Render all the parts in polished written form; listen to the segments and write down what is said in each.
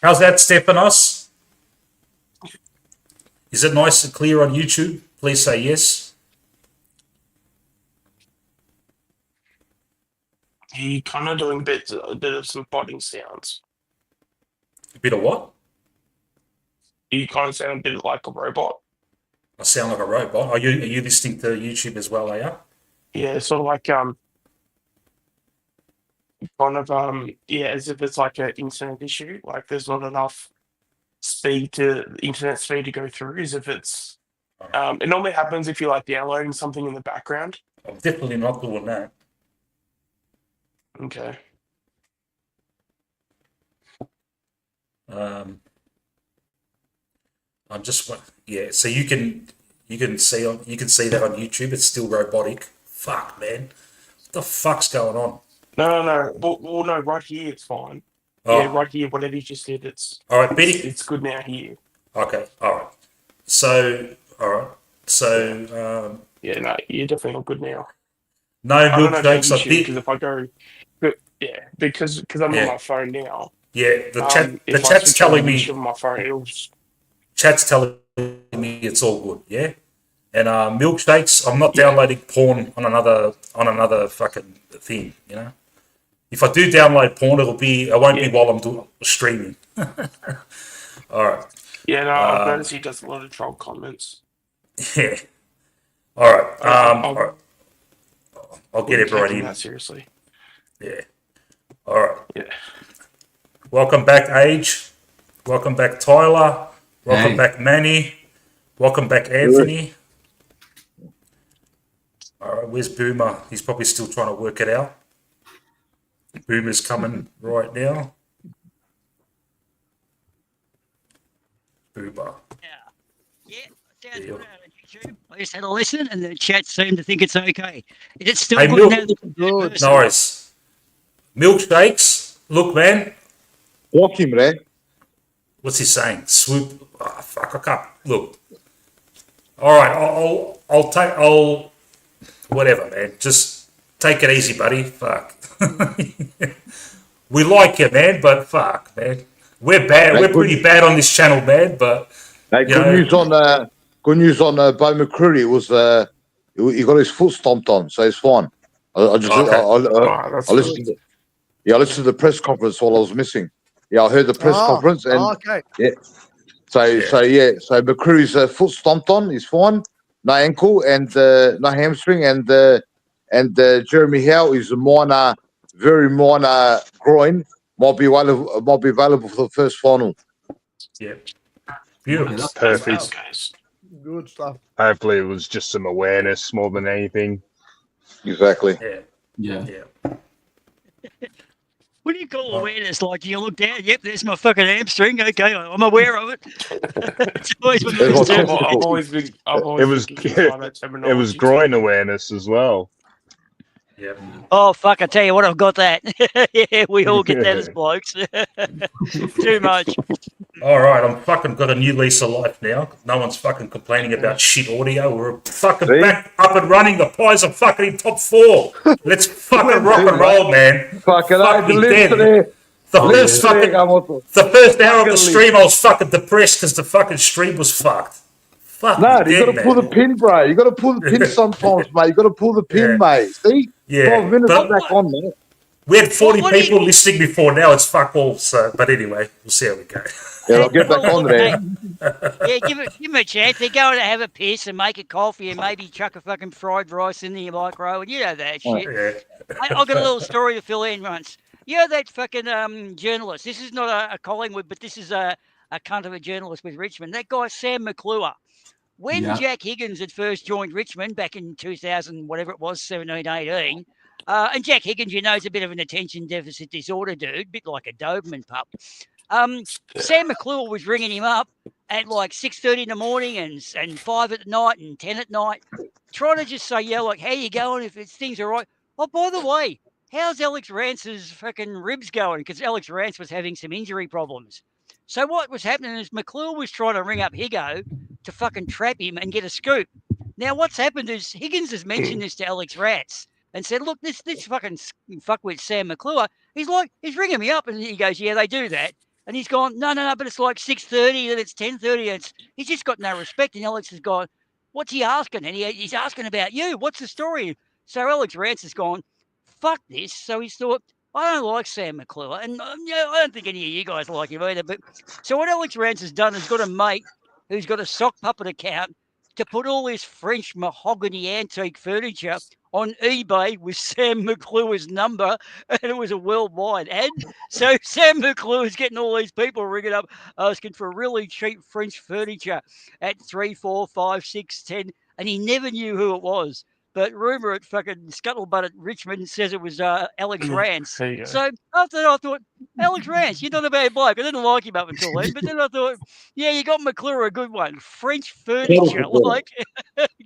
How's that, Stefanos? Is it nice and clear on YouTube? Please say yes. He kind of doing a bit of some body sounds. A bit of what? You kind of sound a bit like a robot. I sound like a robot. Are you listening to YouTube as well, are you? Yeah, sort of like as if it's like an internet issue. Like there's not enough internet speed to go through. As if it's it normally happens if you're like downloading something in the background. I'm definitely not doing that. Okay. I'm just So you can see that on YouTube. It's still robotic. Fuck, man. What the fuck's going on? No. Well, no. Right here, it's fine. Oh. Yeah, right here. Whatever you just did, all right. Betty, it's good now here. Okay. All right. So all right. So yeah, no, you're definitely not good now. No milkshakes. Because if I go, because I'm on my phone now. Yeah, the chat's telling me. On my phone, it'll just... Chat's telling me it's all good. Yeah, and milkshakes. I'm not downloading porn on another fucking thing. You know, if I do download porn, it won't be while I'm streaming. All right. Yeah, no, I've noticed he does a lot of troll comments. Yeah. All right. All right. I'll get everyone in. That seriously. Yeah. All right. Yeah. Welcome back, Age. Welcome back, Tyler. Welcome back, Manny. Welcome back, Anthony. All right, where's Boomer? He's probably still trying to work it out. Boomer's coming right now. Boomer. Yeah. Sounds good out on YouTube. I just had a listen, and the chat seemed to think it's okay. Is it still good now? Nice. Milkshakes. Look, man. Walk him, Ray. What's he saying? Swoop. Oh, fuck, I can't. Look. All right, I'll whatever, man. Just take it easy, buddy. Fuck. We like you, man, but fuck, man. We're bad. We're pretty bad on this channel, man, but... Hey, good news on Bo McCreary. It was he got his foot stomped on, so he's fine. I listened to the press conference while I was missing. Yeah, I heard the press conference and So McCreary's foot stomped on. He's fine. No ankle and no hamstring and Jeremy Howe is a very minor groin. Might be available for the first final. Yeah. Beautiful. Perfect. Good stuff. Hopefully it was just some awareness more than anything. Exactly. Yeah. What do you call awareness? Like you look down, yep, there's my fucking hamstring. Okay, I'm aware of it. It's always been it was groin awareness as well. Yeah. Oh fuck! I tell you what, I've got that. Yeah, we all get that as blokes. Too much. All right, I'm fucking got a new lease of life now. No one's fucking complaining about shit audio. We're fucking back up and running. The Pies are fucking in top 4. Let's fucking rock and roll, man. Fucking dead. The first hour of the stream, I was fucking depressed because the fucking stream was fucked. No, you got to pull the pin, bro. You got to pull the pin sometimes, mate. You got to pull the pin, mate. See? Yeah. 5 minutes back on, mate. We had 40 people listening before. Now it's fuck all. So, but anyway, we'll see how we go. Yeah, I'll get back on there. Yeah, give him a chance. They're going to have a piss and make a coffee and maybe chuck a fucking fried rice in the micro. And you know that shit. Yeah. I've got a little story to fill in once. You know that fucking journalist. This is not a Collingwood, but this is a cunt of a journalist with Richmond. That guy, Sam McClure. When Jack Higgins had first joined Richmond back in 2000, whatever it was, 17, 18, and Jack Higgins, you know, is a bit of an attention deficit disorder dude, a bit like a Doberman pup. Sam McClure was ringing him up at like 6:30 in the morning and 5 at night and 10 at night, trying to just say, yeah, like, how you going? If things are right. Oh, by the way, how's Alex Rance's fucking ribs going? Because Alex Rance was having some injury problems. So what was happening is McClure was trying to ring up Higgo to fucking trap him and get a scoop. Now what's happened is Higgins has mentioned this to Alex Rance and said, look, this fucking fuckwit Sam McClure, he's ringing me up, and he goes, yeah, they do that. And he's gone, no, but it's like 6:30 and it's 10:30. He's just got no respect. And Alex has gone, what's he asking? And he's asking about you. What's the story? So Alex Rance has gone, fuck this. So he's thought, I don't like Sam McClure. And I don't think any of you guys like him either. But so what Alex Rance has done is got a mate who's got a sock puppet account to put all this French mahogany antique furniture on eBay with Sam McClure's number, and it was a worldwide ad. So Sam McClure is getting all these people ringing up asking for really cheap French furniture at 3, 4, 5, 6, 10, and he never knew who it was. But rumour at fucking Scuttlebutt at Richmond says it was Alex Rance. So after that, I thought, Alex Rance, you're not a bad bloke. I didn't like him up until then, but then I thought, yeah, you got McClure a good one. French furniture, like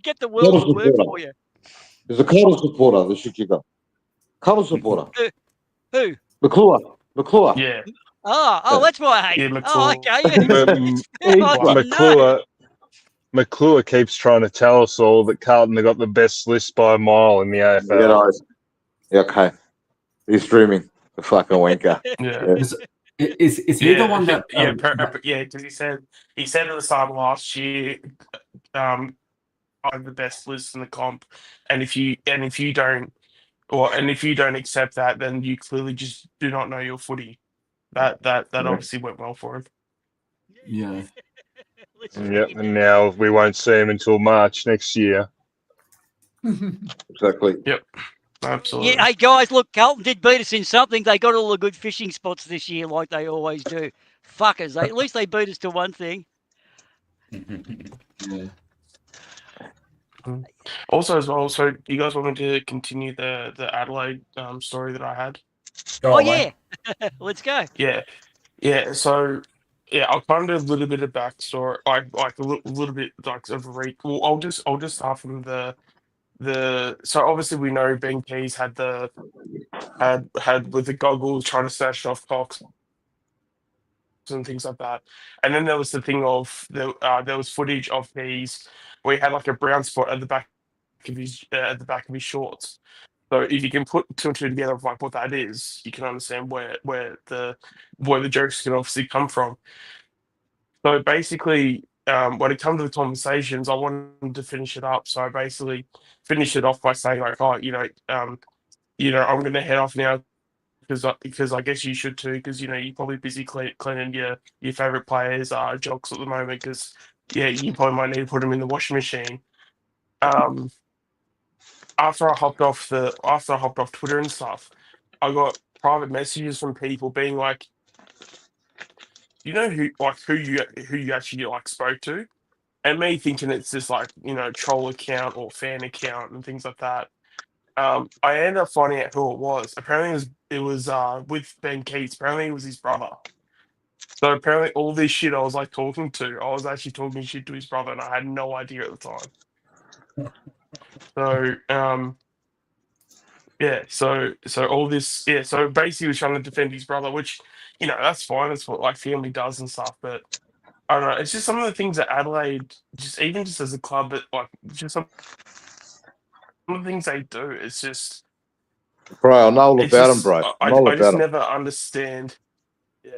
get the world to work for you. He's a Carter supporter, the shit you got. Carter supporter. Who? McClure. Yeah. Oh, that's why I hate him. McClure. McClure keeps trying to tell us all that Carlton have got the best list by a mile in the AFL. Yeah, okay. He's dreaming. The fucking wanker. Yeah. Is he the one that? Because he said at the start of last year, I have the best list in the comp, and if you don't accept that, then you clearly just do not know your footy. That obviously went well for him. Yeah. Yep, and now we won't see him until March next year. Exactly. Yep. Absolutely. Yeah, hey guys, look, Carlton did beat us in something. They got all the good fishing spots this year, like they always do. Fuckers. At least they beat us to one thing. Yeah. Also, as well, so you guys want me to continue the Adelaide story that I had? Yeah. Let's go. Yeah. So, yeah, I'll kind of do a little bit of backstory, like a little bit like of a read. Well, I'll just start from the. So obviously we know Ben Keys had with the goggles trying to snatch it off Cox and things like that, and then there was the thing of there was footage of Keys where he had like a brown spot at the back of his shorts. So if you can put two and two together of like what that is, you can understand where the jokes can obviously come from. So basically, when it comes to the conversations, I wanted to finish it up. So I basically finished it off by saying like, oh, I'm going to head off now because I guess you should too, because you're probably busy cleaning your favorite players' jocks at the moment, because you probably might need to put them in the washing machine. After I hopped off Twitter and stuff, I got private messages from people being like, who you actually like spoke to, and me thinking it's this like troll account or fan account and things like that. I ended up finding out who it was. Apparently, it was with Ben Keats. Apparently, it was his brother. So apparently, all this shit I was like talking to, I was actually talking shit to his brother, and I had no idea at the time. So so all this, so basically, he was trying to defend his brother, which that's fine. That's what like family does and stuff. But I don't know. It's just some of the things that Adelaide, even just as a club, but like just some of the things they do. It's just, bro, I know all about him, bro. I just never understand. Yeah.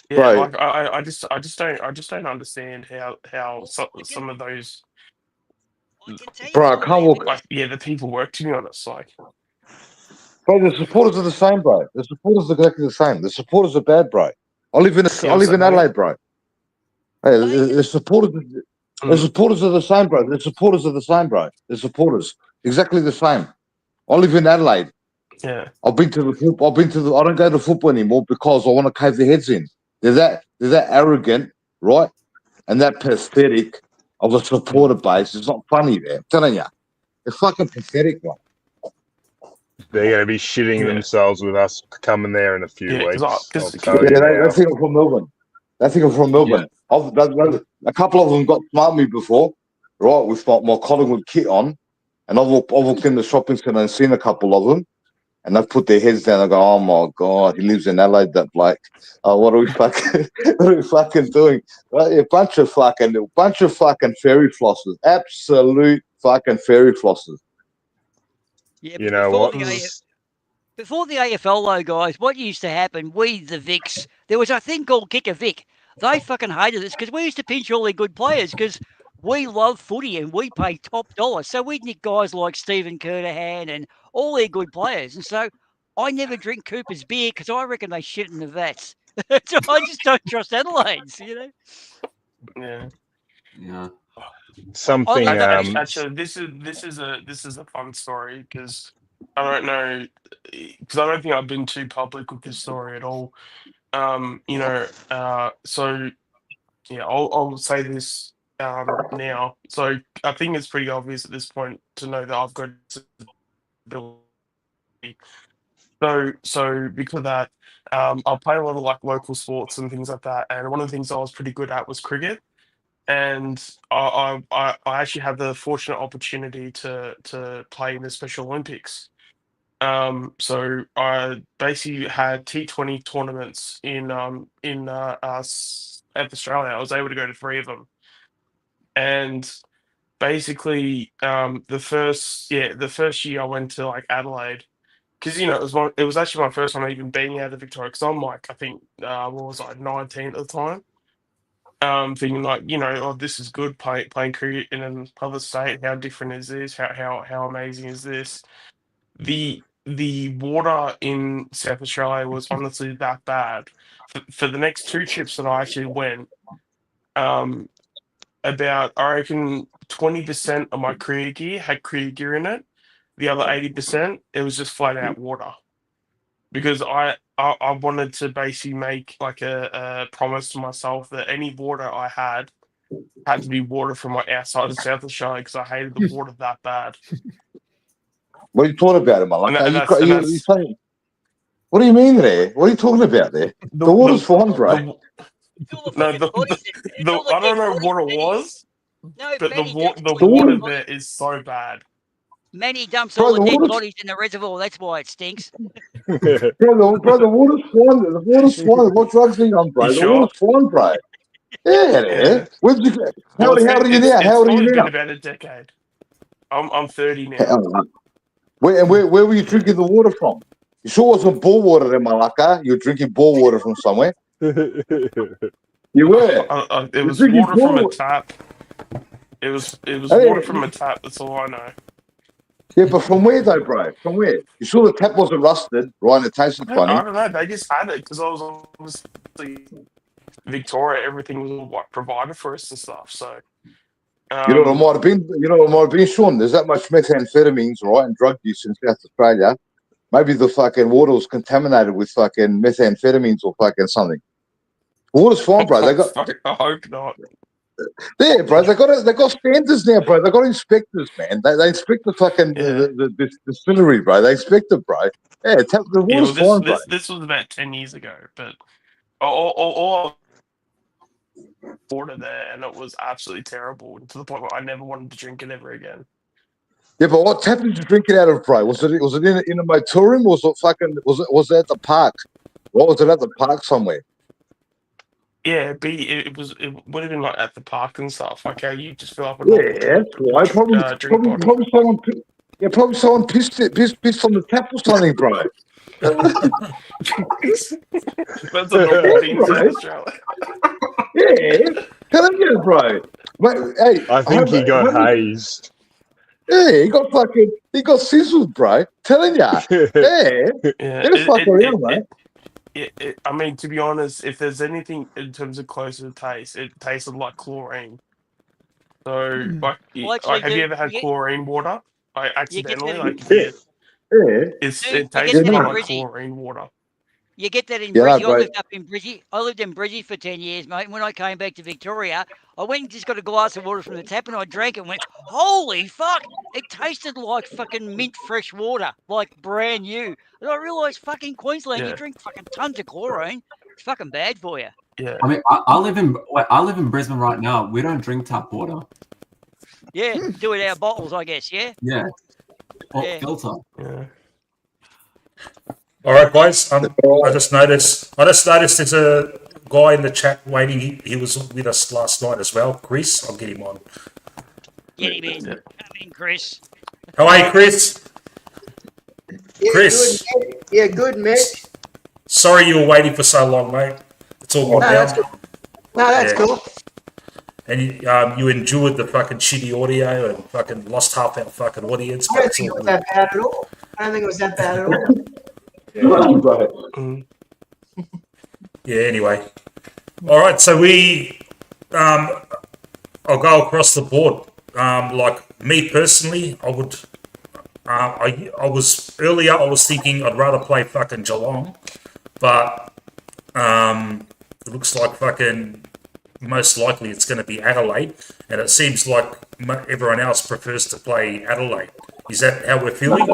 Bro. Like I just don't understand how some of those. Bro, I can't walk. Like, the people work, to be honest. Like, bro, the supporters are the same, bro. The supporters are exactly the same. The supporters are bad, bro. I live in Adelaide, bro. Hey, the supporters are the same, bro. The supporters are the same, bro. The supporters exactly the same. I live in Adelaide. Yeah. I've been to the. I don't go to football anymore because I want to cave their heads in. They're that arrogant, right? And that pathetic of a supporter base. It's not funny, man. I'm telling you, it's fucking pathetic, man. They're going to be shitting themselves with us coming there in a few weeks. They think I'm from Melbourne. Yeah. A couple of them got smart me before, right? With my Collingwood kit on, and I've walked in the shopping centre and seen a couple of them, and they've put their heads down and go, "Oh my God, he lives in Adelaide, that bloke. What are we fucking doing? Well, a bunch of fucking fairy flossers, absolute fucking fairy flossers." Yeah, you know what? Before the AFL, though, guys, what used to happen, we, the Vics, there was a thing called Kick a Vic. They fucking hated us because we used to pinch all their good players because we love footy and we pay top dollar. So we'd nick guys like Stephen Kernahan and all their good players. And so I never drink Cooper's beer because I reckon they shit in the vats. So I just don't trust Adelaide's, you know? Yeah. Yeah. Something. Actually, this is a fun story because I don't know, because I don't think I've been too public with this story at all. So yeah, I'll say this now. So I think it's pretty obvious at this point to know that I've got disability. So because of that, I play a lot of like local sports and things like that. And one of the things I was pretty good at was cricket. And I actually had the fortunate opportunity to play in the Special Olympics. So I basically had T20 tournaments in Australia. I was able to go to 3 of them, and basically the first year I went to like Adelaide, because it was actually my first time even being out of Victoria, because I'm like, I think what was I, 19 at the time. Thinking like, oh, this is good, playing cricket in another state. How different is this? How amazing is this? The water in South Australia was honestly that bad. For the next 2 trips that I actually went, about, I reckon, 20% of my cricket gear had cricket gear in it. The other 80%, it was just flat out water. Because I wanted to basically make like a promise to myself that any water I had to be water from my outside of South Australia, because I hated the water that bad. What are you talking about, man? Like, And you saying? What do you mean there? What are you talking about there? The water's fine, bro. I don't know what it was, but the water there is so bad. Manny dumps all the dead bodies in the reservoir. That's why it stinks. Bro, the water's fine. The water's fine. What drugs are you on, bro? The water's fine, bro. Yeah. Where'd you go? How old are you now? How old are you now? It's been about a decade. I'm 30 now. Where were you drinking the water from? You sure it wasn't bore water in Malacca? You were drinking bore water from somewhere? You were? It was water from a tap. It was water from a tap, that's all I know. Yeah, but from where though, bro? From where? You sure the tap wasn't rusted, right? And it tasted funny. I don't know. They just had it because I was obviously Victoria. Everything was all provided for us and stuff. So you know what it might have been, Sean. There's that much methamphetamines, right, and drug use in South Australia. Maybe the fucking water was contaminated with fucking methamphetamines or fucking something. Water's fine, bro. I hope not. Yeah, bro. They got standards now, bro. They got inspectors, man. They inspect the fucking the distillery, bro. They inspect it, bro. Yeah, the water's fine, bro. This was about 10 years ago, but all water there, and it was absolutely terrible to the point where I never wanted to drink it ever again. Yeah, but what tap did you drink it out of, bro? Was it in a motel room, or was it at the park? What was it at the park somewhere? Yeah, it would have been like at the park and stuff. Like how you just fill up a probably someone pissed on the tap or something, bro. That's a normal thing in Australia. Yeah, tell him you, bro. Mate, hey, I think he got hazed. Yeah, he got sizzled, bro. Telling ya. I mean, to be honest, if there's anything in terms of closer to taste, it tasted like chlorine. So, have you ever had chlorine water? Accidentally, it tastes like chlorine water. You get that in Bridgie. I lived up in Bridgie. I lived in Bridgie for 10 years, mate. And when I came back to Victoria, I went and just got a glass of water from the tap and I drank it and went, holy fuck, it tasted like fucking mint fresh water, like brand new. And I realised fucking Queensland, you drink fucking tons of chlorine. It's fucking bad for you. Yeah. I mean, I live in Brisbane right now. We don't drink tap water. Yeah, do it out of bottles, I guess, yeah? Yeah. Or filter. Yeah. All right, guys. I just noticed there's a guy in the chat waiting. He was with us last night as well. Chris, I'll get him on. Get him in. Come in, Chris. How are you, Chris? Yeah, Chris. good, mate. Yeah, good, mate. Sorry you were waiting for so long, mate. It's all No, gone that's down. cool. No, that's Yeah. cool. And you endured the fucking shitty audio and fucking lost half our fucking audience, I but don't it's think all it was good. that bad at all. I don't think it was that bad at all. Mm. Yeah, anyway. All right, so I'll go across the board. Like me personally, I would, I was earlier, I was thinking I'd rather play fucking Geelong, but it looks like fucking most likely it's going to be Adelaide, and it seems like everyone else prefers to play Adelaide. Is that how we're feeling?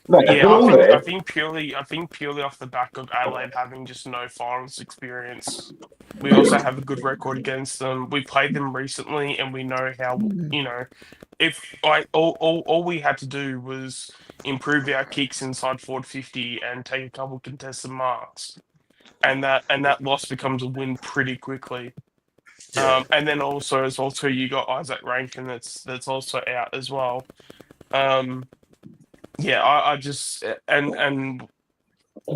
Yeah, I think purely off the back of Adelaide having just no finals experience. We also have a good record against them. We played them recently, and we know how if all we had to do was improve our kicks inside forward 50 and take a couple contested marks, and that loss becomes a win pretty quickly. Yeah. And then also you got Isaac Rankin that's also out as well. Yeah, I just and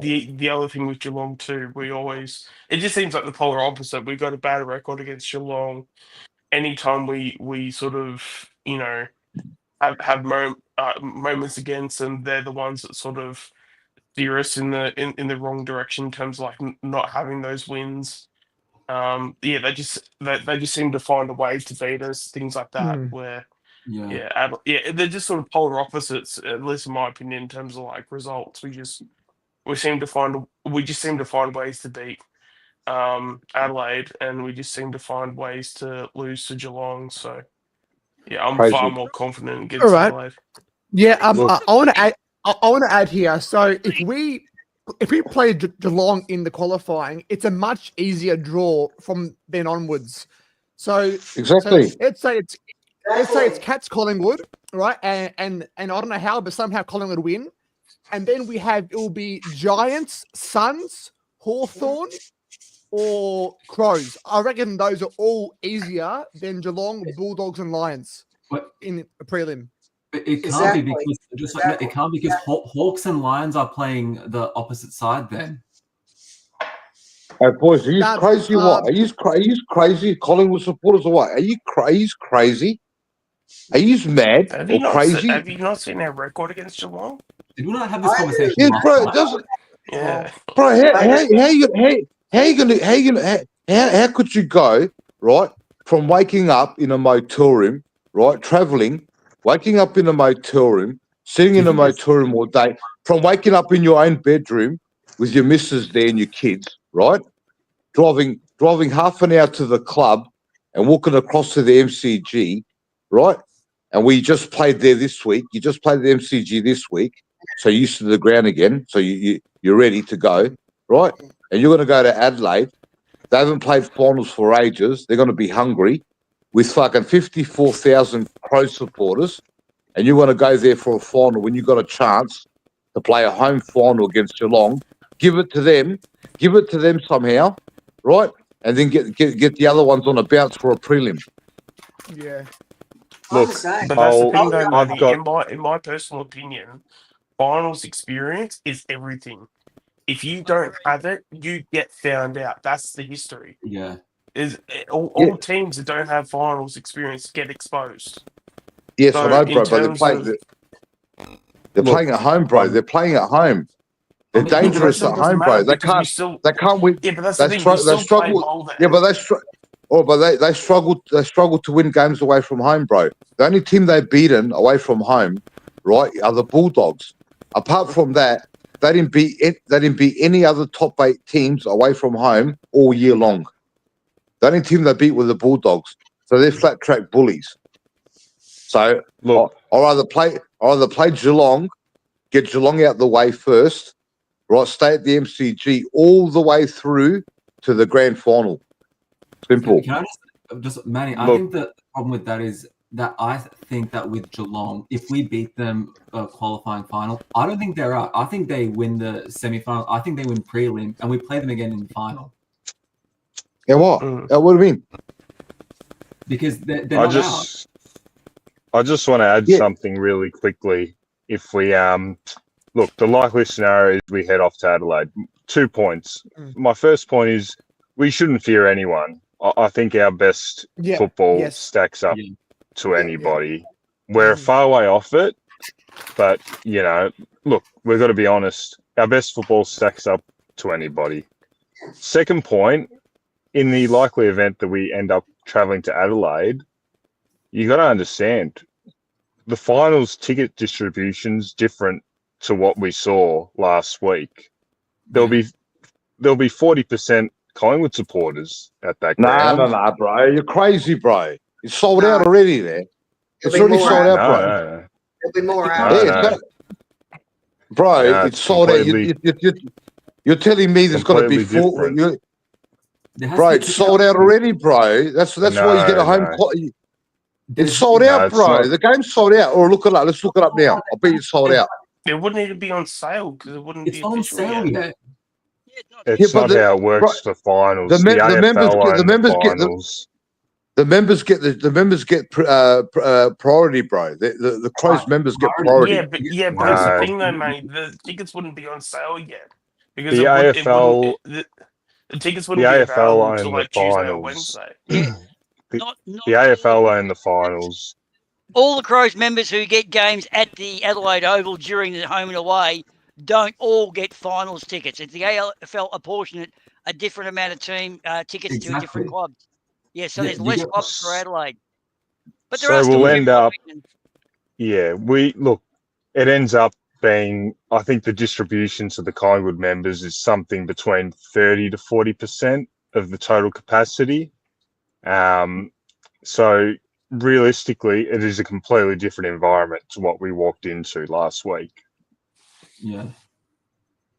the other thing with Geelong too, it just seems like the polar opposite. We got a bad record against Geelong. Anytime we sort of have moments against them, they're the ones that sort of steer us in the wrong direction in terms of like not having those wins. Yeah, they just seem to find a way to beat us, things like that. Where they're just sort of polar opposites, at least in my opinion, in terms of like results. We just seem to find ways to beat Adelaide, and we just seem to find ways to lose to Geelong. So yeah, I'm Crazy. far more confident against All right. Adelaide. Yeah, I Look. want to add. I want to add here. So if we play Geelong in the qualifying, it's a much easier draw from then onwards. So Exactly. So let's say it's Cats Collingwood, right? And I don't know how, but somehow Collingwood win, and then it will be Giants, Suns, Hawthorn, or Crows. I reckon those are all easier than Geelong, Bulldogs, and Lions in a prelim. It can't be because Hawks and Lions are playing the opposite side then. Hey, boys, are you crazy? What? Are you crazy? Collingwood supporters or what? Are you crazy? Are you mad or crazy? Have you not seen our record against Geelong? Did we not have this conversation? Yeah, bro. It doesn't. Yeah. Bro, how could you go right from waking up in a motel room, right, traveling, waking up in a motel room, sitting in a motel room all day, from waking up in your own bedroom with your missus there and your kids, right, driving half an hour to the club and walking across to the MCG, right, and we just played there this week. You just played the MCG this week, so you're used to the ground again, so you're ready to go, right? And you're going to go to Adelaide. They haven't played finals for ages. They're going to be hungry with fucking 54,000 Crow supporters, and you want to go there for a final when you got a chance to play a home final against Geelong. Give it to them somehow, right? And then get the other ones on a bounce for a prelim. Yeah. But Look, that's the thing, though, Matty. In my personal opinion, finals experience is everything. If you don't have it, you get found out. That's the history. Yeah. All teams that don't have finals experience get exposed. Yes, So I know, bro, in but terms they're playing at home, bro. They're playing at home. They're dangerous at home, bro. They can't win. Yeah, but that's the thing. We still play well there. Yeah, but they struggle to win games away from home, bro. The only team they've beaten away from home, right, are the Bulldogs. Apart from that, they didn't beat any other top 8 teams away from home all year long. The only team they beat were the Bulldogs. So they're flat track bullies. So Look, I'll either play Geelong, get Geelong out the way first, right? Stay at the MCG all the way through to the grand final. Simple. Can I just Manny? I Look. think the problem with that is that I think that with Geelong, if we beat them qualifying final, I don't think they're out. I think they win the semi-final. I think they win prelim, and we play them again in the final. Yeah, what? What do you mean? Because they're not out. I just want to add something really quickly. If we look, the likely scenario is we head off to Adelaide. 2 points. Mm. My first point is we shouldn't fear anyone. I think our best Yeah. football Yes. stacks up Yeah. to Yeah, yeah. anybody. We're Mhm. far way off it, but, you know, look, we've got to be honest. Our best football stacks up to anybody. Second point, in the likely event that we end up travelling to Adelaide, you got to understand the finals ticket distribution's different to what we saw last week. There'll be 40% Collingwood supporters at that Nah, ground. no, bro. You're crazy, bro. It's sold Nah. out already there. It's There'll be already more sold out, No, bro. no, There'll be more no, out. Yeah, no. bro, No, it's it's sold out. completely, You're telling me there's got to be completely four. different. Bro, it's sold out already, bro. That's why you get a home. No. It's sold No, out, it's bro. not. The game's sold out. Or look it up. Let's look it up now. I bet it's sold out. It wouldn't even be on sale because it wouldn't It's be on official sale yet. yet. Yeah, it's not. It's but not how it works for finals. The members AFL get the own the members get finals. the members get priority, bro. The Crows members get Priority. priority. Yeah, but that's the No. thing though, mate. The tickets wouldn't be on sale yet because The AFL, the tickets the wouldn't be AFL available till own the like Tuesday or finals. Wednesday. Yeah, The, not the AFL own the finals. all the Crows members who get games at the Adelaide Oval during the home and away don't all get finals tickets. It's the AFL apportionate a different amount of team tickets to different clubs. Yeah, so there's less clubs for Adelaide. But there are So still we'll end up, opinions. yeah, it ends up being, I think the distribution to the Collingwood members is something between 30 to 40% of the total capacity. So realistically, it is a completely different environment to what we walked into last week. Yeah.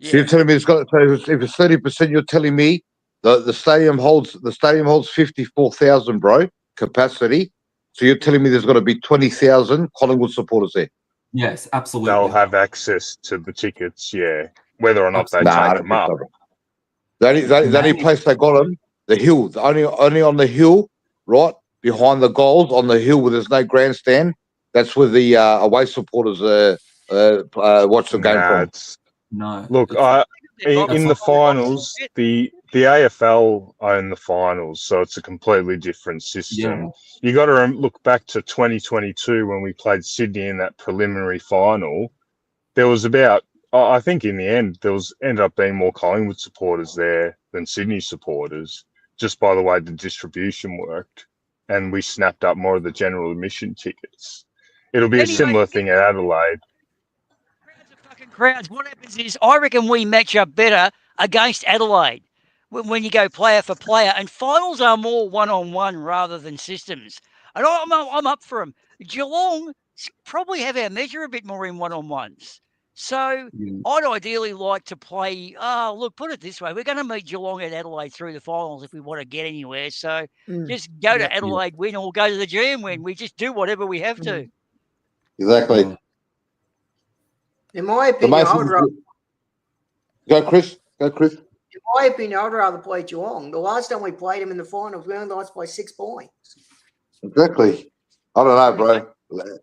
So you're telling me it's got. So if it's 30%, you're telling me the stadium holds 54,000, bro, capacity. So you're telling me there's got to be 20,000 Collingwood supporters there. Yes, absolutely. They'll have access to the tickets, yeah, whether or not they Nah, I take don't them think up. so, bro. The only place they got them, the hill, only on the hill, right behind the goals on the hill where there's no grandstand. That's where the away supporters watch the game Nah, from. it's No. look. In the finals, the AFL own the finals, so it's a completely different system. Yeah. You got to look back to 2022 when we played Sydney in that preliminary final. There was about, I think, in the end, ended up being more Collingwood supporters there than Sydney supporters, just by the way the distribution worked, and we snapped up more of the general admission tickets. It'll be a similar thing at Adelaide. Crowds. What happens is, I reckon we match up better against Adelaide when you go player for player, and finals are more one-on-one rather than systems. And I'm up for them. Geelong probably have our measure a bit more in one-on-ones. So I'd ideally like to play. Look, put it this way: we're going to meet Geelong at Adelaide through the finals if we want to get anywhere. So just go to Adelaide, win, or go to the GM win. We just do whatever we have to. Exactly. In my opinion, I would rather. Go, Chris. In my opinion, I'd rather play Geelong. The last time we played them in the finals, we only lost by 6 points. Exactly. I don't know, bro.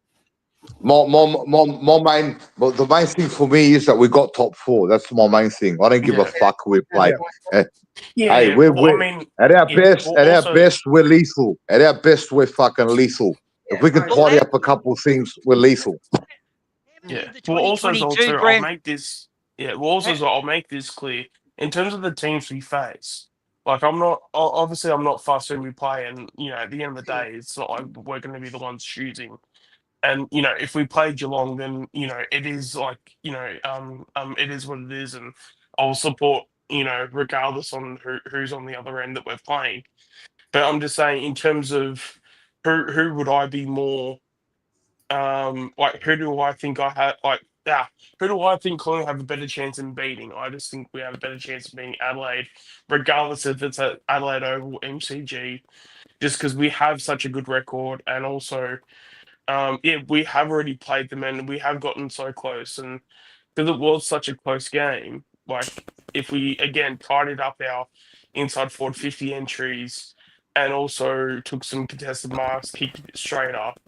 The main thing for me is that we got top 4. That's my main thing. I don't give a fuck who we play. Hey, we're at our best. At our best, we're lethal. At our best, we're fucking lethal. If we can tidy up a couple of things, we're lethal. Yeah. Well, also as well too, I'll make this. Yeah. Well, also as well, I'll make this clear in terms of the teams we face. Like, I'm not fussed when we play, and at the end of the day, it's not like we're going to be the ones choosing. And if we play Geelong, then it is like it is what it is, and I'll support regardless on who's on the other end that we're playing. But I'm just saying, in terms of who would I be more like, who do I think who do I think Collingwood have a better chance in beating? I just think we have a better chance of beating Adelaide, regardless if it's at Adelaide Oval, MCG, just because we have such a good record, and also we have already played them and we have gotten so close, and because it was such a close game, like if we again tidied up our inside forward 50 entries and also took some contested marks, kicked it straight up,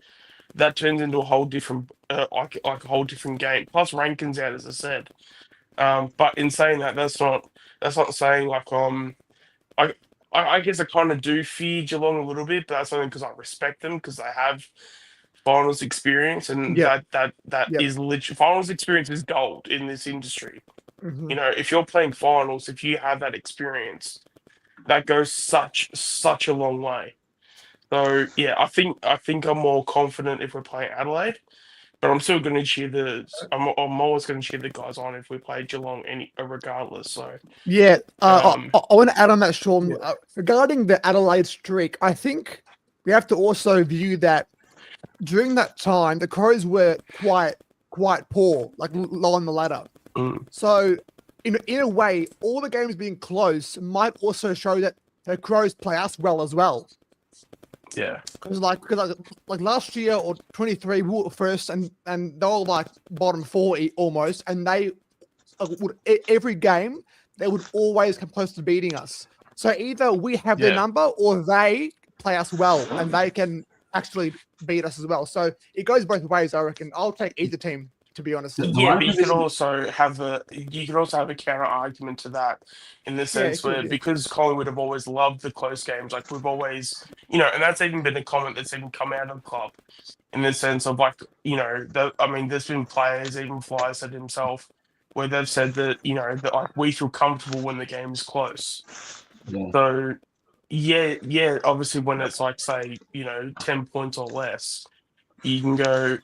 that turns into a whole different like a whole different game. Plus Rankin's out, as I said. But in saying that, that's not saying like I guess I kind of do fear Geelong a little bit, but that's only because I respect them because they have finals experience, and Yep. that Yep. is literally finals experience is gold in this industry. Mhm. You know, if you're playing finals, if you have that experience, that goes such a long way. So yeah, I think I'm more confident if we're playing Adelaide, but I'm still going to cheer I'm always going to cheer the guys on if we play Geelong regardless. So Yeah, I want to add on that, Sean. Yeah. Regarding the Adelaide streak, I think we have to also view that during that time, the Crows were quite poor, like low on the ladder. Mm. So, in a way, all the games being close might also show that the Crows play us well as well. Yeah, Because like last year or 23, we were first, and they were like bottom 40 almost, and they would every game they would always come close to beating us. So either we have their Yeah. number or they play us well, and they can actually beat us as well. So it goes both ways, I reckon. I'll take either team, to be honest. yeah, but you could also have a counter argument to that in the sense where because Collingwood have always loved the close games, like we've always, you know, and that's even been a comment that's even come out of the club in the sense of like, you know, there's been players, even Fly said himself, where they've said that, you know, that like we feel comfortable when the game is close. Yeah. So yeah, obviously when it's like say, you know, 10 points or less, you can go,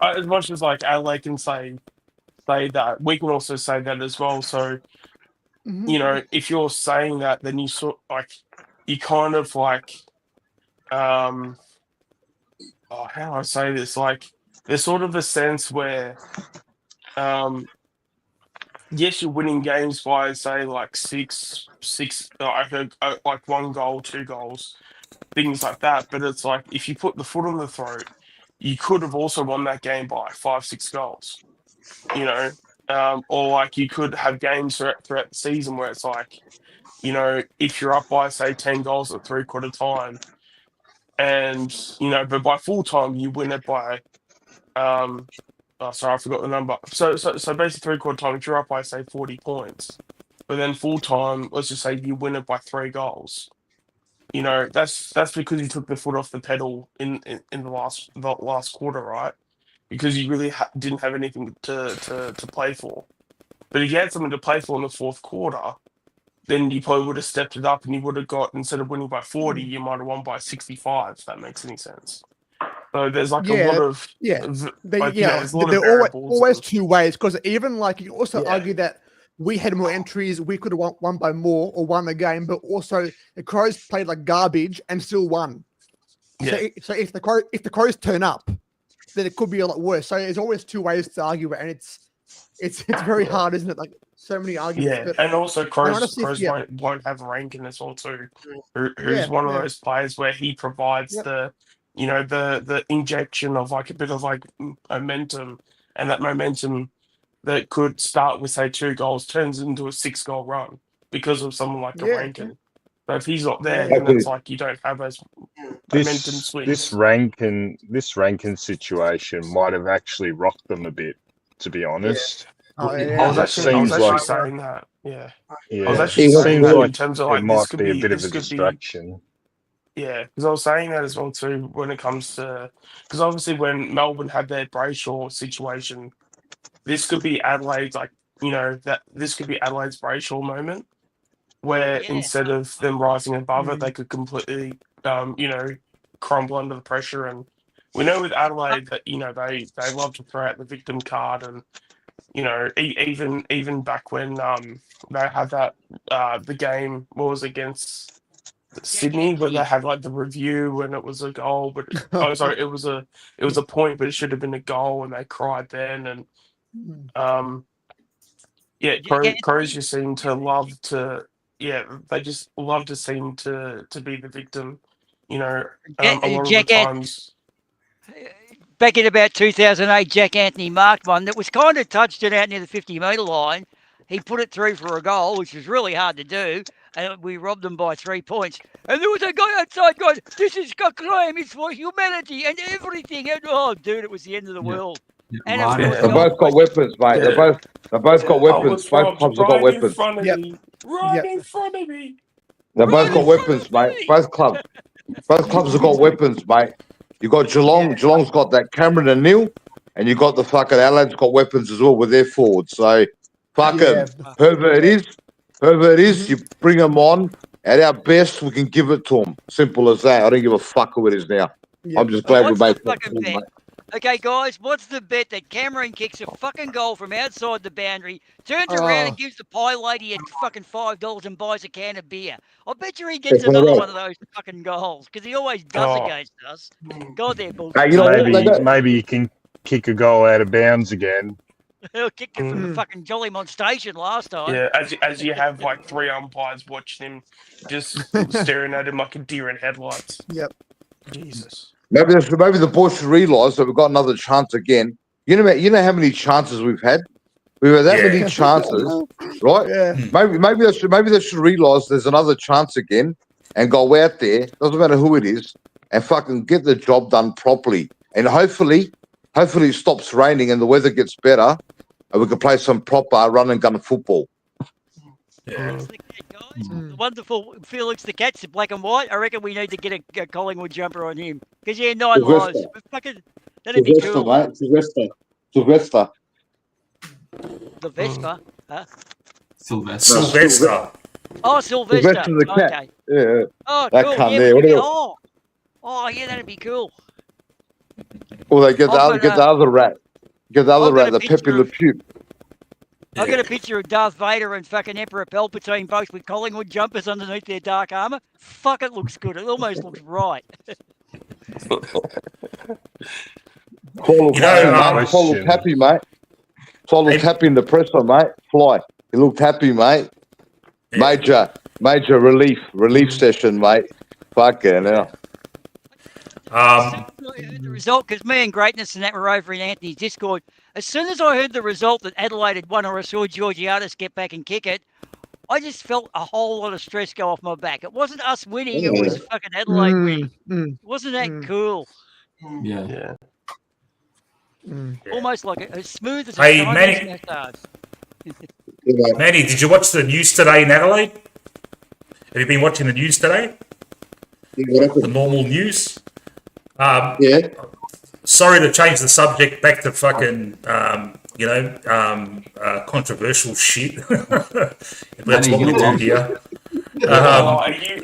as much as like Adelaide can say that, we can also say that as well. So, you know, if you're saying that, then you sort like, you kind of like, how do I say this? Like, there's sort of a sense where, yes, you're winning games by say like six, like 1 goal, 2 goals, things like that. But it's like if you put the foot on the throat, you could have also won that game by 5, 6 goals, you know, or like you could have games throughout the season where it's like, you know, if you're up by say 10 goals at 3/4 time, and you know, but by full time you win it by, sorry, I forgot the number. So basically 3/4 time, if you're up by say 40 points, but then full time, let's just say you win it by 3 goals. You know, that's because you took the foot off the pedal in the last quarter, right? Because you really didn't have anything to play for. But if you had something to play for in the fourth quarter, then you probably would have stepped it up and you would have got, instead of winning by 40, you might have won by 65, if that makes any sense. So there's like a lot of there's a lot of variables. Always two ways, because even like you also argue that we had more entries, we could have won by more or won the game, but also the Crows played like garbage and still won. Yeah. So if the Crows turn up, then it could be a lot worse. So there's always two ways to argue it, and it's very hard, isn't it? Like so many arguments. Yeah, but and also Crows won't have Rankin as well too, who's one of those players where he provides the, you know, the injection of like a bit of like momentum, and that momentum that could start with say 2 goals turns into a 6-goal run because of someone like a Rankin. But if he's not there, then it's like you don't have as momentum swings. This Rankin situation might have actually rocked them a bit, to be honest. I was actually saying that. Yeah. Yeah. I was actually saying that in terms of like it might this could be a bit this of a could distraction. Yeah, because I was saying that as well too when it comes to, because obviously when Melbourne had their Brayshaw situation, this could be Adelaide's, like, you know, that this could be Adelaide's Brayshaw moment where instead of them rising above it, they could completely, you know, crumble under the pressure. And we know with Adelaide that, you know, they love to throw out the victim card, and you know, even back when they had that the game was against Sydney, where they had like the review and it was a goal, but it was a point, but it should have been a goal, and they cried then. And Crows just seem to love to, they just love to seem to be the victim, you know, a lot of the times. Back in about 2008, Jack Anthony marked one that was kind of touched it out near the 50-metre line. He put it through for a goal, which was really hard to do. and we robbed them by 3 points. And there was a guy outside going, "This is a crime. It's for humanity and everything." And oh, dude, it was the end of the world. And Right. of course, They both got weapons, mate. They both got weapons. Both clubs have got Right in weapons. front of Yep. me. Right Yep. in front of me. They both Right got in weapons, front of mate. me. Both clubs have got weapons, mate. You got Geelong. Yeah. Geelong's got that Cameron and Neil, and you got the fucking Adelaide's got weapons as well with their forwards. So, fucking Yeah. whoever it is, you bring them on. At our best, we can give it to them. Simple as that. I don't give a fuck who it is now. Yeah. I'm just glad we What's made the fucking that, bet? mate. Okay, guys, what's the bet that Cameron kicks a fucking goal from outside the boundary, turns around and gives the pie lady a fucking $5 and buys a can of beer? I bet you he gets another one of those fucking goals because he always does against us. God, they're bullshit. Hey, you know what? They got- Maybe you can kick a goal out of bounds again. He'll kick it from the fucking Jollymont station last time. Yeah, as you have like 3 umpires watching him, just staring at him like a deer in headlights. Yep. Jesus. Maybe the boys should realise that we've got another chance again. You know how many chances we've had? We've had that Yeah. many chances, right? Yeah. Maybe they should realise there's another chance again and go out there, doesn't matter who it is, and fucking get the job done properly. And hopefully it stops raining and the weather gets better and we can play some proper run and gun football. Yeah. That's the cat, guys. The wonderful Felix the Cat's in black and white. I reckon we need to get a Collingwood jumper on him. Because, 9 lives. Fucking, that'd be cool. Mate. Sylvester. The Vespa. Huh? Sylvester. Sylvester. Oh, Sylvester. Sylvester the cat. Okay. Yeah. Oh, That cool. cunt Yeah, there, we what could do get- you- oh, yeah, that'd be cool. Or they get the I've other, got, get the other rat. Get the other I've got rat, a the Pepe picture Le of- Pew. I've got a picture of Darth Vader and fucking Emperor Palpatine both with Collingwood jumpers underneath their dark armour. Fuck, it looks good. It almost looks right. Paul looked You know, happy, mate. question. Paul looked happy, mate. Paul looked happy in the presser, mate. Fly. He looked happy, mate. Yeah. Major relief session, mate. Fucking hell. I heard the result, because me and Greatness and that were over in Anthony's Discord. As soon as I heard the result that Adelaide had won, or I saw Georgiades get back and kick it, I just felt a whole lot of stress go off my back. It wasn't us winning; it was fucking Adelaide winning. Wasn't that cool? Yeah. Yeah. Almost like as smooth as Hey, a Manny. Chinese massage. Manny, did you watch the news today in Adelaide? Have you been watching the news today? The normal news? Yeah. Sorry to change the subject back to fucking, controversial shit. That's what we do here. Are you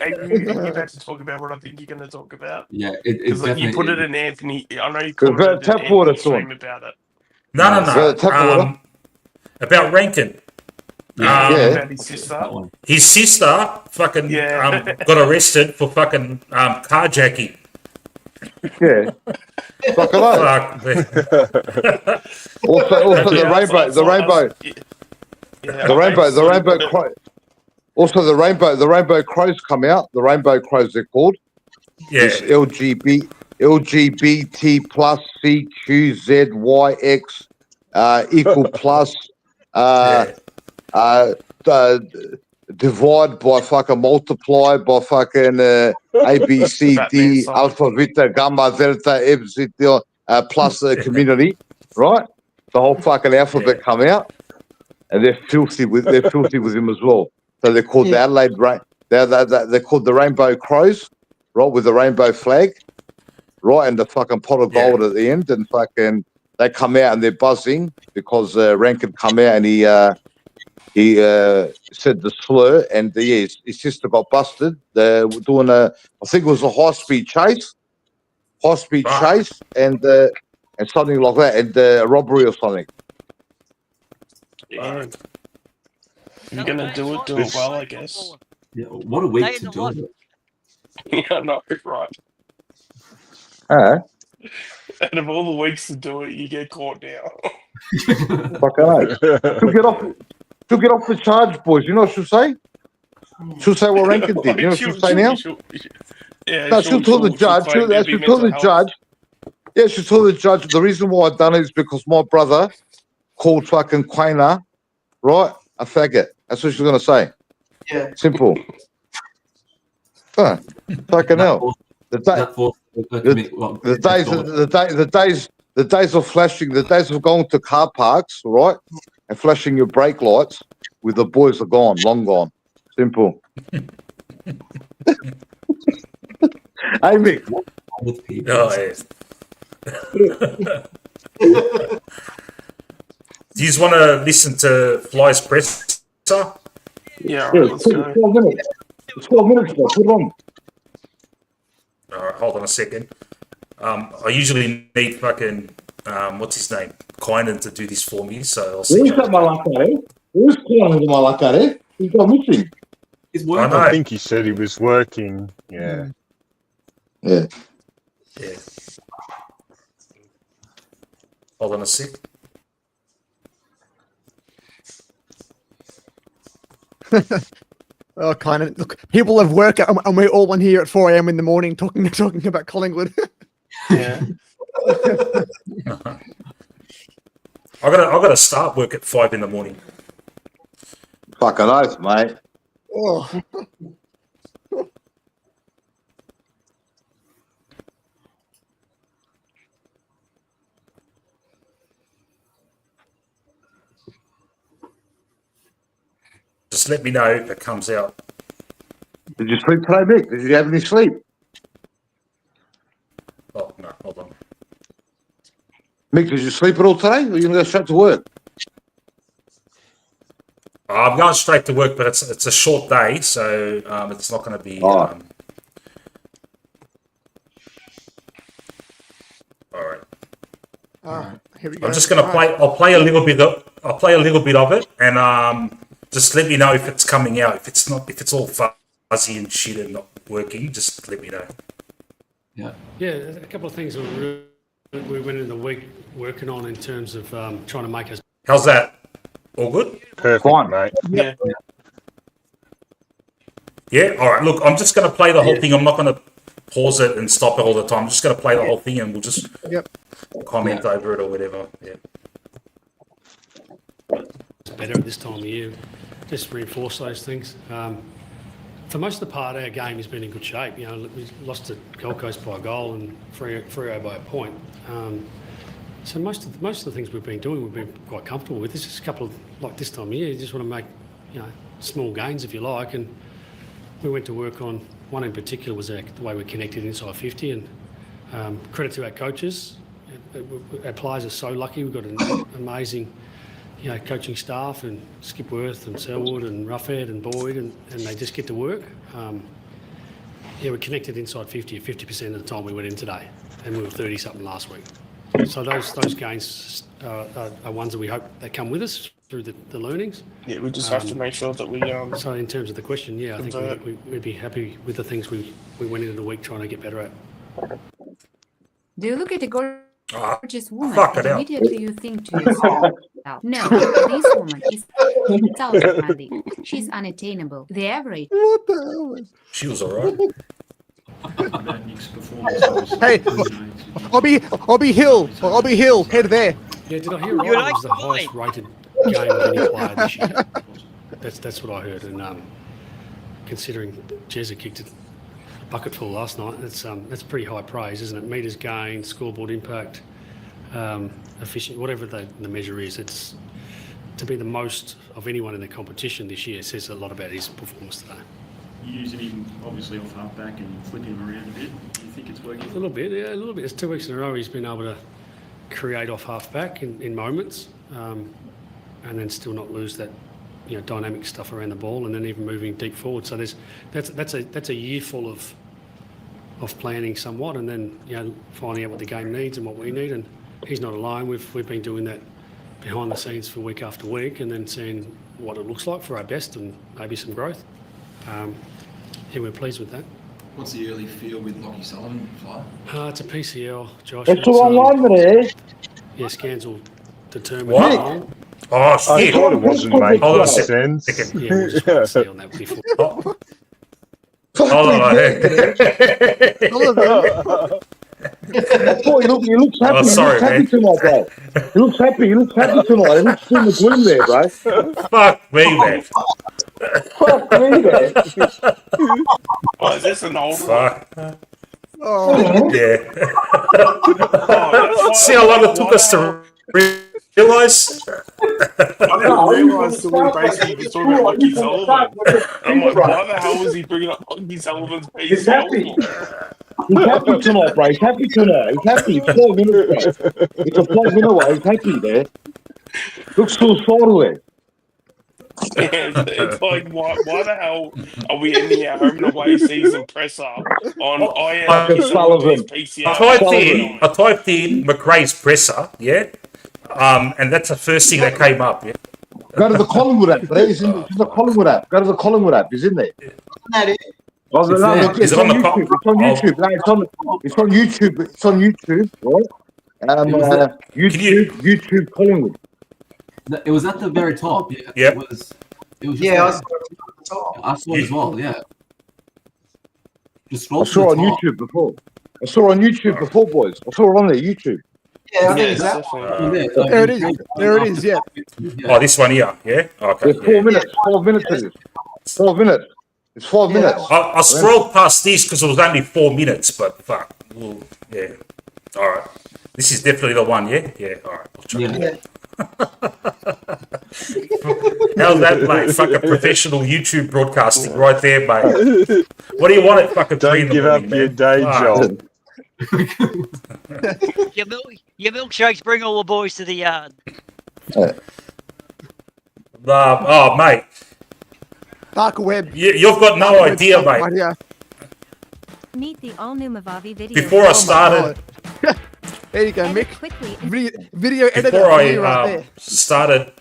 about to talk about what I think you're going to talk about? Yeah, it's Because definitely. you put it in Anthony. I know you Good, commented tap in water, Anthony's son. stream about it. No. Tap water. About Rankin. Yeah. About his sister. His sister fucking Yeah. got arrested for fucking carjacking. Yeah. Fucking hell. Fuck, man. Also the rainbow crow. Also the rainbow crows come out. The rainbow crows they're called. Yeah. It's LGBT plus CQZYX equal plus divide by fucking multiply by fucking A B C D alpha beta gamma delta epsilon plus the community, right? The whole fucking alphabet come out, and they're filthy with him as well. So they're called the Adelaide they're called the Rainbow Crows, right, with the rainbow flag, right, and the fucking pot of gold at the end, and fucking they come out and they're buzzing because Rankin come out and he said the slur, and his sister got busted. They were doing I think it was a high speed chase, and something like that, and a robbery or something. Yeah. If you're going to do it well, I guess. Yeah, what a week to do it. Yeah, no, right. Out of all the weeks to do it, you get caught now. Fucking hell. To get off the charge, boys. You know what she'll say? She'll say what Rankin did. You know what she'll say now? No, she'll tell the judge. She'll tell the judge. Yeah, she'll tell the judge. The reason why I done it is because my brother called fucking Quainer, right, a faggot. That's what she's gonna say. Yeah. Simple. Huh. Fucking hell. The days of flashing, the days of going to car parks, right, and flashing your brake lights with the boys are gone, long gone. Simple. Hey, Mick. Oh, yeah. Do you just want to listen to Fly's presser? Yeah, Yeah, let's go. 12 minutes. 12 minutes ago. Put it on. All right, hold on a second. I usually need fucking what's his name, Kynan, to do this for me. So I'll see. Where's that Malaka, eh? Where's Kynan Malaka, eh? He's gone missing. He's I working. know. I think he said he was working. Yeah. Yeah. Yeah. Hold on a sec. Oh, kind of. Look, people have work, and we're all in here at 4 a.m. in the morning talking about Collingwood. Yeah. I gotta start work at 5 in the morning. Fucking oath, mate. Oh. Just let me know if it comes out. Did you sleep today, Mick? Did you have any sleep? Oh no, hold on. Mick, did you sleep at all today? Or are you going to go straight to work? I'm going straight to work, but it's a short day, so it's not going to be. Oh. All right. Here we go. I'm just going to play. I'll play a little bit. I'll play a little bit of it, and just let me know if it's coming out. If it's not, if it's all fuzzy and shit and not working, just let me know. Yeah. Yeah, a couple of things we went in the week working on in terms of trying to make us. How's that? All good? Perfect, Fine. mate. Yeah. Yeah. All right. Look, I'm just going to play the whole thing. I'm not going to pause it and stop it all the time. I'm just going to play the whole thing, and we'll just comment over it or whatever. Yeah. It's better at this time of year. Just reinforce those things. For most of the part, our game has been in good shape. You know, we lost to Gold Coast by a goal and Freo by a point. So most of the things we've been doing, we've been quite comfortable with. There's just a couple of, like this time of year, you just want to make, you know, small gains if you like. And we went to work on one in particular was the way we connected inside 50. And credit to our coaches. Our players are so lucky. We've got an amazing, you know, coaching staff and Skipworth and Selwood and Roughhead and Boyd, and they just get to work. Yeah, we connected inside 50 50% of the time we went in today, and we were 30-something last week. So those gains are ones that we hope they come with us through the learnings. Yeah, we just have to make sure that we. So in terms of the question, yeah, I think we'd be happy with the things we went into the week trying to get better at. Do you look at a gorgeous woman fuck it and out. immediately you think to yourself, no, this woman is outstanding. She's unattainable. The average. What the hell? She was all right. Hey, Obi Hill, head there. Yeah, did I hear You're right? It was the like highest rated game of any player this year. That's what I heard. And considering Jezza kicked a bucketful last night, that's pretty high praise, isn't it? Meters gained, scoreboard impact, efficient, whatever the measure is. It's to be the most of anyone in the competition this year says a lot about his performance today. You're using him obviously off half-back and flipping him around a bit. Do you think it's working? A little bit, yeah, a little bit. It's 2 weeks in a row he's been able to create off half-back in moments, and then still not lose that, you know, dynamic stuff around the ball, and then even moving deep forward. So that's a year full of planning somewhat, and then, you know, finding out what the game needs and what we need. And he's not alone. We've been doing that behind the scenes for week after week, and then seeing what it looks like for our best and maybe some growth. Yeah, we're pleased with that. What's the early feel with Lockie Sullivan, Fly? It's a PCL, Josh. It's the wrong one there. Yeah, scans will determine. What? how long. Oh I shit! thought it wasn't making Hold on a sense. Yeah, we'll just wait and see on that before. Hold on. Boy, he looks happy. Oh, sorry, he looks happy tonight, bro. He looks happy. He looks happy tonight. He looks in the gloom there, bro. Fuck me, man. Fuck me. Oh, is this an old one? Fuck. Oh, Yeah. Oh, See how long it took us to realise? I didn't realise till we basically was talking about Lockie Sullivan. I'm like, why the hell was he bringing up Lockie Sullivan's He's happy. PCL? He's happy tonight, bro. He's happy tonight. He's happy. It's 12 minutes, bro. It's a 12-minute away. He's happy there. Looks suicidal there. It's like, why the hell are we ending our home and away season presser on Lockie Sullivan's PCL? I typed in McRae's presser, yeah? And that's the first thing that came up, yeah? Go to the Collingwood app. It's in the Collingwood app. Go to the Collingwood app. It's in there. That is. Oh, no, look, Is it's it on on the YouTube. It's on YouTube. No, it's on YouTube. It's on YouTube, right? YouTube Collingwood. It was at the very top. Yeah. Yeah. It was just Yeah, I there. saw it at the top. I saw it as well. Yeah. Just scroll I to saw the it on top. YouTube before. I saw it on YouTube before, boys. I saw it on there, YouTube. Yeah, I think Yeah, it's that. definitely. there it is. There it is. Yeah. Oh, this one here, yeah? Okay. There's 4 minutes. 12 minutes it is. 12 minutes. It's 5 minutes. I scrolled past this because it was only 4 minutes, but fuck. Well, yeah. All right. This is definitely the one, yeah? Yeah, all right. I'll try. Yeah. How's that, mate? Fucking professional YouTube broadcasting right there, mate. What do you want at fucking 3 in Don't the give up morning, your man? day Ah. job. Your milkshakes bring all the boys to the yard. Oh, mate. Dark web. You've got no idea, mate. Yeah. Meet the all-new Mavavi video. Before I started, There you go, Edit Mick. quickly. Video editor. before I right there. started,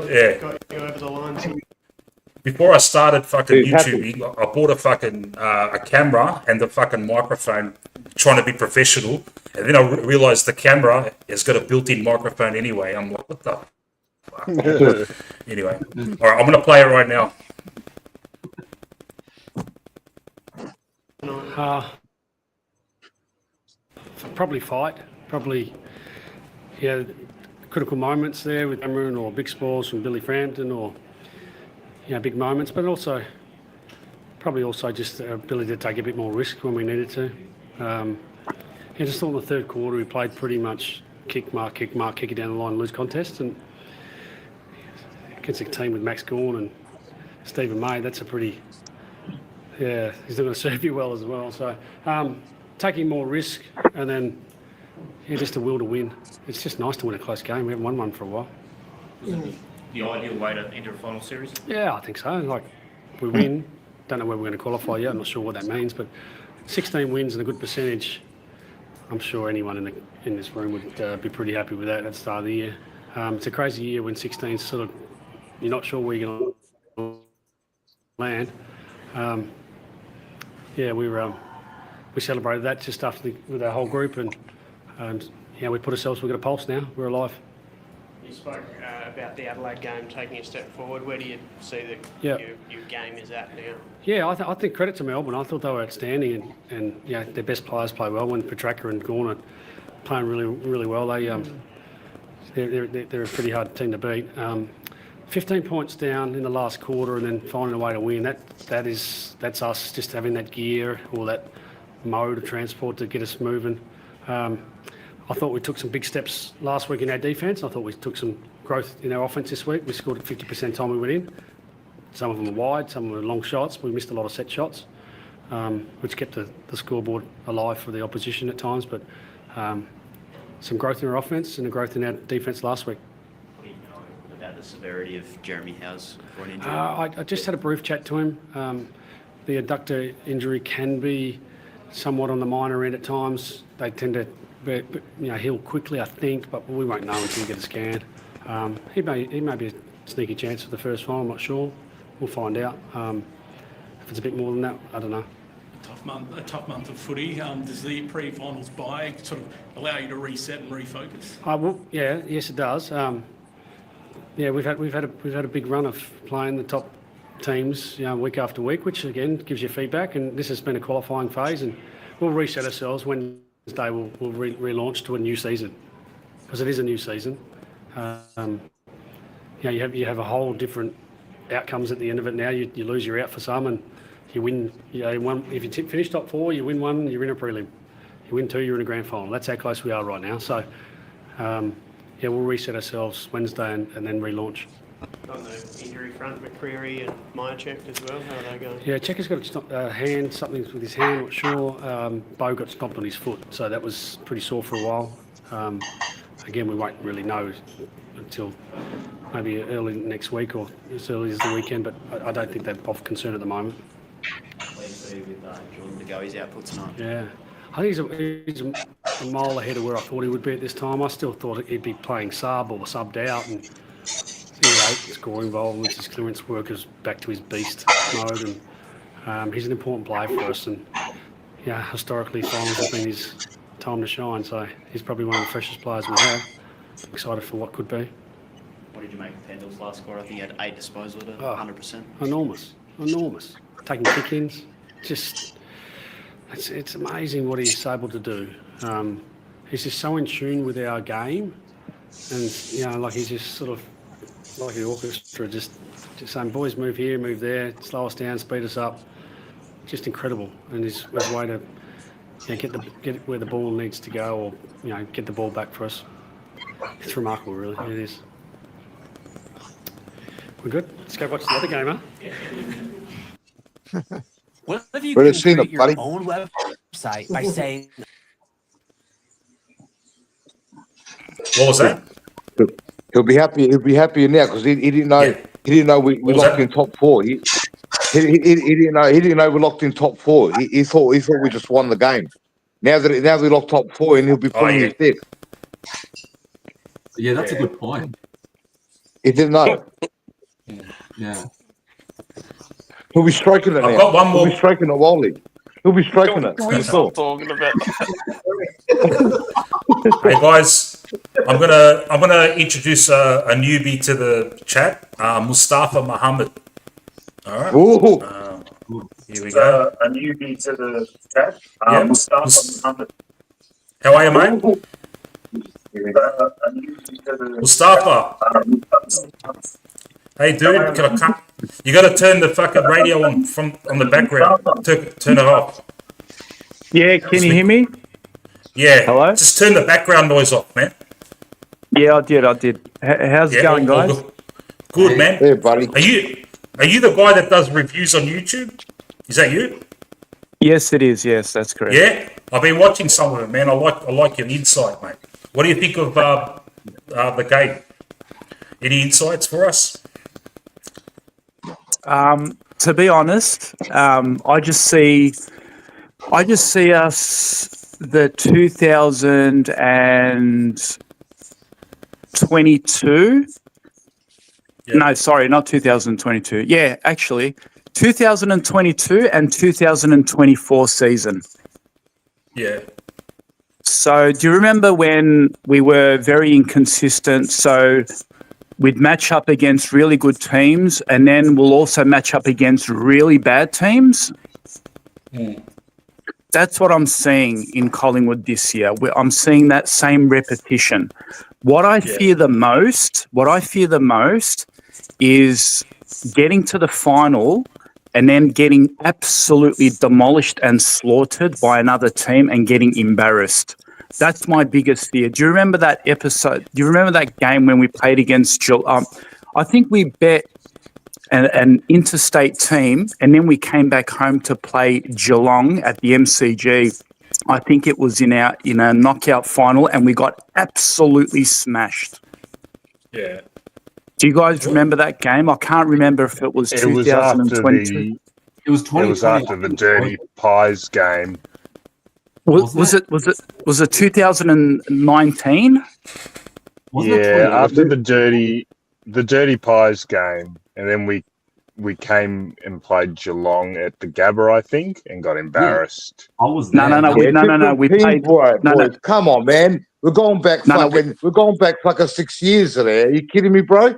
yeah. Before I started fucking YouTubing, I bought a fucking a camera and the fucking microphone, trying to be professional, and then I realized the camera has got a built-in microphone anyway. I'm like, what the fuck? Anyway, all right, I'm gonna play it right now. Probably fight. Probably, yeah, critical moments there with Cameron or big scores from Billy Frampton or, big moments, but also probably also just the ability to take a bit more risk when we needed to. Just thought in the third quarter we played pretty much kick it down the line, lose contest, and against a team with Max Gawn and Stephen May, that's a pretty, he's not going to serve you well as well. So taking more risk and then just a will to win. It's just nice to win a close game. We haven't won one for a while. The ideal way to enter a final series? Yeah, I think so. Like, we win. Don't know where we're going to qualify yet. I'm not sure what that means, but 16 wins and a good percentage. I'm sure anyone in this room would be pretty happy with that at the start of the year. It's a crazy year when 16 sort of, you're not sure where you're going to land. We celebrated that just after with our whole group, and we put ourselves. We've got a pulse now. We're alive. You spoke about the Adelaide game taking a step forward. Where do you see that your game is at now? Yeah, I think credit to Melbourne. I thought they were outstanding, and their best players play well. When Petraka and Gawn are playing really, really well, they're a pretty hard team to beat. 15 points down in the last quarter, and then finding a way to win. That's us just having that gear or that mode of transport to get us moving. I thought we took some big steps last week in our defence. I thought we took some growth in our offence this week. We scored at 50% time we went in. Some of them were wide, some were long shots. We missed a lot of set shots, which kept the scoreboard alive for the opposition at times. But some growth in our offence and a growth in our defence last week. What do you know about the severity of Jeremy Howe's groin injury? I just had a brief chat to him. The adductor injury can be somewhat on the minor end at times. They tend to heal quickly, I think, but we won't know until we get a scan. He may be a sneaky chance for the first final, I'm not sure. We'll find out. If it's a bit more than that, I don't know. A tough month of footy. Does the pre-finals bye sort of allow you to reset and refocus? Yes, it does. We've had a big run of playing the top teams, week after week, which again gives you feedback. And this has been a qualifying phase, and we'll reset ourselves. Wednesday we'll relaunch to a new season, because it is a new season. You have a whole different outcomes at the end of it. Now you lose, you're out for some, and you win. If you finish top 4, you win 1, you're in a prelim. You win 2, you're in a grand final. That's how close we are right now. So, we'll reset ourselves Wednesday and then relaunch. On the injury front, McRae and Myercheck as well. How are they going? Yeah, Checker's got a hand, something with his hand, not sure. Bo got stomped on his foot, so that was pretty sore for a while. Again, we won't really know until maybe early next week or as early as the weekend, but I don't think they're of concern at the moment. With Jordan De Goey's output tonight. Yeah. I think he's a mile ahead of where I thought he would be at this time. I still thought he'd be playing sub or subbed out and scoring involvements, his clearance work is back to his beast mode, and he's an important player for us. And historically, finals have been his time to shine. So he's probably one of the freshest players we have. Excited for what could be. What did you make of Pendle's last score? I think he had 8 disposal to 100%. Enormous. Taking kick-ins, just it's amazing what he's able to do. He's just so in tune with our game, and like he's just sort of like the orchestra, just saying, boys, move here, move there, slow us down, speed us up. Just incredible, and his way to get where the ball needs to go, or get the ball back for us. It's remarkable, really. It is. We're good. Let's go watch the other game, huh? What if you can create your own website by saying? What was that? He'll be happy. He'll be happier now because he didn't know. Yeah. He didn't know we locked in top 4. He didn't know. He didn't know we locked in top 4. He thought we just won the game. Now we locked top 4, and he'll be pulling his dick. Yeah, that's a good point. He didn't know. Yeah. He'll be striking it now. I've got one more. He'll be striking it, Wally. He'll be striking it. Can we stop talking about Hey guys, I'm gonna introduce a newbie to the chat, Mustafa Muhammad. All right. Here we go. A newbie to the chat, Mustafa Muhammad. How are you, mate? Mustafa. Hey, dude, you got to turn the fucking radio on the background. Turn it off. Yeah, can you hear me? Yeah. Hello? Just turn the background noise off, man. Yeah, I did. How's it going, guys? Good, man. Hey, buddy. Are you the guy that does reviews on YouTube? Is that you? Yes, it is. Yes, that's correct. Yeah? I've been watching some of it, man. I like your insight, mate. What do you think of the game? Any insights for us? To be honest, I just see us the 2022. Yeah. No, sorry, not 2022. Yeah, actually, 2022 and 2024 season. Yeah. So, do you remember when we were very inconsistent? So, we'd match up against really good teams, and then we'll also match up against really bad teams. Mm. That's what I'm seeing in Collingwood this year. I'm seeing that same repetition. What I fear the most is getting to the final and then getting absolutely demolished and slaughtered by another team and getting embarrassed. That's my biggest fear. Do you remember that episode? Do you remember that game when we played against Geelong? I think we bet an interstate team, and then we came back home to play Geelong at the MCG. I think it was in a knockout final, and we got absolutely smashed. Yeah. Do you guys remember that game? I can't remember if it was 2022. It was after the Dirty Pies game. Was it 2019? After the Dirty Pies game, and then we came and played Geelong at the Gabba, I think, and got embarrassed. I was there. No. We played. Boys. Come on, man. We're going back. We're going back fucking 6 years there. Are you kidding me, bro?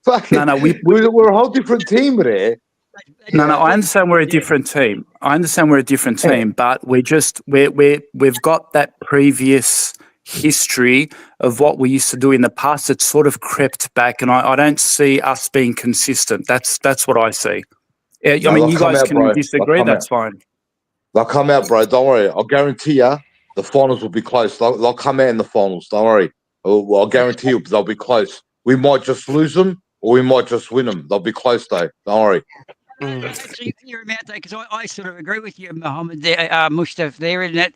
Fucking, we're a whole different team there. No, I understand we're a different team. But we've got that previous history of what we used to do in the past. It's sort of crept back, and I don't see us being consistent. That's what I see. I No, mean, they'll you come guys out, can bro. disagree. That's fine. They'll come out, bro. Don't worry. I'll guarantee you the finals will be close. They'll come out in the finals. Don't worry. I'll guarantee you they'll be close. We might just lose them, or we might just win them. They'll be close, though. Don't worry. Actually, fair amount though, because I sort of agree with you, Mohammed, there, Mustaf, there, in that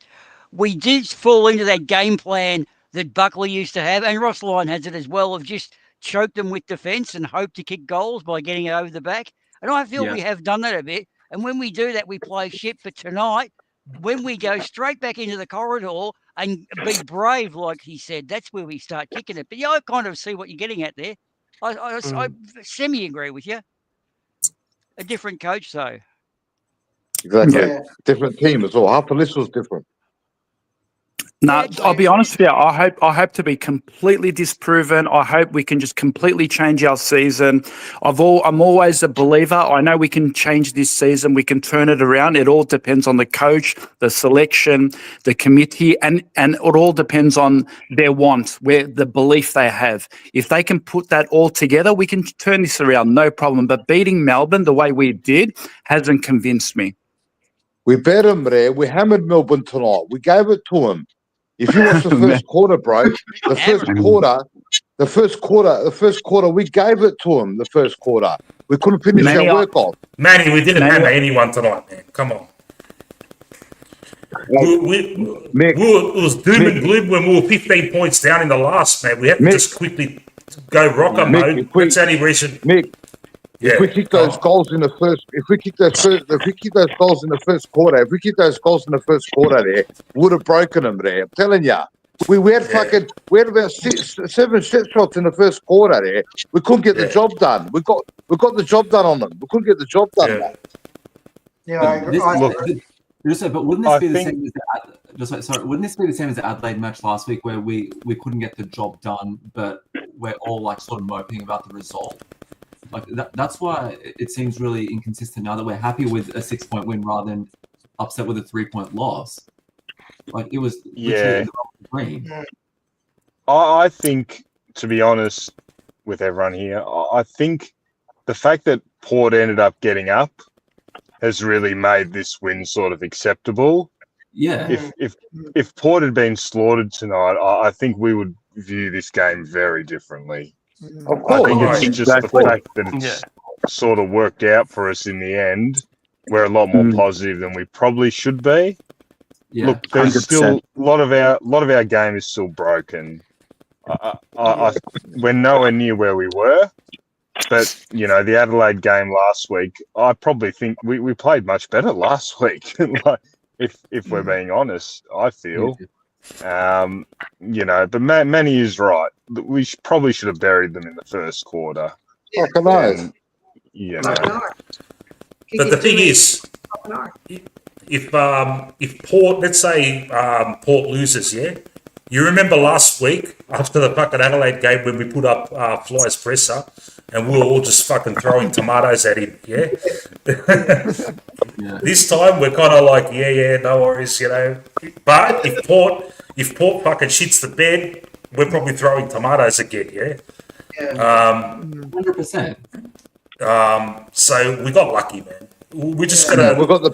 we did fall into that game plan that Buckley used to have, and Ross Lyon has it as well, of just choke them with defence and hope to kick goals by getting it over the back. And I feel we have done that a bit. And when we do that, we play shit. But tonight, when we go straight back into the corridor and be brave, like he said, that's where we start kicking it. But yeah, I kind of see what you're getting at there. I semi-agree with you. A different coach, though. Exactly. Yeah. Different team as well. Half the list was different. No, I'll be honest with you. I hope to be completely disproven. I hope we can just completely change our season. I'm always a believer. I know we can change this season. We can turn it around. It all depends on the coach, the selection, the committee, and it all depends on their want, where the belief they have. If they can put that all together, we can turn this around, no problem. But beating Melbourne the way we did hasn't convinced me. We beat them there. We hammered Melbourne tonight. We gave it to them. If you watch the first quarter, bro, the first quarter, we gave it to them. The first quarter, we couldn't finish our work off. Manny, we didn't hammer anyone tonight, man. Come on. It was doom and gloom when we were 15 points down in the last, man. We had to just quickly go rocker mode. That's the only reason. If we kick those goals in the first, if we kick those goals in the first quarter, there, would have broken them there. I'm telling you, we had about 7 set shots in the first quarter there. We couldn't get the job done. We got the job done on them. We couldn't get the job done. Man. Yeah, I agree. But wouldn't this be the same as wouldn't this be the same as the Adelaide match last week, where we couldn't get the job done, but we're all like sort of moping about the result? Like that's why it seems really inconsistent now that we're happy with a 6-point win rather than upset with a 3-point loss. Like it was literally green. I think, to be honest with everyone here, I think the fact that Port ended up getting up has really made this win sort of acceptable. Yeah. If Port had been slaughtered tonight, I think we would view this game very differently. Of course. I think it's just the fact that it's sort of worked out for us in the end. We're a lot more positive than we probably should be. Yeah, look, there's 100%. still a lot of our game is still broken. We're nowhere near where we were, but you know the Adelaide game last week. I probably think we played much better last week. Like, if we're being honest, I feel. You know, but Manny is right. We probably should have buried them in the first quarter. Yeah, come on. You know. But the thing is, if Port, let's say Port loses, yeah. You remember last week after the fucking Adelaide game when we put up Fly's presser and we were all just fucking throwing tomatoes at him, yeah? This time we're kind of like, yeah, no worries, you know. But if Port fucking shits the bed, we're probably throwing tomatoes again, yeah? 100%. So we got lucky, man. We just gotta. We got the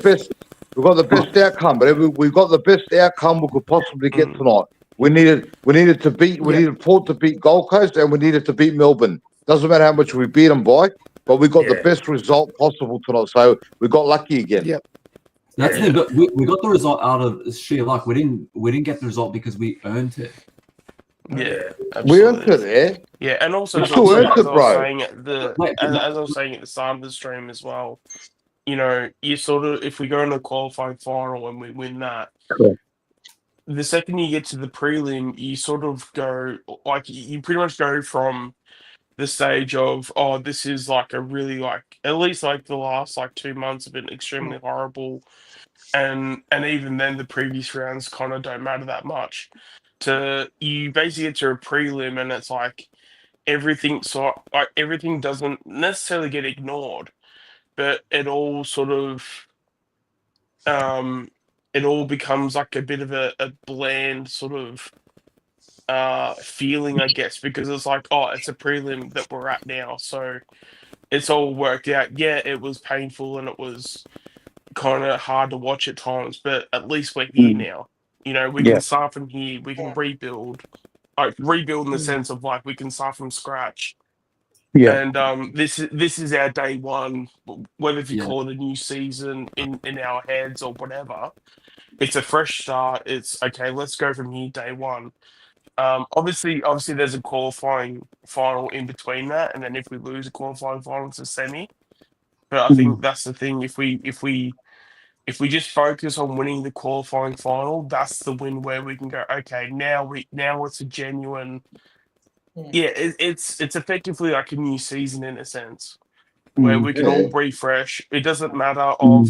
best outcome, but we got the best outcome we could possibly get tonight. We needed Port to beat Gold Coast, and we needed to beat Melbourne. Doesn't matter how much we beat them by, but we got the best result possible tonight. So we got lucky again. Yep. That's it. But we got the result out of sheer luck. We didn't get the result because we earned it. Yeah, we earned it, Yeah, and also, as I was saying at the start of the stream as well, you know, you sort of, if we go in the qualifying final and we win that, the second you get to the prelim, you sort of go, like, you pretty much go from the stage of, oh, this is like a really, like, at least like the last like 2 months have been extremely horrible, and even then the previous rounds kind of don't matter that much. To you basically get to a prelim and it's like everything doesn't necessarily get ignored, but it all sort of it all becomes like a bit of a bland sort of feeling, I guess, because it's like, oh, it's a prelim that we're at now, so it's all worked out. Yeah, it was painful and it was kind of hard to watch at times, but at least we're here now. You know, we can start from here. We can rebuild, like rebuild in the sense of like we can start from scratch. Yeah. And this is our day one. Whether if you call it a new season in our heads or whatever, it's a fresh start. It's okay. Let's go from here, day one. Obviously, there's a qualifying final in between that, and then if we lose a qualifying final, it's a semi. But I think that's the thing. If we just focus on winning the qualifying final, that's the win where we can go. Okay, now it's a genuine. Yeah, it's effectively like a new season in a sense, where we can all refresh. It doesn't matter of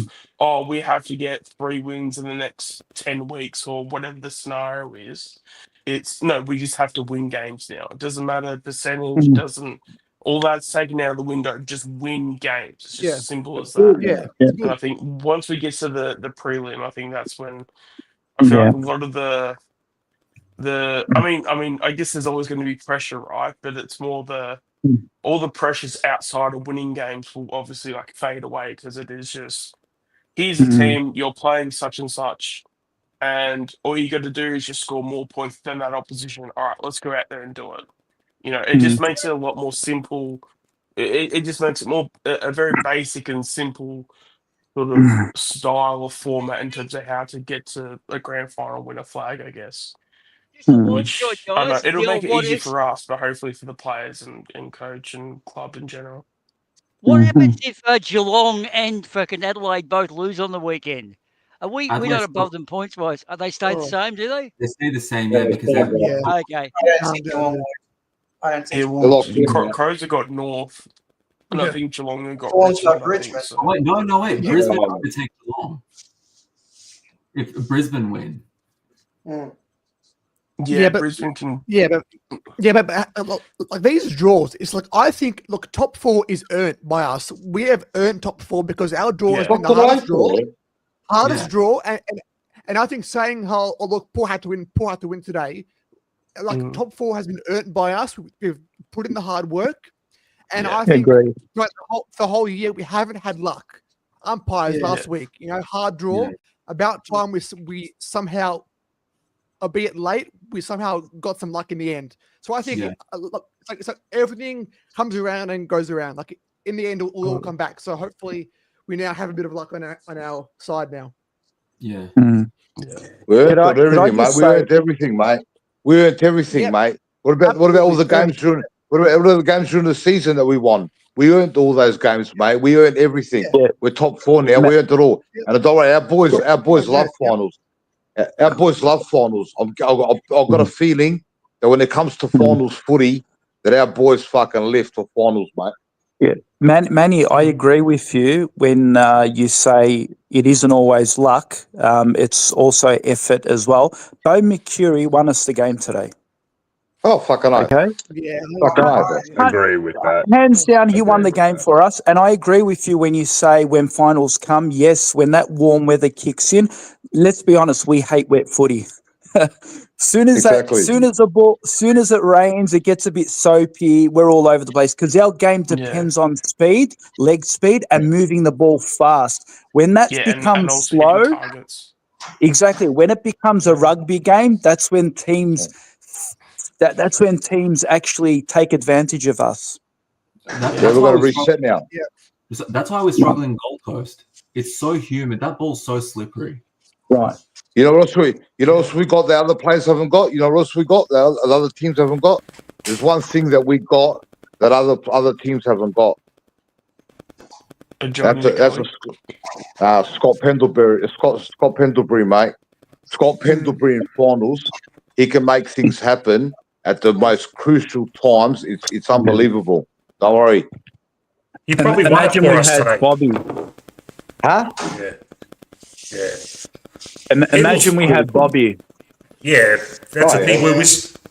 we have to get 3 wins in the next 10 weeks or whatever the scenario is. It's no, we just have to win games now. It doesn't matter percentage. It doesn't. All that's taken out of the window. Just win games. It's just as simple as that. Yeah. And I think once we get to the prelim, I think that's when I feel like a lot of the I mean, I guess there's always going to be pressure, right? But it's more all the pressures outside of winning games will obviously like fade away because it is just here's a team, you're playing such and such, and all you got to do is just score more points than that opposition. All right, let's go out there and do it. You know, it just makes it a lot more simple. It just makes it more a very basic and simple sort of style or format in terms of how to get to a grand final, win a flag, I guess. Which I don't know, it'll make it easy for us, but hopefully for the players and coach and club in general. What happens if Geelong and fucking Adelaide both lose on the weekend? Are we're not above them points wise? Are they stay the same? Do they? They stay the same, yeah, because they're okay. I don't think Crows have got North, and I think Geelong have got Richmond. So. Wait, no, wait. Brisbane would take Geelong if Brisbane win. Yeah, but Brisbane can. But like these draws, it's like I think look, top 4 is earned by us. We have earned top 4 because our draw has been the hardest draw, and I think saying how look, Paul had to win today. Like top 4 has been earned by us. We've put in the hard work, and I think like the whole year we haven't had luck. Umpires last week, hard draw. About time we somehow, albeit late, we somehow got some luck in the end. So I think it's like everything comes around and goes around. Like in the end, we'll all come back. So hopefully, we now have a bit of luck on our side now. Yeah. We earned everything, mate. We earned everything, mate. We earned everything, mate. What about all the games during? What about the games during the season that we won? We earned all those games, mate. We earned everything. We're top 4 now. We earned it all. And don't worry, our boys love finals. Our boys love finals. I've got a feeling that when it comes to finals footy, that our boys fucking live for finals, mate. Yeah, Manny, I agree with you when you say it isn't always luck. It's also effort as well. Bo McCurry won us the game today. Oh, fucking okay. Yeah, I agree with that. Hands down, he won the game for us. And I agree with you when you say when finals come, yes, when that warm weather kicks in. Let's be honest, we hate wet footy. Soon as it rains, it gets a bit soapy. We're all over the place because our game depends on speed, leg speed, and moving the ball fast. When that becomes slow, exactly. When it becomes a rugby game, that's when teams actually take advantage of us. We've got to reset now. Yeah. That's why we're struggling Gold Coast. It's so humid. That ball's so slippery. Right. You know what else we got that other players haven't got? You know what else we got that other teams haven't got? There's one thing that we got that other teams haven't got. That's Scott Pendlebury. Scott Pendlebury, mate. Scott Pendlebury in finals. He can make things happen at the most crucial times. It's unbelievable. Don't worry. He probably won it for us today. Bobby. Huh? Yeah. Imagine we had Bobby. Yeah, that's the thing.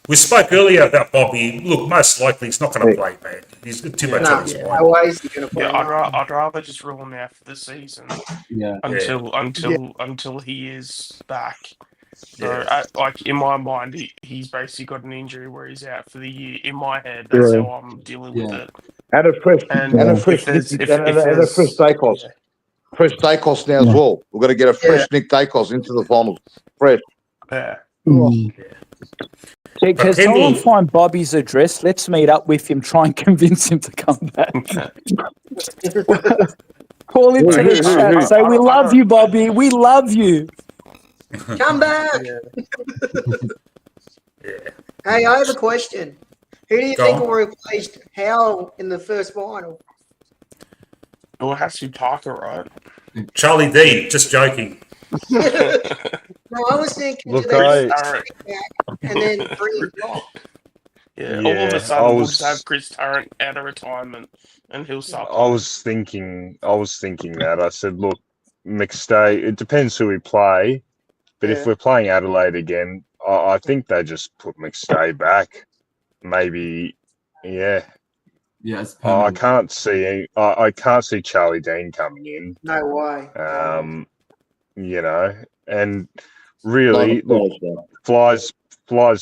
We spoke earlier about Bobby. Look, most likely he's not going to play, man. He's got too much on his mind. No way is he going to play. I'd rather just rule him out for the season. Yeah. Until he is back. So, like in my mind, he's basically got an injury where he's out for the year. In my head, that's how I'm dealing with it. And a fresh Dacos. Fresh Dacos now as well. We're going to get a fresh Nick Dacos into the finals. Fresh. Yeah. Can someone find Bobby's address? Let's meet up with him, try and convince him to come back. Call him to the chat. Say, we love you, Bobby. We love you. Come back. Hey, I have a question. Who do you think will replace Howell in the first final? Well, it has to be Parker, right? Charlie D. Just joking. No, I was thinking Look, and then bring him back. Yeah, all of a sudden we'll just have Chris Tarrant out of retirement and he'll start. I was thinking that. I said, look, McStay, it depends who we play, but if we're playing Adelaide again, I think they just put McStay back. Maybe, yeah. Yes. I can't see Charlie Dean coming in. No way. You know, and really, look, Fly's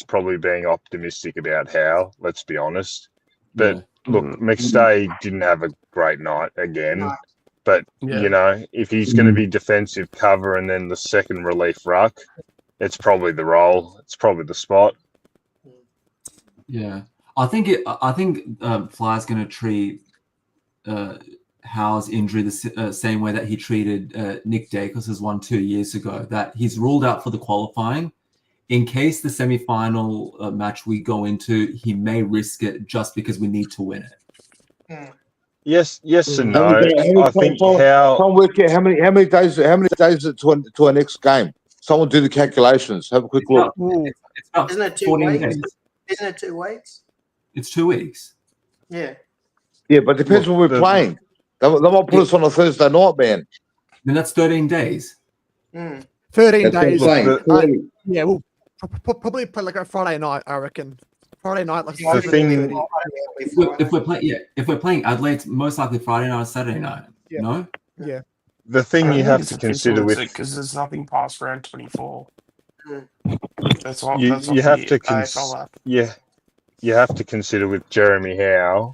probably being optimistic about Howe, let's be honest. But look, McStay didn't have a great night again. But, you know, if he's going to be defensive cover and then the second relief ruck, it's probably the role. It's probably the spot. Yeah. I think Fly's going to treat Howe's injury the same way that he treated Nick Dacos' one 2 years ago, that he's ruled out for the qualifying. In case the semi-final match we go into, he may risk it just because we need to win it. Yes and no. I think How many days is it to our next game? Someone do the calculations. Have a quick look. It's not Isn't it 2 14 weeks? days. Isn't it 2 weeks? It's 2 weeks. Yeah. Yeah, but it depends when we're playing. They might put us on a Thursday night, man. Then that's 13 days. 13 days. Yeah, we'll probably play like a Friday night, I reckon. Friday night, like the thing. If we're playing Adelaide, it's most likely Friday night or Saturday night. Yeah. No. Yeah. The thing you have to consider with because there's nothing past round 24. That's all. You have to you have to consider with Jeremy Howe.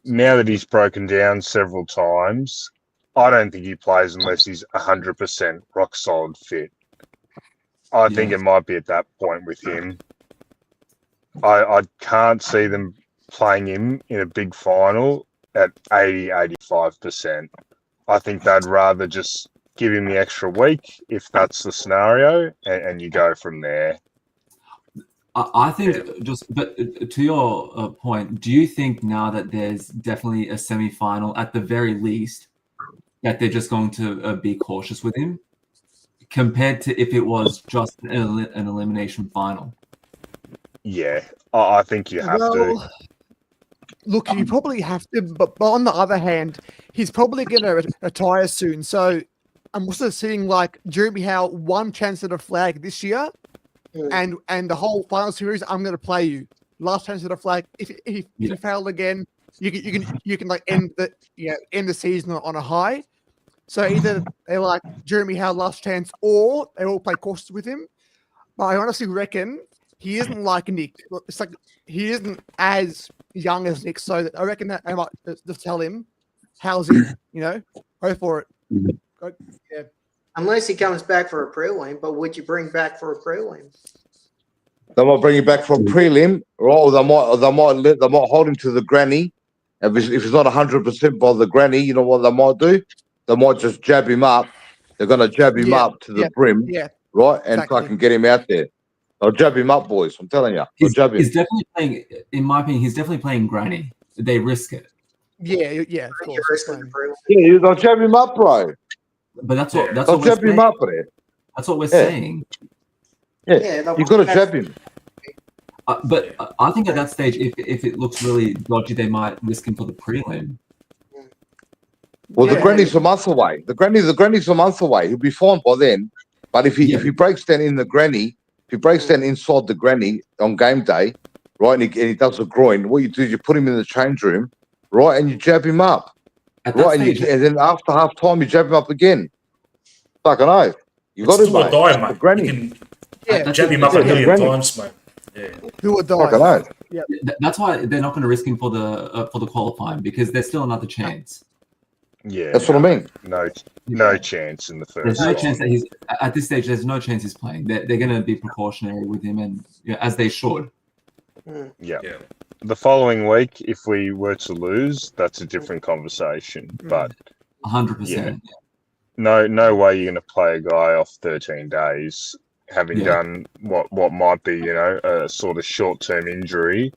Now that he's broken down several times, I don't think he plays unless he's 100% rock solid fit. I think it might be at that point with him. I can't see them playing him in a big final at 80-85%. I think they'd rather just give him the extra week if that's the scenario, and you go from there. I think but to your point, do you think now that there's definitely a semi-final at the very least that they're just going to be cautious with him compared to if it was just an elimination final? Yeah, I think you have to. Look, you probably have to, but on the other hand, he's probably going to retire soon. So I'm also seeing like Jeremy Howe, one chance at a flag this year. And the whole final series, I'm going to play you. Last chance at a flag. If you fail again, you can like end the season on a high. So either they're like Jeremy Howe last chance, or they all play cautious with him. But I honestly reckon he isn't like Nick. It's like he isn't as young as Nick. So I reckon that I might just tell him, "How's it? Go for it." Yeah. Unless he comes back for a prelim, but would you bring back for a prelim? They might bring him back for a prelim, or they might hold him to the granny. If he's not 100% by the granny, you know what they might do? They might just jab him up. They're going to jab him up to the brim, right, and fucking get him out there. They'll jab him up, boys. I'm telling you. He's definitely playing. In my opinion, he's definitely playing granny. They risk it. Yeah. Of course. Yeah, they'll jab him up, bro. But that's what they'll jab him up there. That's what we're saying. Yeah, you've got to jab him. But I think at that stage, if it looks really dodgy, they might risk him for the prelim. Well, the granny's a month away. The granny's a month away. He'll be fine by then. But if he breaks down in the granny, if he breaks down inside the granny on game day, right, and he does a groin, what you do is you put him in the change room, right, and you jab him up. Right, and then after half time, you jab him up again. Fucking oath. You got to, mate. Die, mate. Granny. Yeah. Jab him up a million times, mate. Yeah. Who would I don't die? know. Yeah. That's why they're not going to risk him for the qualifying, because there's still another chance. Yeah, That's what I mean. No chance in the first. There's no chance that he's at this stage. There's no chance he's playing. They're going to be precautionary with him, and as they should. Yeah. The following week, if we were to lose, that's a different conversation. But 100%. No way you're going to play a guy off 13 days, having done what might be, a sort of short-term injury.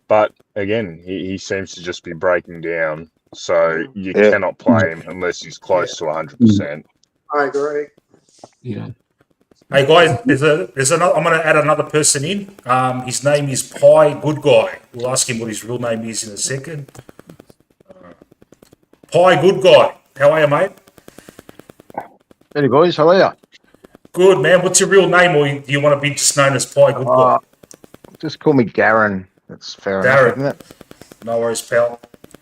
But again, he seems to just be breaking down. So you cannot play him unless he's close to 100%. I agree. Yeah. Hey guys, there's another. I'm going to add another person in. His name is Pie Good Guy. We'll ask him what his real name is in a second. Pie Good Guy, how are you, mate? Hey boys, how are you? Good, man. What's your real name, or do you want to be just known as Pie Good Guy? Just call me Darren. That's fair enough, isn't it? No worries, pal.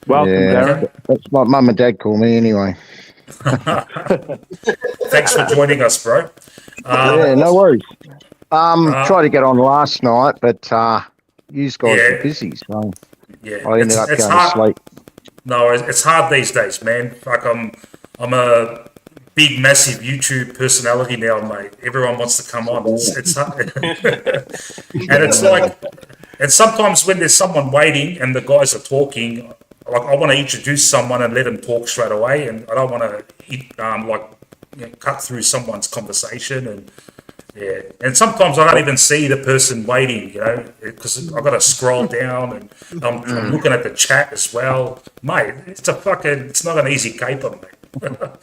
Welcome, Darren. That's what mum and dad call me anyway. Thanks for joining us, bro. Yeah, no worries. Tried to get on last night, but you guys were busy, so I ended up going to sleep. No, it's hard these days, man. Like I'm a big, massive YouTube personality now, mate. Everyone wants to come on. It's hard. And it's like, and sometimes when there's someone waiting and the guys are talking, like I want to introduce someone and let them talk straight away, and I don't want to cut through someone's conversation, and sometimes I don't even see the person waiting, because I've got to scroll down, and I'm looking at the chat as well, mate. It's not an easy caper, mate.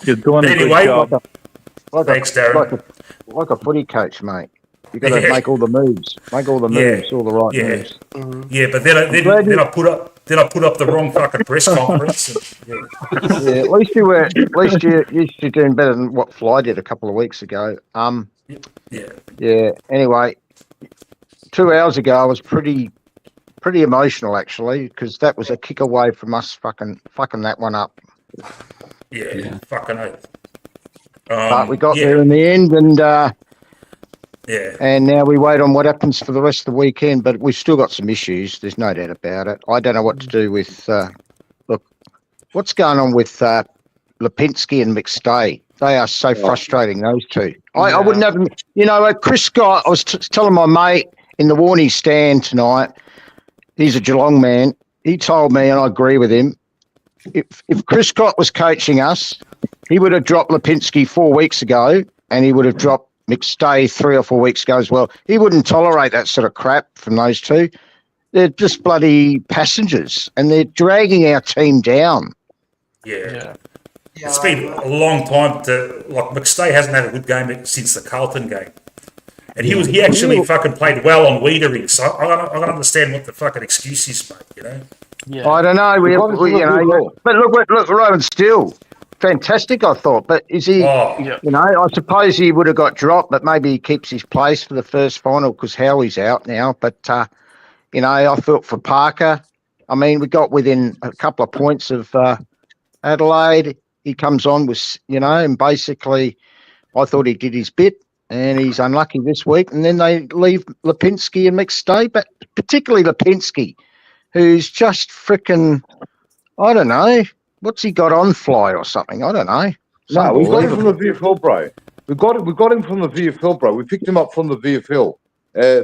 You're doing anyway, a good job. Thanks, Darren. Like a footy coach, mate. You got to make all the moves, all the right moves. Yeah, but then I put up the wrong fucking press conference. At least you're doing better than what Fly did a couple of weeks ago. Yeah. Anyway, 2 hours ago I was pretty emotional actually, because that was a kick away from us fucking that one up. Yeah. Fucking oath. But we got there in the end, and and now we wait on what happens for the rest of the weekend. But we've still got some issues. There's no doubt about it. I don't know what to do with. Look, what's going on with Lipinski and McStay? They are so frustrating. Those two. I wouldn't have. Chris Scott. I was telling my mate in the Warnie stand tonight. He's a Geelong man. He told me, and I agree with him. If Chris Scott was coaching us, he would have dropped Lipinski 4 weeks ago, and he would have dropped McStay 3 or 4 weeks ago as well. He wouldn't tolerate that sort of crap from those two. They're just bloody passengers, and they're dragging our team down. Yeah. It's been a long time McStay hasn't had a good game since the Carlton game. And he actually fucking played well on Wiedering, so I don't understand what the fucking excuse is, mate, Yeah. I don't know. But look, Rowan Steele, fantastic, I thought. But is he? I suppose he would have got dropped, but maybe he keeps his place for the first final because Howie's out now. But I felt for Parker. I mean, we got within a couple of points of Adelaide. He comes on with, and basically, I thought he did his bit. And he's unlucky this week. And then they leave Lipinski and McStay, but particularly Lipinski, who's just freaking, I don't know, what's he got on Fly or something? I don't know. No, we got him from the VFL, bro. We got him from the VFL, bro. We picked him up from the VFL.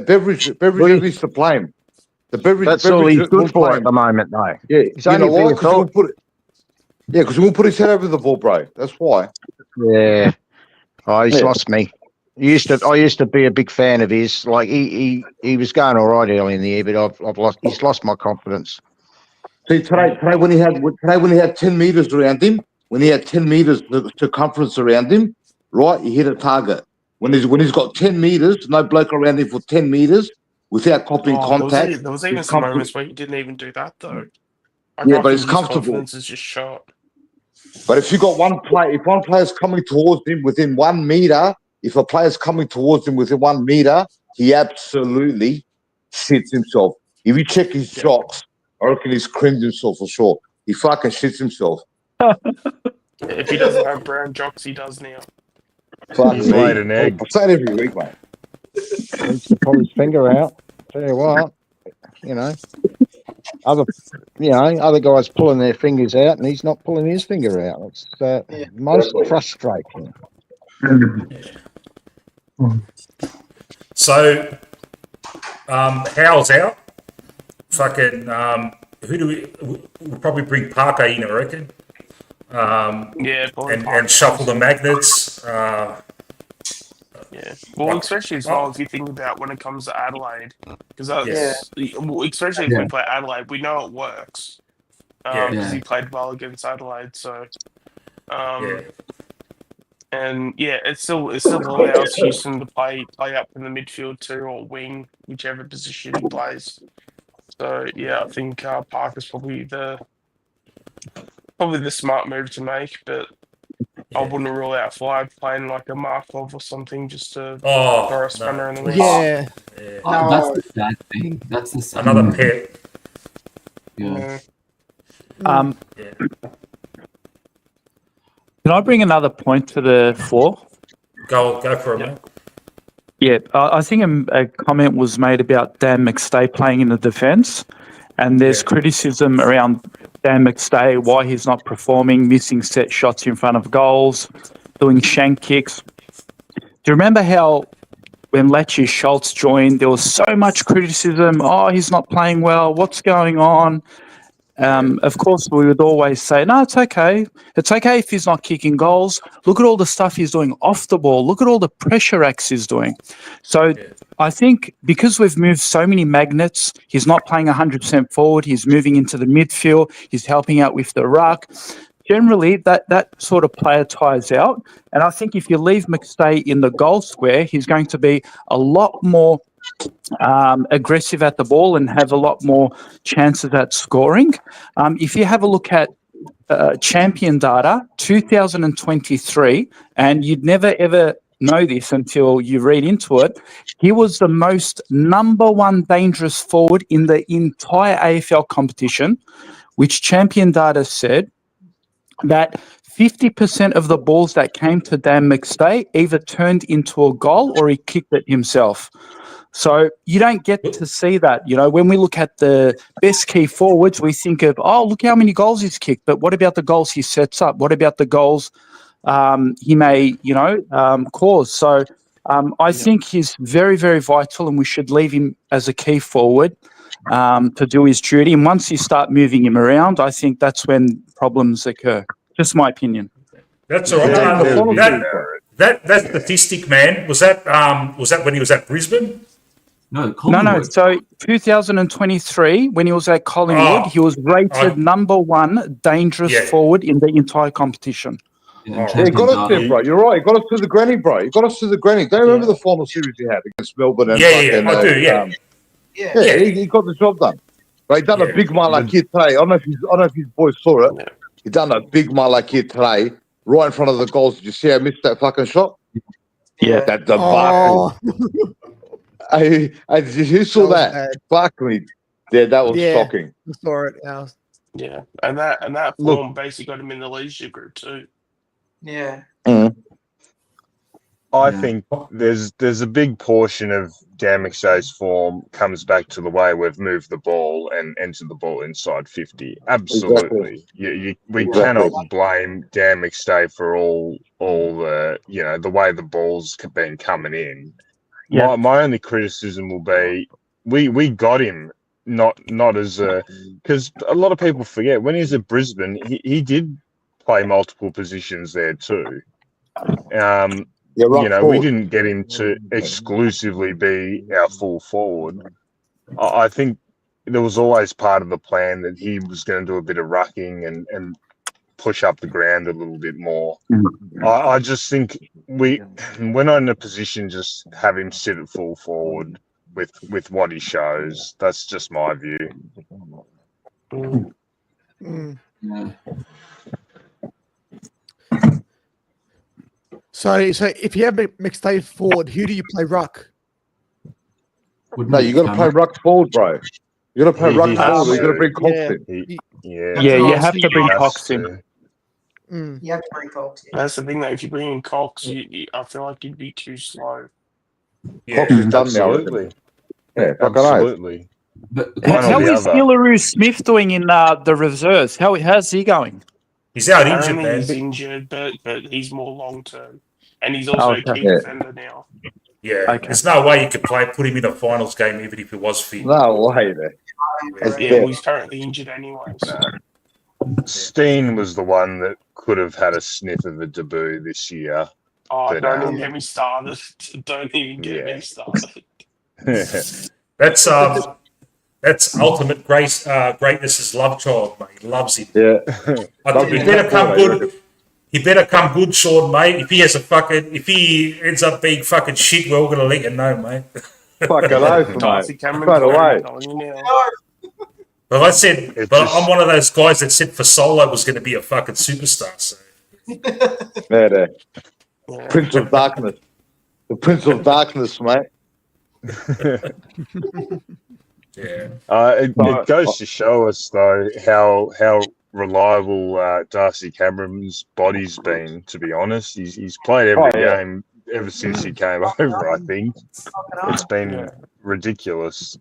Beveridge used to play him. That's all he's good for at the moment, though. Yeah, he's only VFL. Because we won't put his head over the ball, bro. That's why. Yeah. Oh, he's lost me. I used to be a big fan of his. Like he was going all right early in the year, but he's lost my confidence. See today when he had 10 meters around him, when he had 10 meters circumference around him, right, he hit a target. When he's got 10 meters, no bloke around him for 10 meters without copying contact. There was even some moments where he didn't even do that though. But it's comfortable. Confidence is just shot. But if you got if one player's coming towards him within 1 meter. If a player's coming towards him within 1 meter, he absolutely shits himself. If you check his shots, I reckon he's creamed himself for sure. He fucking shits himself. If he doesn't have brown jocks, he does now. He's laid an egg. I say it every week, mate. Needs to pull his finger out. Tell you what, other guys pulling their fingers out, and he's not pulling his finger out. It's most frustrating. So, Howell's out. Fucking, who do we'll probably bring Parker in, I reckon. And shuffle the magnets. Well, especially as well if you think about when it comes to Adelaide, because especially if we play Adelaide, we know it works because he played well against Adelaide. So, and it still allows Houston to play up in the midfield too, or wing, whichever position he plays. So I think Parker's probably the smart move to make, but I wouldn't rule out Fly playing like a Markov or something just to throw a spanner in the mix. Yeah. That's the sad thing. That's the sad Another thing. pair. Yeah. Can I bring another point to the floor? Go for it, man. Yeah, I think a comment was made about Dan McStay playing in the defence, and there's criticism around Dan McStay, why he's not performing, missing set shots in front of goals, doing shank kicks. Do you remember how when Lecce Schultz joined, there was so much criticism, he's not playing well, what's going on? Of course, we would always say, no, it's okay. It's okay if he's not kicking goals. Look at all the stuff he's doing off the ball. Look at all the pressure acts he's doing. So I think because we've moved so many magnets, he's not playing 100% forward. He's moving into the midfield. He's helping out with the ruck. Generally, that sort of player tires out. And I think if you leave McStay in the goal square, he's going to be a lot more aggressive at the ball and have a lot more chances at scoring. If you have a look at champion data, 2023, and you'd never ever know this until you read into it, he was the most number one dangerous forward in the entire AFL competition, which champion data said that 50% of the balls that came to Dan McStay either turned into a goal or he kicked it himself. So you don't get to see that. When we look at the best key forwards, we think of, look how many goals he's kicked. But what about the goals he sets up? What about the goals he may, cause? So I think he's very, very vital, and we should leave him as a key forward to do his duty. And once you start moving him around, I think that's when problems occur. Just my opinion. That's all right. That statistic, man, was that when he was at Brisbane? No. So 2023, when he was at Collingwood, he was rated number one dangerous forward in the entire competition. Yeah, he got us there, bro. You're right. He got us to the granny, bro. He got us to the granny. Do you remember the final series he had against Melbourne? And I do. He got the job done. But he done a big malak here today. I don't know if his boys saw it. He done a big malak here today, right in front of the goals. Did you see how I missed that fucking shot? Yeah, that debacle. Who saw that? Fuck me. Yeah, that was shocking. I saw it. Yeah, and that form basically got him in the leadership group too. Yeah. I think there's a big portion of Dan McStay's form comes back to the way we've moved the ball and entered the ball inside 50. Absolutely. We cannot blame Dan McStay for all the the way the ball's been coming in. Yeah. My only criticism will be we got him not as because a lot of people forget when he was at Brisbane he did play multiple positions there too. We didn't get him to exclusively be our full forward. I think there was always part of the plan that he was going to do a bit of rucking and push up the ground a little bit more. I just think we're not in a position just have him sit at full forward with what he shows. That's just my view. So if you have McStay forward, who do you play ruck? No, you got to play ruck forward, bro. You got to play ruck forward. You got to bring Cox in. You have to bring Cox in. You have to bring Cox in. That's the thing, though. If you bring in Cox, I feel like you'd be too slow. Yeah, Cox is done now. Absolutely. Yeah, fucking Absolutely. But How is Hillary Smith doing in the reserves? How's he going? He's out injured, Apparently man. he's injured, but he's more long term, and he's also a key defender now. Yeah, there's no way you could put him in a finals game even if he was fit. No way, man. Yeah, he's currently injured anyway. So. Steen was the one that could have had a sniff of a debut this year. Oh, but, don't even get me started. Don't even get me started. That's ultimate greatness's love child, mate. He loves him. Yeah. He better come good. He better come good, Sean, mate. If he ends up being fucking shit, we're all gonna let you know, mate. Fucking oath, mate. Straight away. But I'm one of those guys that said for Solo was going to be a fucking superstar. So. Yeah. Prince of Darkness. The Prince of Darkness, mate. Yeah. It goes to show us, though, how reliable Darcy Cameron's body's been, to be honest. He's played every game ever since he came over, I think. It's been ridiculous.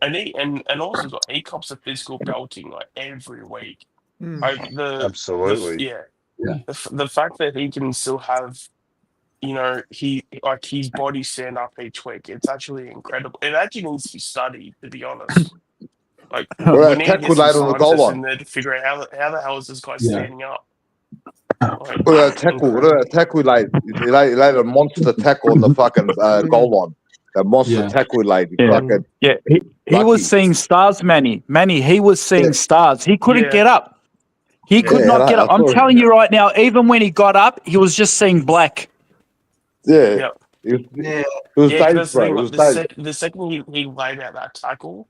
And also he cops a physical belting like every week. Like Absolutely. The fact that he can still have, his body stand up each week, it's actually incredible. It actually needs to be studied, to be honest. Like we need to get some scientists in there to figure out how the hell is this guy standing up. What about tackle? He laid a monster tackle on the fucking goal line. That monster tackle he laid. He was seeing stars, Manny. He was seeing stars. He couldn't get up. He could not get up. I'm telling you right now, even when he got up, he was just seeing black. Yeah. It was dangerous, bro. The second he laid out that tackle,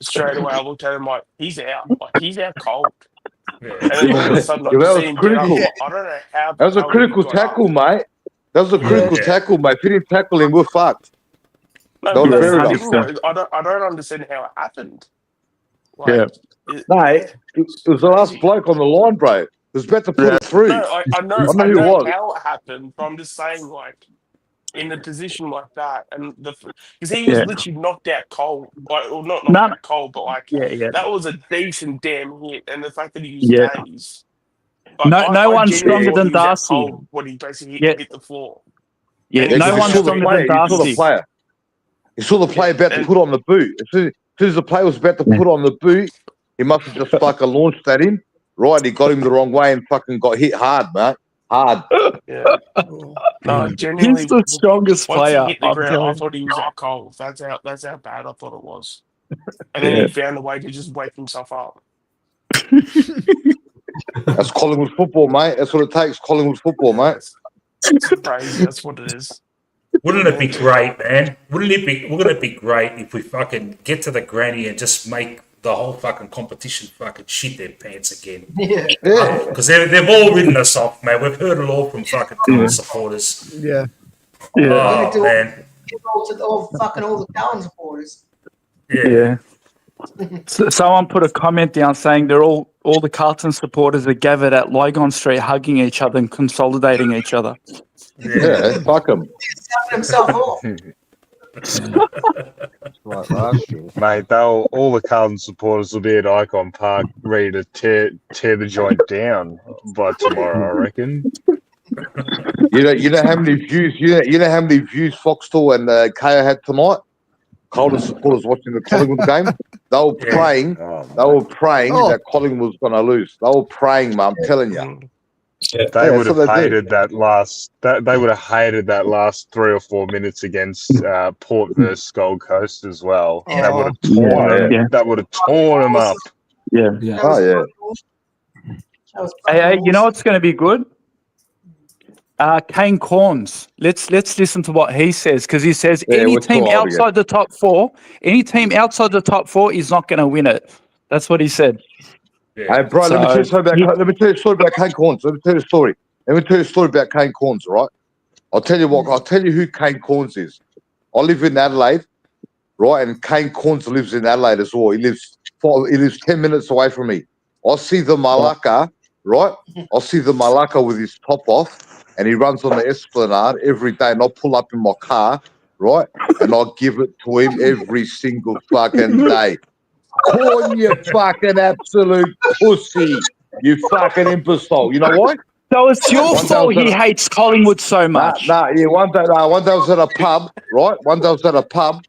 straight away I looked at him like, he's out. Like, he's out cold. Yeah. And then all of a sudden, that was critical. I don't know how. That was a critical tackle, mate. That was a critical tackle, mate. If you didn't tackle him, we're fucked. No, I don't understand how it happened. Like, it was the last bloke on the line, bro. It was about to put it through. No, I know who it was. how it happened, but I'm just saying, like, in a position like that, and because he was literally knocked out cold, not knocked out cold, but like that was a decent damn hit, and the fact that he used days. No one's stronger than Darcy. When he basically hit the floor. No one's stronger than Darcy. He saw the player about to put on the boot. As soon as the player was about to put on the boot, he must have just fucking launched at him. Right, he got him the wrong way and fucking got hit hard, mate. Hard. No, genuinely. He's the strongest player. Once he hit the ground, I thought he was out cold. That's how bad I thought it was. And then he found a way to just wake himself up. That's Collingwood football, mate. That's what it takes. Collingwood football, mate. It's crazy. That's what it is. Wouldn't it be great, man? Wouldn't it be great if we fucking get to the granny and just make the whole fucking competition fucking shit their pants again? Yeah. Because they've all ridden us off, man. We've heard it all from fucking supporters. Yeah. Oh, man. All the Cowan supporters. Yeah. Someone put a comment down saying all the Carlton supporters are gathered at Lygon Street hugging each other and consolidating each other. Yeah, fuck them. Himself off. Like last year. Mate, all the Carlton supporters will be at Icon Park ready to tear the joint down by tomorrow, I reckon. You know how many views how many views Foxtel and KO had tonight? Carlton supporters watching the Collingwood game. They were praying. They were praying that Collingwood was going to lose. They were praying, man. I'm telling you. They would have hated that last. They would have hated that last 3 or 4 minutes against Port versus Gold Coast as well. That would have torn them. That would have torn them up. Yeah. Oh yeah. Hey, you know what's going to be good? Kane Cornes. Let's listen to what he says, because he says any team outside the top four is not going to win it. That's what he said. Hey, bro, let me tell you something about Kane Cornes. Let me tell you a story about Kane Cornes, right? I'll tell you who Kane Cornes is. I live in Adelaide, right? And Kane Cornes lives in Adelaide as well. He lives 10 minutes away from me. I see the Malacca, right? I see the Malacca with his top off, and he runs on the Esplanade every day, and I'll pull up in my car, right, and I'll give it to him every single fucking day. Corn, you fucking absolute pussy, you fucking imbecile. You know why? So it's your fault he hates Collingwood so much. Yeah, one day I was at a pub,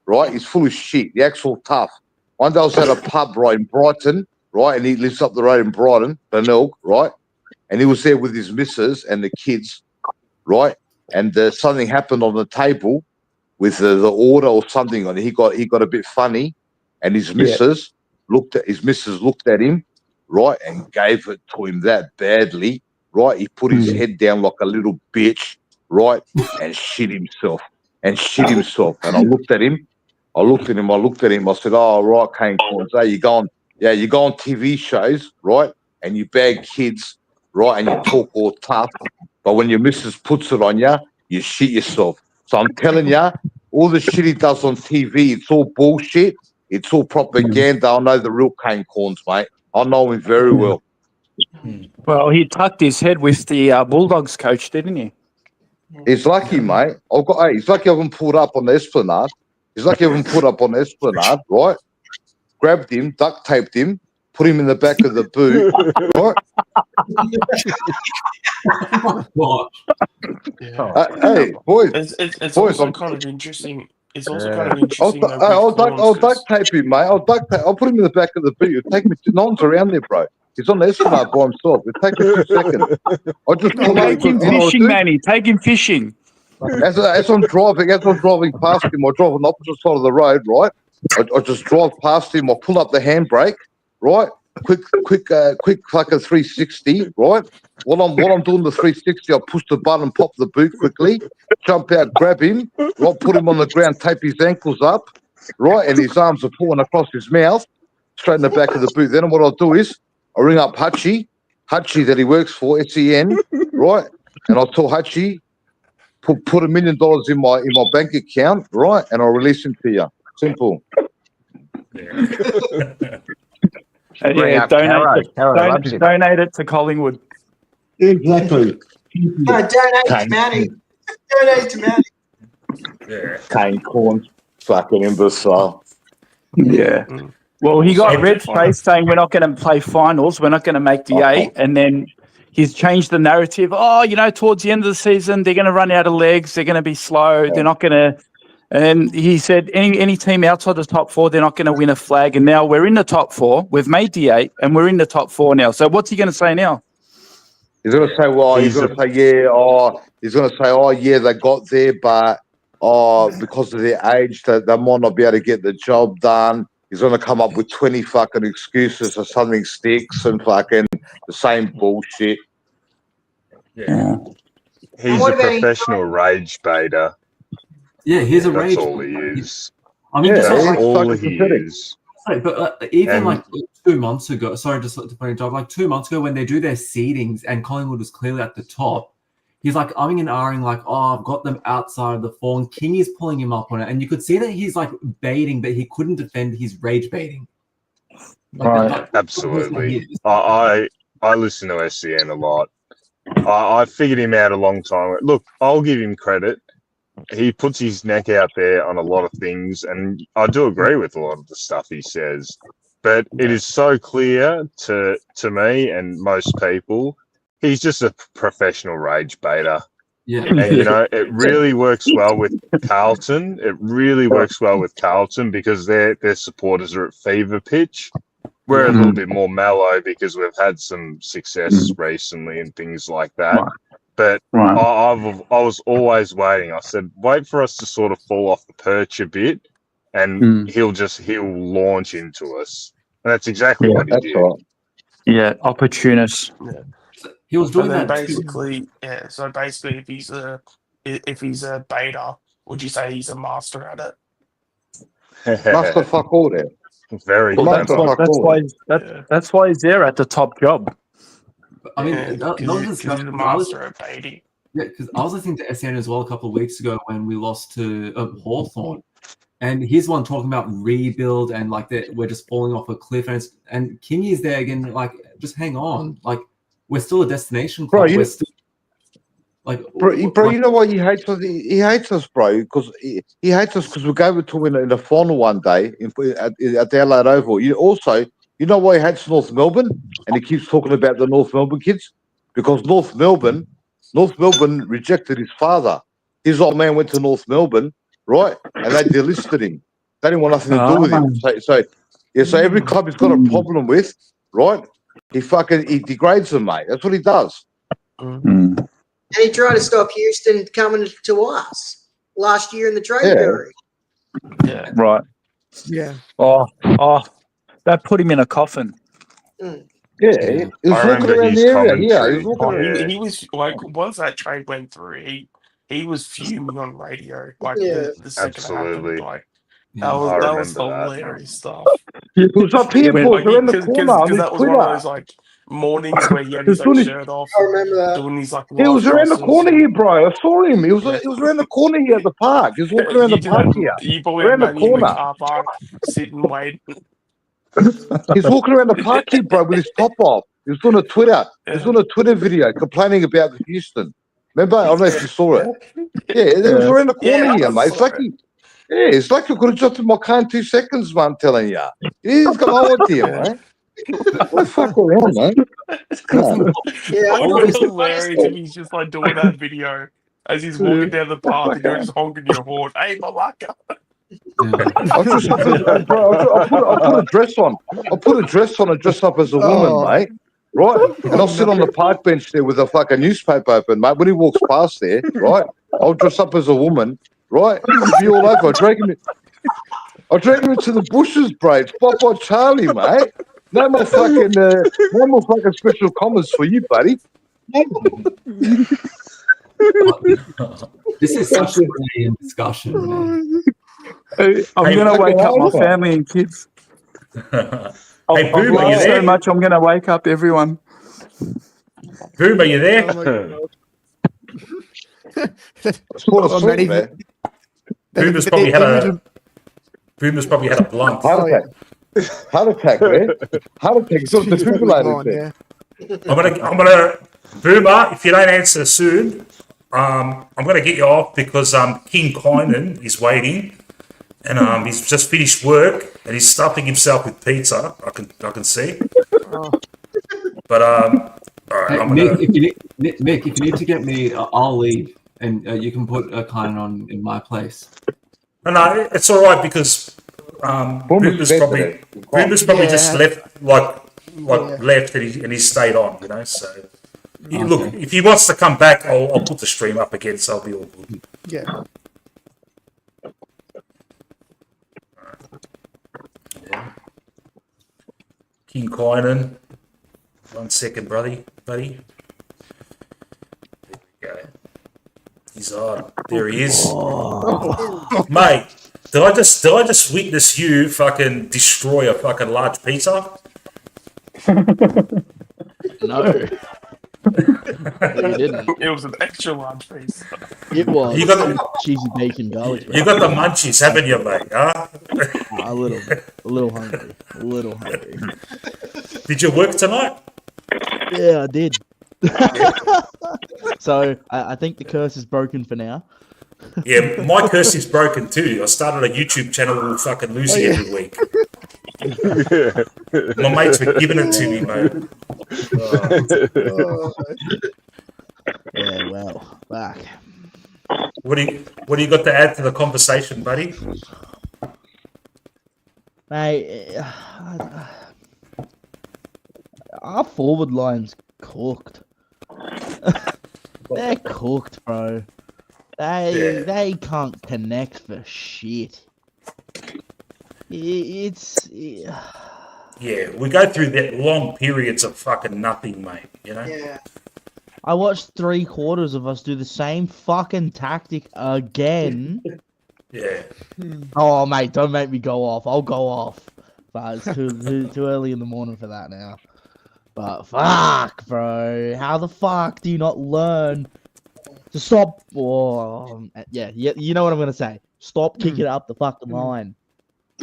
right? He's full of shit, the actual tough. One day I was at a pub, right, in Brighton, right, and he lives up the road in Brighton, Benilk, right? And he was there with his missus and the kids, right? And something happened on the table with the order or something, and he got a bit funny, and his missus looked at him, right, and gave it to him that badly, right? He put his head down like a little bitch, right, and shit himself. And I looked at him. I said, "Oh, right, Kane Cornes, hey, you go on TV shows, right, and you bag kids, right, and you talk all tough, but when your missus puts it on you, you shit yourself. So I'm telling you, all the shit he does on TV, it's all bullshit. It's all propaganda. I know the real Kane Cornes, mate. I know him very well." Well, he tucked his head with the Bulldogs coach, didn't he? He's lucky, mate. He's lucky I haven't pulled up on the Esplanade. Right? Grabbed him, duct taped him, put him in the back of the boot, right? Hey, boys. It's also kind of interesting. It's also kind of interesting. I'll duct tape him, mate. I'll put him in the back of the boot. It'll take me. No one's around there, bro. He's on the Esplanade by himself. It'll take me 2 seconds. I'll just take him fishing, Manny. Take him fishing. As I'm driving past him, I drive on the opposite side of the road, right? I just drive past him. I pull up the handbrake, right? Quick fucking 360, right? While I'm doing the 360, I push the button, pop the boot quickly, jump out, grab him, right? Put him on the ground, tape his ankles up, right? And his arms are pulling across his mouth, straight in the back of the boot. Then what I'll do is I ring up Hutchie that he works for, SEN, right? And I'll tell Hutchie, put $1 million in my bank account, right? And I'll release him to you. Simple. Donate it to Collingwood. Exactly. No, donate to Manny. Donate to Manny. Yeah. Kane Cornes, fucking imbecile. Yeah. Well, he got red face saying we're not going to play finals, we're not going to make the 8, and then he's changed the narrative. Oh, towards the end of the season, they're going to run out of legs, they're going to be slow, they're not going to. And then he said any team outside the top 4, they're not going to win a flag. And now we're in the top 4. We've made the 8, and we're in the top 4 now. So what's he going to say now? He's going to say, they got there, but because of their age, they might not be able to get the job done. He's going to come up with 20 fucking excuses or something sticks and fucking the same bullshit. Yeah. He's a professional rage baiter. Yeah, he's a rage. That's all he is. I mean, that's all he is. Sorry, but even like 2 months ago, sorry, just to put in job, like 2 months ago when they do their seedings and Collingwood was clearly at the top, he's like umming and ahhing, like, oh, I've got them outside of the 4, and Kingy's pulling him up on it. And you could see that he's like baiting, but he couldn't defend his rage baiting. Right. Absolutely. I listen to SCN a lot. I figured him out a long time. Look, I'll give him credit. He puts his neck out there on a lot of things, and I do agree with a lot of the stuff he says. But it is so clear to me and most people, he's just a professional rage baiter. Yeah. And, it really works well with Carlton. It really works well with Carlton because their supporters are at fever pitch. We're a little bit more mellow because we've had some success recently and things like that. But I was always waiting. I said, wait for us to sort of fall off the perch a bit, and he'll launch into us. And that's exactly what he did. Right. Yeah, opportunist. Yeah. He was doing that basically. Yeah. So basically, if he's a beta, would you say he's a master at it? Master fuck all there. Very. Well, that's why he's there at the top job. I mean, he's a master at baiting. Yeah, because I was listening to SN as well a couple of weeks ago when we lost to Hawthorn, and he's one talking about rebuild and like that we're just falling off a cliff, and Kingy's there again, like just hang on, like we're still a destination club. Bro, you know why he hates us? He hates us, bro, because he hates us because we gave it to him in the final one day at the Adelaide Oval. You know why he hates North Melbourne? And he keeps talking about the North Melbourne kids? Because North Melbourne rejected his father. His old man went to North Melbourne, right? And they delisted him. They didn't want nothing to do with him. So every club he's got a problem with, right? He degrades them, mate. That's what he does. And he tried to stop Houston coming to us last year in the trade period. Yeah. Right. Yeah. Oh, that put him in a coffin. Yeah, he was walking around the area. Yeah, he was walking around. He was like, once that trade went through, he was fuming on radio. Like the second it happened, like that was hilarious stuff. He was up here, boys, around the corner on Because his that was one of Twitter. those like mornings where he had his like, shirt off. I remember that. Doing these like He was around the crosses corner and- here, bro. I saw him. He was around the corner here at the park. He was walking around the park here. You probably Around the had Manny in the corner. car park, sitting waiting. He's walking around the park here, bro, with his top off. He was doing a Twitter. He was doing a Twitter video complaining about Houston. Remember? I don't know if you saw it. Yeah, it was around the corner here, mate. It's like you could have just in my car in 2 seconds, man. I'm telling you. He's got no idea, man. What the fuck around, man? Yeah, it would be hilarious if he's just like doing that video as he's walking down the path and you're just honking your horn. Hey, Malacca. I'll put a dress on. I'll put a dress on and dress up as a woman, mate. Right? And I'll sit on the park bench there with a fucking newspaper open, mate. When he walks past there, right? I'll dress up as a woman, right? He'll be all over. I'll drag him into the bushes, bro. It's Papa Charlie, mate. No more fucking special comments for you, buddy. This is such a brilliant discussion, man. I'm going to wake up my family and kids. Hey, Boom, are you so there? much, I'm going to wake up everyone. Boom, are you there? Boom has probably had a blunt. Heart attack, man. Heart attack. It's not defibrillated. I'm gonna Boomer, if you don't answer soon, I'm gonna get you off because King Cornes is waiting, and he's just finished work and he's stuffing himself with pizza. I can see. But all right, Nick, if you need to get me, I'll leave, and you can put a Kane on in my place. No, it's all right because Boomer's probably just left left and he stayed on, you know. So look, if he wants to come back, I'll put the stream up again, so I'll be all good. Yeah. King Cornes. 1 second, buddy. There we go. He's on. There he is. Mate, did I just witness you fucking destroy a fucking large pizza? No. You didn't. It was an extra large piece. It was. You got the cheesy bacon garlic. You got the munchies, haven't you, mate? Huh? A little hungry. A little hungry. Did you work tonight? Yeah, I did. So I think the curse is broken for now. Yeah, my curse is broken too. I started a YouTube channel fucking losing every week. My mates were giving it to me, mate. Yeah, well, fuck. What do you got to add to the conversation, buddy? Mate, our forward line's cooked. They're cooked, bro. They can't connect for shit. Yeah, we go through that long periods of fucking nothing, mate. You know. Yeah. I watched 3/4 of us do the same fucking tactic again. Yeah. Oh, mate, don't make me go off. I'll go off. But it's too early in the morning for that now. But fuck, bro. How the fuck do you not learn to stop? Oh, yeah, you know what I'm going to say. Stop kicking it up the fucking line.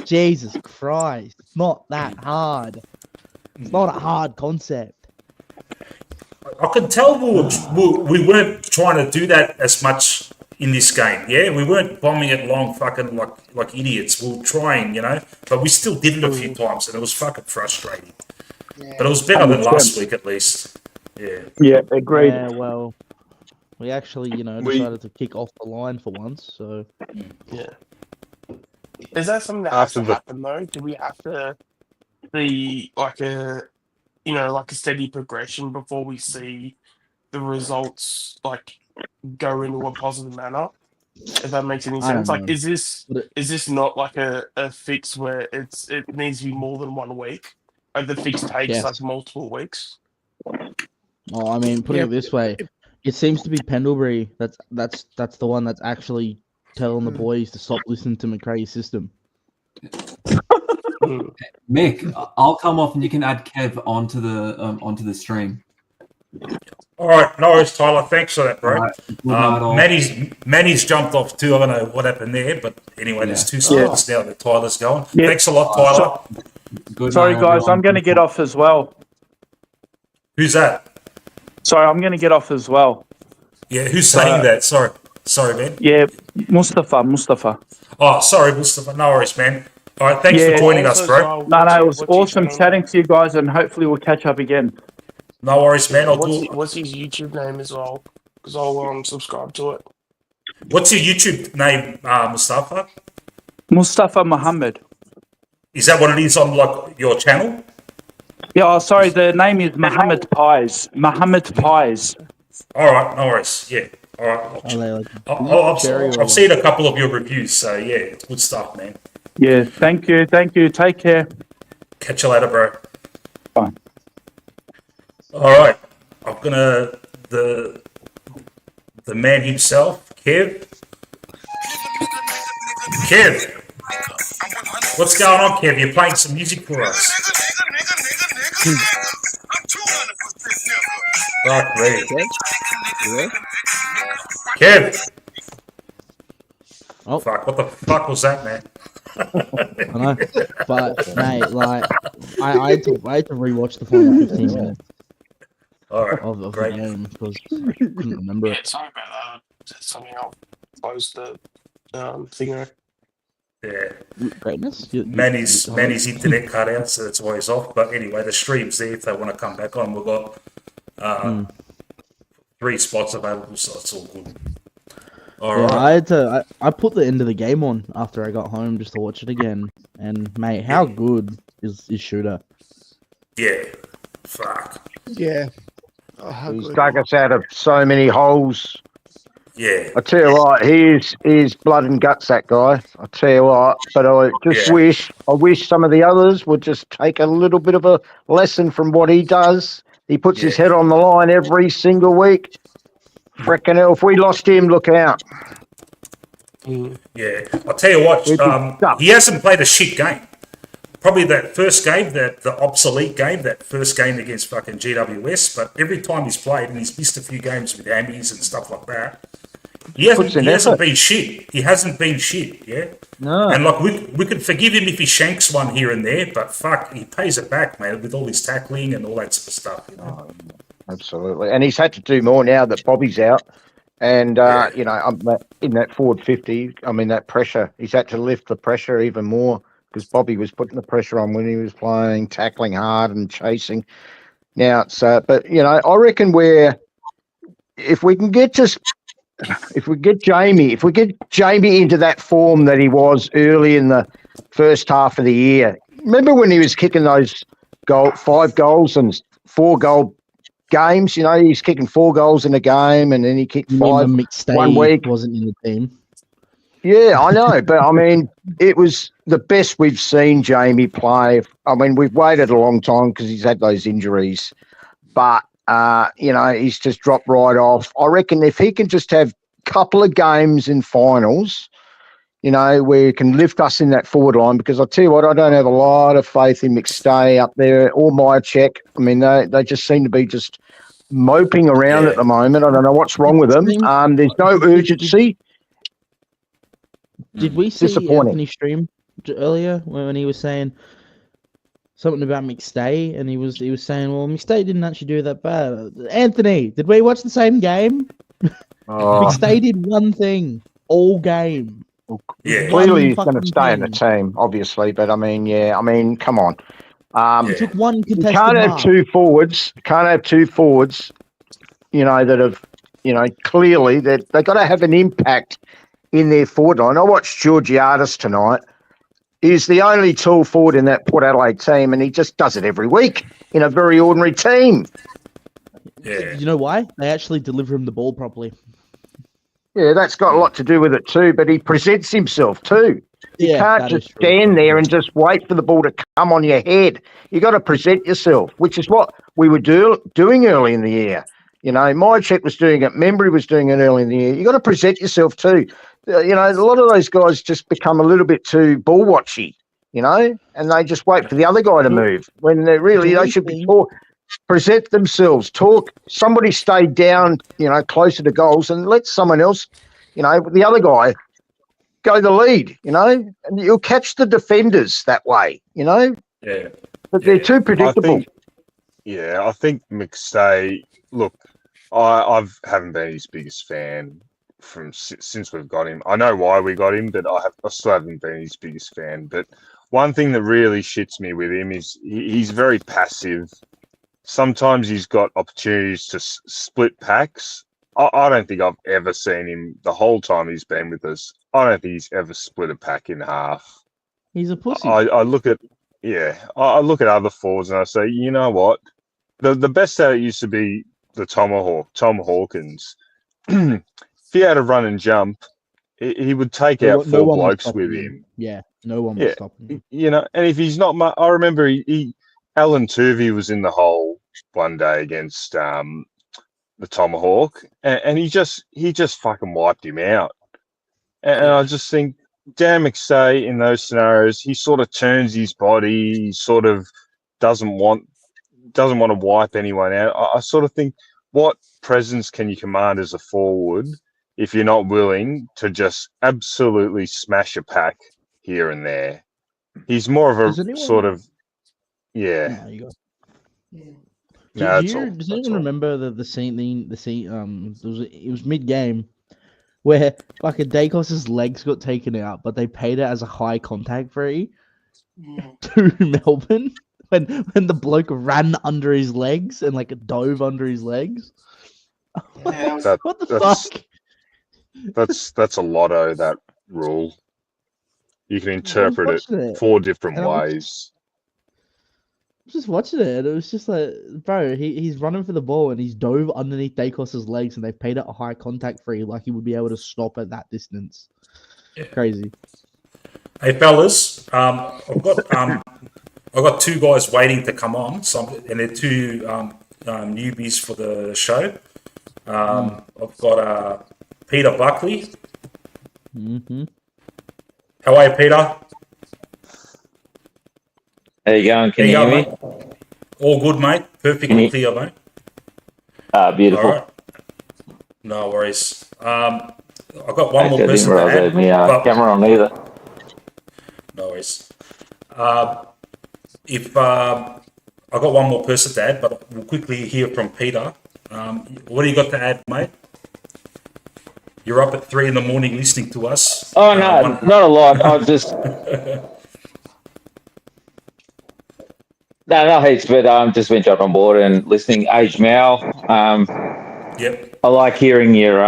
Jesus Christ. It's not that hard. It's not a hard concept. I could tell we weren't trying to do that as much in this game. Yeah, we weren't bombing it long, fucking like idiots. We were trying, but we still did it a few times, and it was fucking frustrating. But it was better than last week, at least. Yeah. Yeah, agreed. Yeah, well, we actually, decided to kick off the line for once. So yeah. Is that something that has to happen though? Do we have to see like a steady progression before we see the results like go into a positive manner? If that makes any sense. Like, is this not like a fix where it needs to be more than 1 week? Like the fix takes like multiple weeks. Oh, I mean, putting it this way, it seems to be Pendlebury that's the one that's actually telling the boys to stop listening to McRae's system. Mick, I'll come off and you can add Kev onto the stream. All right, no worries, Tyler. Thanks for that, bro. Right. Manny's jumped off too. I don't know what happened there, but anyway, there's 2 spots now that Tyler's going. Yeah. Thanks a lot, Tyler. Sorry, guys, I'm going to get off as well. Who's that? Sorry, I'm going to get off as well. Yeah, who's saying that? Sorry, man. Yeah, Mustafa. Oh, sorry, Mustafa. No worries, man. All right, thanks for joining us, bro. No, it was awesome chatting to you guys, and hopefully we'll catch up again. No worries, man. What's his YouTube name as well? Because I'll subscribe to it. What's your YouTube name, Mustafa? Mustafa Muhammad. Is that what it is on like your channel? Yeah, sorry, the name is Muhammad Pies. Muhammad Pies. All right, no worries. Yeah, all right. I've seen a couple of your reviews, so yeah, it's good stuff, man. Yeah, thank you. Take care. Catch you later, bro. Bye. All right, I'm gonna the man himself, Kev. Kev, what's going on, Kev? You're playing some music for us. Fuck me. Kev. Oh fuck! What the fuck was that, man? I know, but mate, like I had to rewatch the final 15 minutes. All right, of the great. game because I couldn't remember it. Sorry about that. Something I'll close the thing. Yeah. Greatness. Manny's internet cut out, so that's why he's off. But anyway, the stream's there if they want to come back on. We've got 3 spots available, so it's all good. All right. I put the end of the game on after I got home just to watch it again. And mate, how good is Shooter? Yeah. Fuck. Yeah. He's dug us out of so many holes. Yeah. I tell you what, he is blood and guts, that guy. I tell you what, but I just wish some of the others would just take a little bit of a lesson from what he does. He puts his head on the line every single week. Frickin' hell, if we lost him, look out. Yeah. I'll tell you what, he hasn't played a shit game. Probably that first game, the obsolete game, that first game against fucking GWS, but every time he's played, and he's missed a few games with hammies and stuff like that, he hasn't been shit. He hasn't been shit, yeah? No. And like, we could forgive him if he shanks one here and there, but fuck, he pays it back, man, with all his tackling and all that sort of stuff, you know? Absolutely. And he's had to do more now that Bobby's out. And, you know, in that forward 50, I mean, that pressure, he's had to lift the pressure even more because Bobby was putting the pressure on when he was playing, tackling hard and chasing. Now, but, you know, I reckon if we get Jamie into that form that he was early in the first half of the year, remember when he was kicking those 5 goals and 4 goal games? You know, he's kicking 4 goals in a game and then he kicked 5 one week. Wasn't in the team. Yeah, I know, but I mean, it was the best we've seen Jamie play. I mean, we've waited a long time because he's had those injuries, but you know, he's just dropped right off. I reckon if he can just have a couple of games in finals, you know, where he can lift us in that forward line, because I'll tell you what, I don't have a lot of faith in McStay up there or Myercheck. I mean, they just seem to be just moping around at the moment. I don't know what's wrong with them. There's no urgency. Did we see Anthony stream earlier when he was saying something about McStay, and he was saying, well, McStay didn't actually do that bad. Anthony, did we watch the same game? McStay did one thing all game. Yeah. Clearly, he's going to stay in the team, obviously. But I mean, come on. He took one You contested can't have mark. two forwards. That have, clearly that they got to have an impact in their forward line. I watched Georgiades tonight. He's the only tall forward in that Port Adelaide team, and he just does it every week in a very ordinary team. Yeah. You know why? They actually deliver him the ball properly. Yeah, that's got a lot to do with it too, but he presents himself too. You Yeah, can't that just is true. stand there and just wait for the ball to come on your head. You got to present yourself, which is what we were doing early in the year. Mycheck was doing it. Membry was doing it early in the year. You got to present yourself too. A lot of those guys just become a little bit too ball watchy, and they just wait for the other guy to move when they should be present themselves, talk. Somebody stay down, closer to goals, and let someone else, the other guy, go the lead, and you'll catch the defenders that way, Yeah. But they're too predictable. I think McStay. Look, I haven't been his biggest fan since we've got him. I know why we got him, but I still haven't been his biggest fan. But one thing that really shits me with him is he's very passive. Sometimes he's got opportunities to split packs. I don't think I've ever seen him the whole time he's been with us. I don't think he's ever split a pack in half. He's a pussy. I look at other forwards and I say, you know what? The best at it used to be the Tomahawk, Tom Hawkins. If he had a run and jump, he would take out four blokes with him. Yeah, no one was stopping him. And if he's not, I remember Alan Tuvey was in the hole one day against the Tomahawk, and he just fucking wiped him out. And I just think, Dan McStay in those scenarios, he sort of turns his body, he sort of doesn't want to wipe anyone out. I sort of think, what presence can you command as a forward if you're not willing to just absolutely smash a pack here and there? He's more of a sort of, yeah. Does anyone remember the scene? It was mid game where fucking Dacos's legs got taken out, but they paid it as a high contact free to Melbourne when the bloke ran under his legs and dove under his legs. What the fuck? That's a lotto, that rule. You can interpret it 4 different ways. I was just watching it, and it was just like, bro, he's running for the ball and he's dove underneath Dacos's legs, and they've paid it a high contact free, like he would be able to stop at that distance. Yeah. Crazy. Hey fellas, I've got 2 guys waiting to come on, and they're 2 newbies for the show. I've got Peter Buckley. Mm-hmm. How are you, Peter? How you going? Can you hear me? All good, mate. Perfectly clear, mate. Beautiful. All right. No worries. I've got one more person to add. Camera on either. No worries. I've got one more person to add, but we'll quickly hear from Peter. What do you got to add, mate? You're up at 3 a.m. listening to us. Oh no, not a lot. I was just no heaps, but just been jumped on board and listening. Age Mal. Yep. I like hearing your.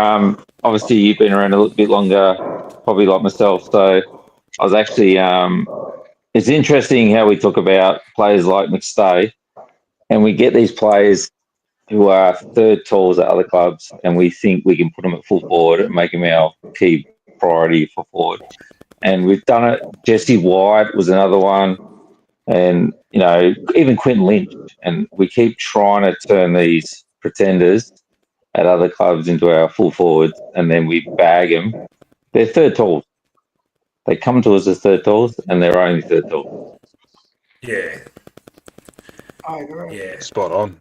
Obviously, you've been around a little bit longer, probably like myself. So I was actually. It's interesting how we talk about players like McStay, and we get these players who are third talls at other clubs, and we think we can put them at full forward and make them our key priority for forward. And we've done it. Jesse White was another one, and even Quentin Lynch. And we keep trying to turn these pretenders at other clubs into our full forwards, and then we bag them. They're third talls. They come to us as third talls, and they're only third talls. Yeah. I agree. Yeah. Spot on.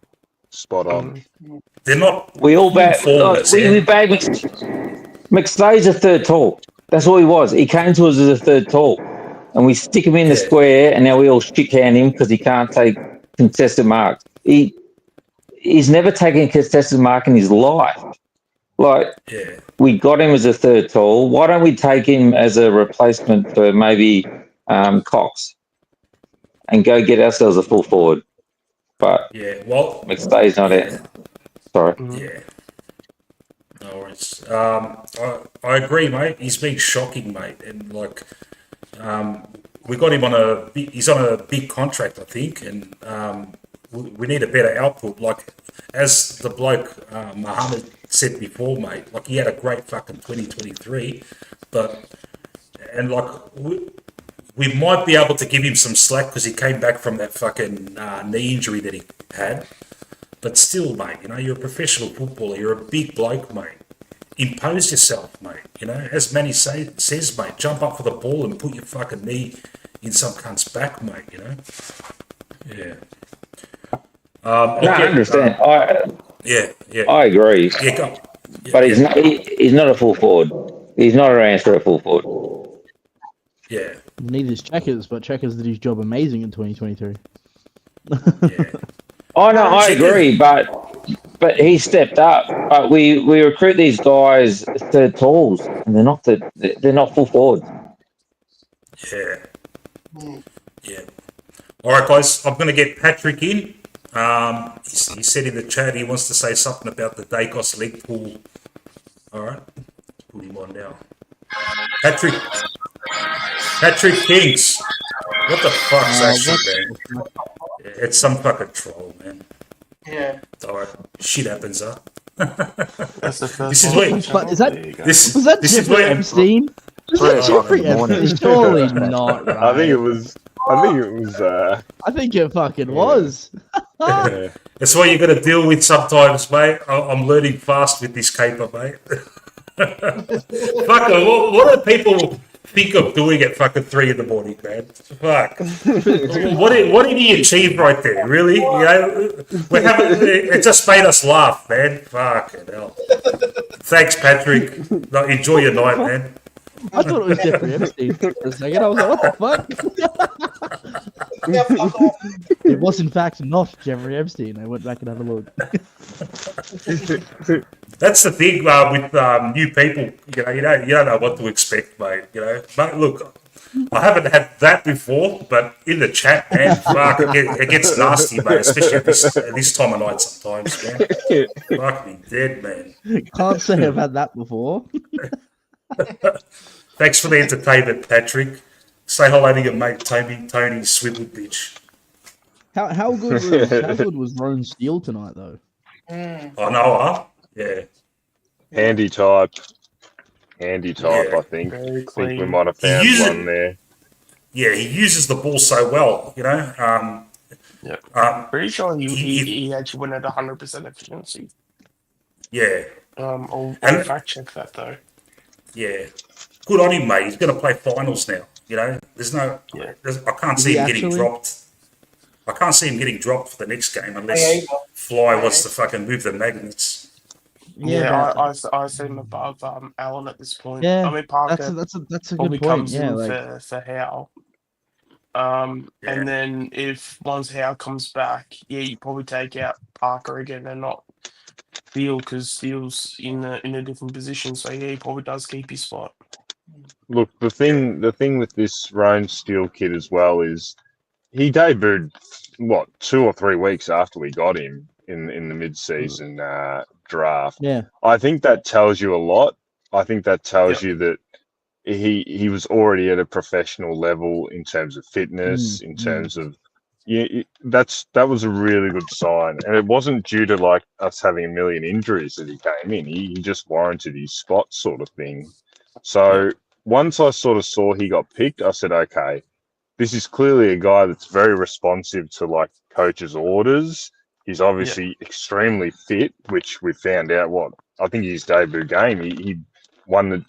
They're not. We all bag. We bag McStay's a third tall. That's all he was. He came to us as a third tall. and we stick him in the square, and now we all shit-can him because he can't take contested marks. He's never taken a contested mark in his life. Like, we got him as a third tall. Why don't we take him as a replacement for maybe Cox and go get ourselves a full forward? But McStay's not out. Sorry. Yeah. No worries. I agree, mate. He's been shocking, mate, and like, we got him he's on a big contract, I think, and we need a better output. Like, as the bloke Mohammed said before, mate, like, he had a great fucking 2023, and we might be able to give him some slack because he came back from that fucking knee injury that he had. But still, mate, you know, you're a professional footballer. You're a big bloke, mate. Impose yourself, mate. You know, as Manny says, mate, jump up for the ball and put your fucking knee in some cunt's back, mate, you know? Yeah. I understand. I agree. Yeah, go. But he's not a full forward. He's not an answer at full forward. Yeah. Neither is Checkers, but Checkers did his job amazing in 2023. I know, I agree, but he stepped up. But we recruit these guys third talls, and they're not full forwards. Yeah. Yeah. All right, guys, I'm going to get Patrick in. He said in the chat he wants to say something about the Dacos leg pull. All right, put him on now. Patrick Kings. What the fuck's that shit, man? It's some fucking troll, man. Yeah. All right, shit happens, huh? That's the first This is one. where. Was that Jeffrey Epstein? Was that Jeffrey Epstein? Surely not, right? I think it was. I think it fucking was. That's what you're going to deal with sometimes, mate. I'm learning fast with this caper, mate. Fuck, what do people think of doing at fucking 3 a.m, man? Fuck. What did he achieve right there? Really? You know, it just made us laugh, man. Fucking hell. Thanks, Patrick. No, enjoy your night, man. I thought it was Jeffrey Epstein for a second. I was like, what the fuck? It was in fact not Jeffrey Epstein. I went back and had a look. That's the thing with new people. You don't know what to expect, mate. You know, but look, I haven't had that before, but in the chat, man, fuck, it gets nasty, mate. Especially at this time of night sometimes, man. Fuck me dead, man. Can't say I've had that before. Thanks for the entertainment, Patrick. Say hello to your mate Tony Swivel bitch. How good was Roan Steele tonight though? I know, huh? Yeah. Handy type. I think. Very I clean. think we might have found one there. Yeah, he uses the ball so well, you know. Pretty sure he actually went at 100% efficiency. Yeah. I'll fact check that though. Yeah. Good on him, mate. He's going to play finals now. You know, I can't see him getting dropped. I can't see him getting dropped for the next game unless Fly wants to fucking move the magnets. Yeah, I see him above Allen at this point. Yeah, I mean, Parker that's a probably good point. comes in for Howe. And then if once Howe comes back, you probably take out Parker again and not Steele because Steele's in a different position. So he probably does keep his spot. Look, the thing with this Roan Steele kid as well is he debuted 2 or 3 weeks after we got him in the mid-season draft. Yeah, I think that tells you a lot. I think that tells you that he was already at a professional level in terms of fitness, in terms of that was a really good sign, and it wasn't due to like us having a million injuries that he came in. He just warranted his spot, sort of thing. So once I sort of saw he got picked, I said, okay, this is clearly a guy that's very responsive to like coach's orders. He's obviously extremely fit, which we found out. I think his debut game, he won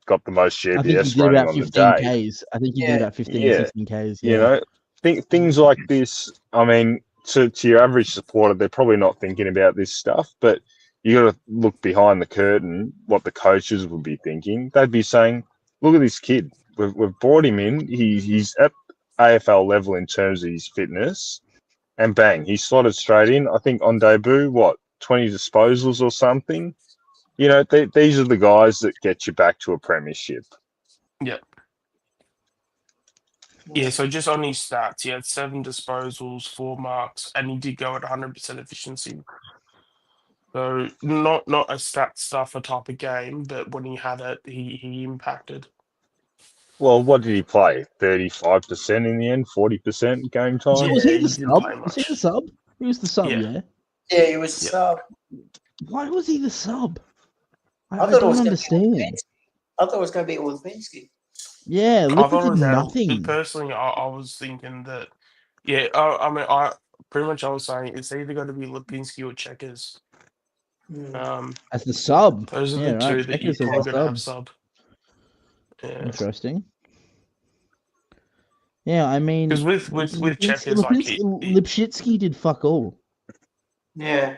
got the most GPS running on the day. Ks. I think he did about 15, 16 Ks. Yeah. You know, things like this. I mean, to your average supporter, they're probably not thinking about this stuff, but you got to look behind the curtain what the coaches would be thinking. They'd be saying, "Look at this kid. we've brought him in. He's at AFL level in terms of his fitness, and bang, he slotted straight in. I think on debut, 20 disposals or something. You know, these are the guys that get you back to a premiership. Yeah. Yeah, so just on his stats, he had 7 disposals, 4 marks, and he did go at 100% efficiency. So not a stat stuffer type of game, but when he had it, he impacted. Well, what did he play? 35% in the end, 40% game time. Was he Yeah, the he didn't sub? play Was he much. the sub? He was the sub, Yeah. yeah. Yeah, he was sub. Why was he the sub? I I thought it don't was going to be understand. I thought it was going to be Lipinski. Yeah, I Lipper thought it did was nothing. personally, I was thinking that, yeah, I mean, I pretty much I was saying it's either going to be Lipinski or Checkers. As the sub. Those are Yeah, the right. two that Checkers as you're the going to have sub. sub. Yeah. Interesting. Yeah, I mean, Because with Checkers, like Lipshitsky did fuck all. Yeah.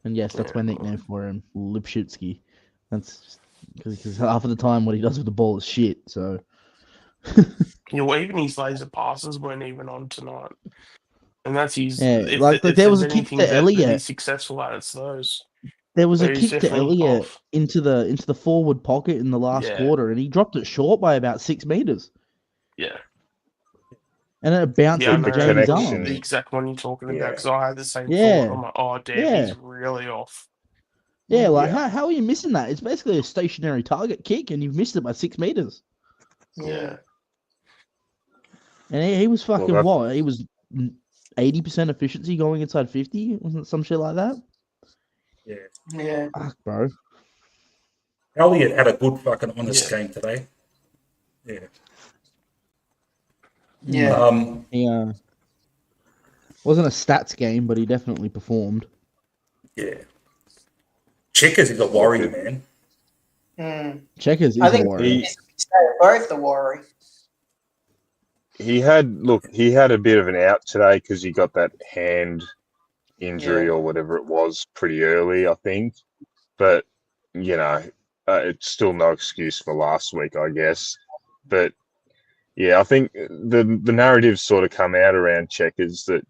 And yes, that's my nickname for him, Lipshitsky. That's because half of the time what he does with the ball is shit. So. Yeah, well, even his laser passes weren't even on tonight, and that's his. Yeah, if there there's was a kick anything to that Elliott. he's successful at, it's those. There was So a he's kick to definitely Elliott off. into the forward pocket in the last quarter, and he dropped it short by about 6 meters. Yeah. And then it bounced Yeah, I into know James' the arm. exact one you're talking about because I had the same Yeah. thought. I'm like, oh damn, Yeah. he's really off. Yeah, like how are you missing that? It's basically a stationary target kick, and you've missed it by 6 meters. Yeah. And he was fucking Well, what? He was 80% efficiency going inside 50, wasn't it some shit like that? Yeah. Yeah. Fuck, bro. Elliot had a good fucking honest game today. Yeah. Yeah. He wasn't a stats game, but he definitely performed. Yeah. Checkers is a worry, man. Checkers is I think a worry. both the worry. He had a bit of an out today because he got that hand injury or whatever it was pretty early, I think. But you know, it's still no excuse for last week, I guess. But yeah, I think the narrative's sort of come out around Checkers that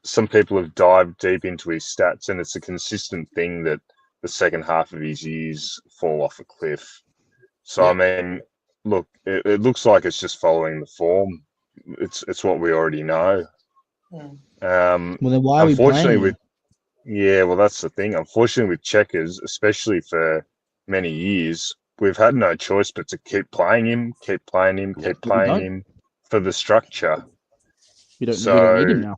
some people have dived deep into his stats, and it's a consistent thing that the second half of his years fall off a cliff. So I mean, look, it looks like it's just following the form. It's what we already know. Well, then why are we Unfortunately, playing well, that's the thing. Unfortunately, with Checkers, especially for many years, we've had no choice but to keep playing him for the structure. We don't need him now.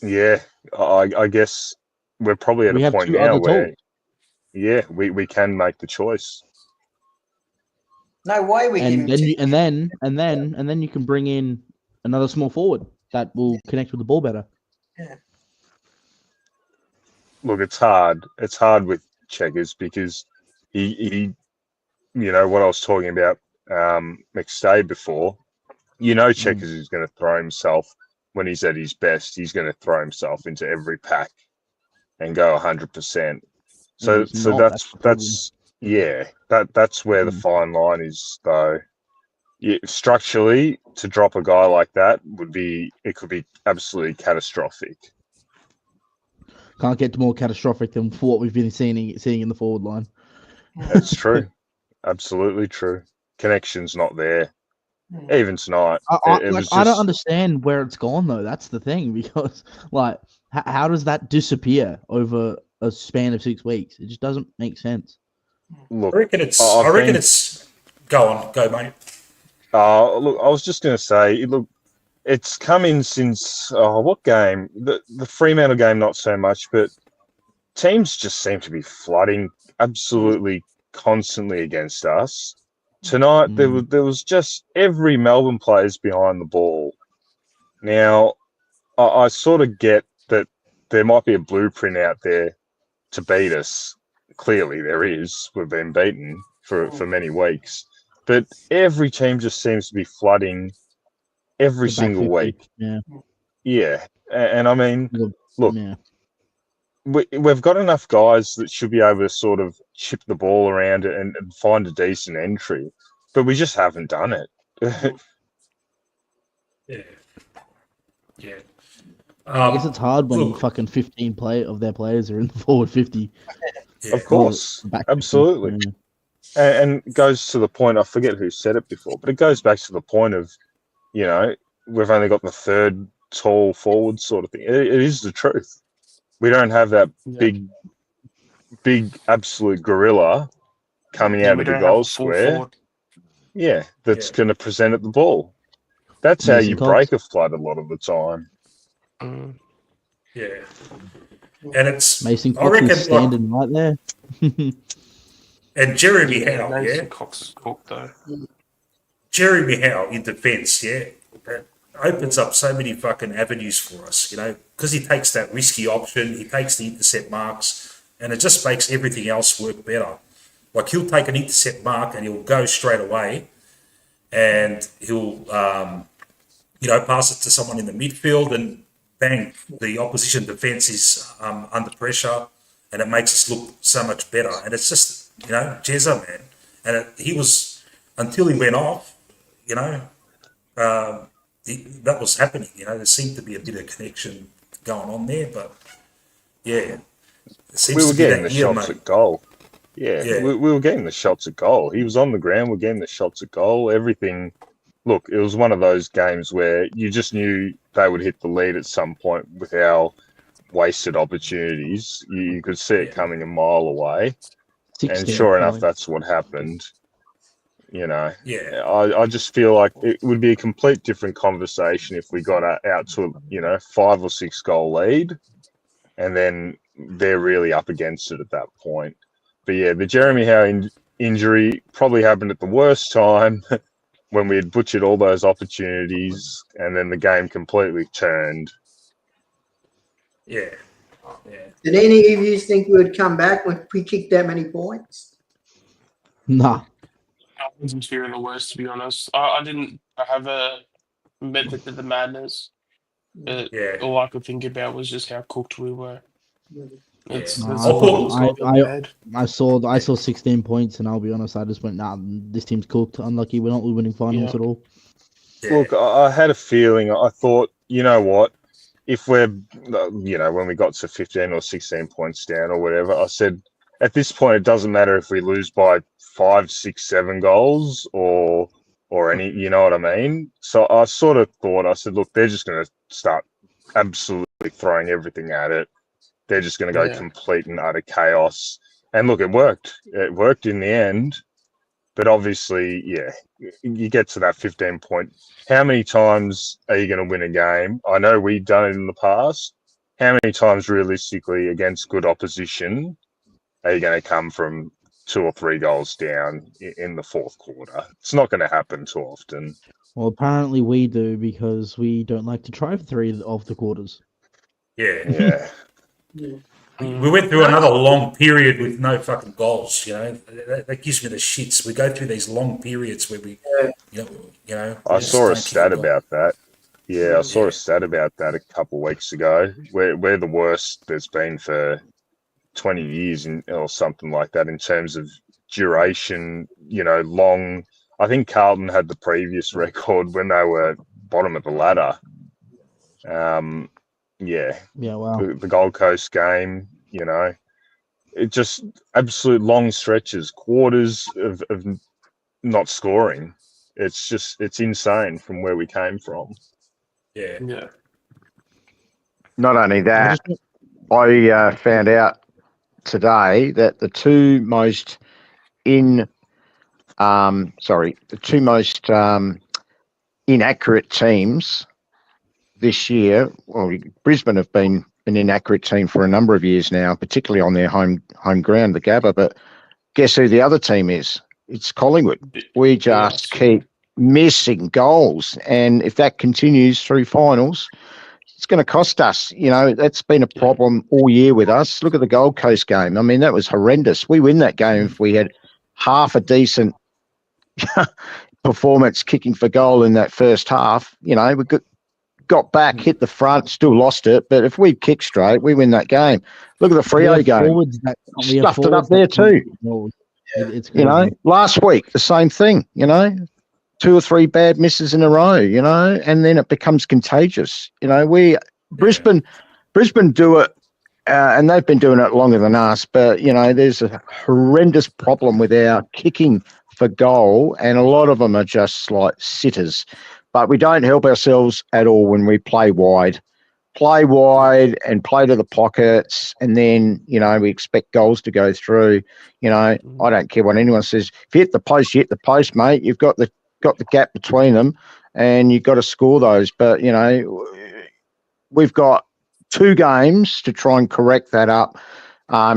Yeah, I guess we're probably at We a have point 2 now other where, tools. we can make the choice. No way we And give him then you can bring in another small forward that will connect with the ball better. Yeah. Look, it's hard. It's hard with Checkers because he what I was talking about McStay before. Checkers is going to throw himself when he's at his best. He's going to throw himself into every pack and go 100%. So that's where the fine line is, though. Yeah, structurally, to drop a guy like that could be absolutely catastrophic. Can't get more catastrophic than what we've been seeing in the forward line. That's true. Absolutely true. Connection's not there. Even tonight. I don't understand where it's gone, though. That's the thing, because how does that disappear over a span of 6 weeks? It just doesn't make sense. Look, I reckon it's. Go mate. Look, I was just going to say, look, it's come in since what game? The Fremantle game, not so much, but teams just seem to be flooding absolutely constantly against us. Tonight there was just every Melbourne player's behind the ball. Now, I sort of get that there might be a blueprint out there to beat us. Clearly there is. We've been beaten for many weeks. But every team just seems to be flooding every single week. Yeah. Yeah. And I mean, look, we've got enough guys that should be able to sort of chip the ball around and find a decent entry, but we just haven't done it. Yeah. I guess it's hard when fucking 15 of their players are in the forward 50. Of course, absolutely. And it goes to the point, I forget who said it before, but it goes back to the point of, you know, we've only got the third tall forward sort of thing. It is the truth. We don't have that big absolute gorilla coming out of the goal square. Yeah, that's going to present at the ball. That's how you break a flood a lot of the time. Yeah. And it's Mason I Cox reckon, is standing right there. and Jeremy Howe, Mason Cox cooked though. Jeremy Howe in defence, that opens up so many fucking avenues for us, you know, because he takes that risky option, he takes the intercept marks, and it just makes everything else work better. Like he'll take an intercept mark and he'll go straight away, and he'll pass it to someone in the midfield, and bang, the opposition defence is under pressure, and it makes us look so much better. And it's just, Jezza, man. And he was, until he went off, that was happening. There seemed to be a bit of connection going on there, but yeah. We were getting the shots at goal. Yeah. We were getting the shots at goal. He was on the ground, we're getting the shots at goal, everything. Look, it was one of those games where you just knew they would hit the lead at some point with our wasted opportunities. You could see it coming a mile away. And sure enough, that's what happened. I just feel like it would be a complete different conversation if we got out to a 5 or 6 goal lead, and then they're really up against it at that point. But yeah, the Jeremy Howe injury probably happened at the worst time when we had butchered all those opportunities, and then the game completely turned. Yeah. Did any of you think we would come back when we kicked that many points? Nah. I wasn't fearing the worst, to be honest. I have a method to the madness. All I could think about was just how cooked we were. I saw 16 points, and I'll be honest, I just went, nah, this team's cooked. Unlucky, we're not winning finals at all. Look, I had a feeling. I thought, you know what? If we're, when we got to 15 or 16 points down or whatever, I said, at this point, it doesn't matter if we lose by 5, 6, 7 goals or any, you know what I mean? So I sort of thought, I said, look, they're just going to start absolutely throwing everything at it. They're just going to go complete and utter chaos. And look, it worked. It worked in the end. But obviously, you get to that 15 point. How many times are you going to win a game? I know we've done it in the past. How many times realistically against good opposition are you going to come from 2 or 3 goals down in the fourth quarter? It's not going to happen too often. Well, apparently we do, because we don't like to try for 3 of the quarters. Yeah. We went through another long period with no fucking goals. That gives me the shits. We go through these long periods where we, I saw a stat about that. Yeah, I saw a stat about that a couple of weeks ago. We're the worst there's been for 20 years or something like that in terms of duration. Long. I think Carlton had the previous record when they were bottom of the ladder. Wow. The Gold Coast game, it just absolute long stretches, quarters of not scoring. It's insane from where we came from. Yeah. Not only that, I found out today that the two most inaccurate teams this year, well, Brisbane have been an inaccurate team for a number of years now, particularly on their home ground, the Gabba. But guess who the other team is? It's Collingwood. We just keep missing goals, and if that continues through finals, it's going to cost us. That's been a problem all year with us. Look at the Gold Coast game. I mean, that was horrendous. We win that game if we had half a decent performance kicking for goal in that first half. We got back, hit the front, still lost it. But if we kick straight, we win that game. Look at the Freo game. Stuffed it up there too. It's You know, crazy. last week, the same thing, you know, 2 or 3 bad misses in a row, you know, and then it becomes contagious. You know, Brisbane do it, and they've been doing it longer than us, but, you know, there's a horrendous problem with our kicking for goal, and a lot of them are just like sitters. But we don't help ourselves at all when we play wide. Play wide and play to the pockets, and then, you know, we expect goals to go through. You know, I don't care what anyone says. If you hit the post, you hit the post, mate. You've got the gap between them, and you've got to score those. But, you know, we've got 2 games to try and correct that up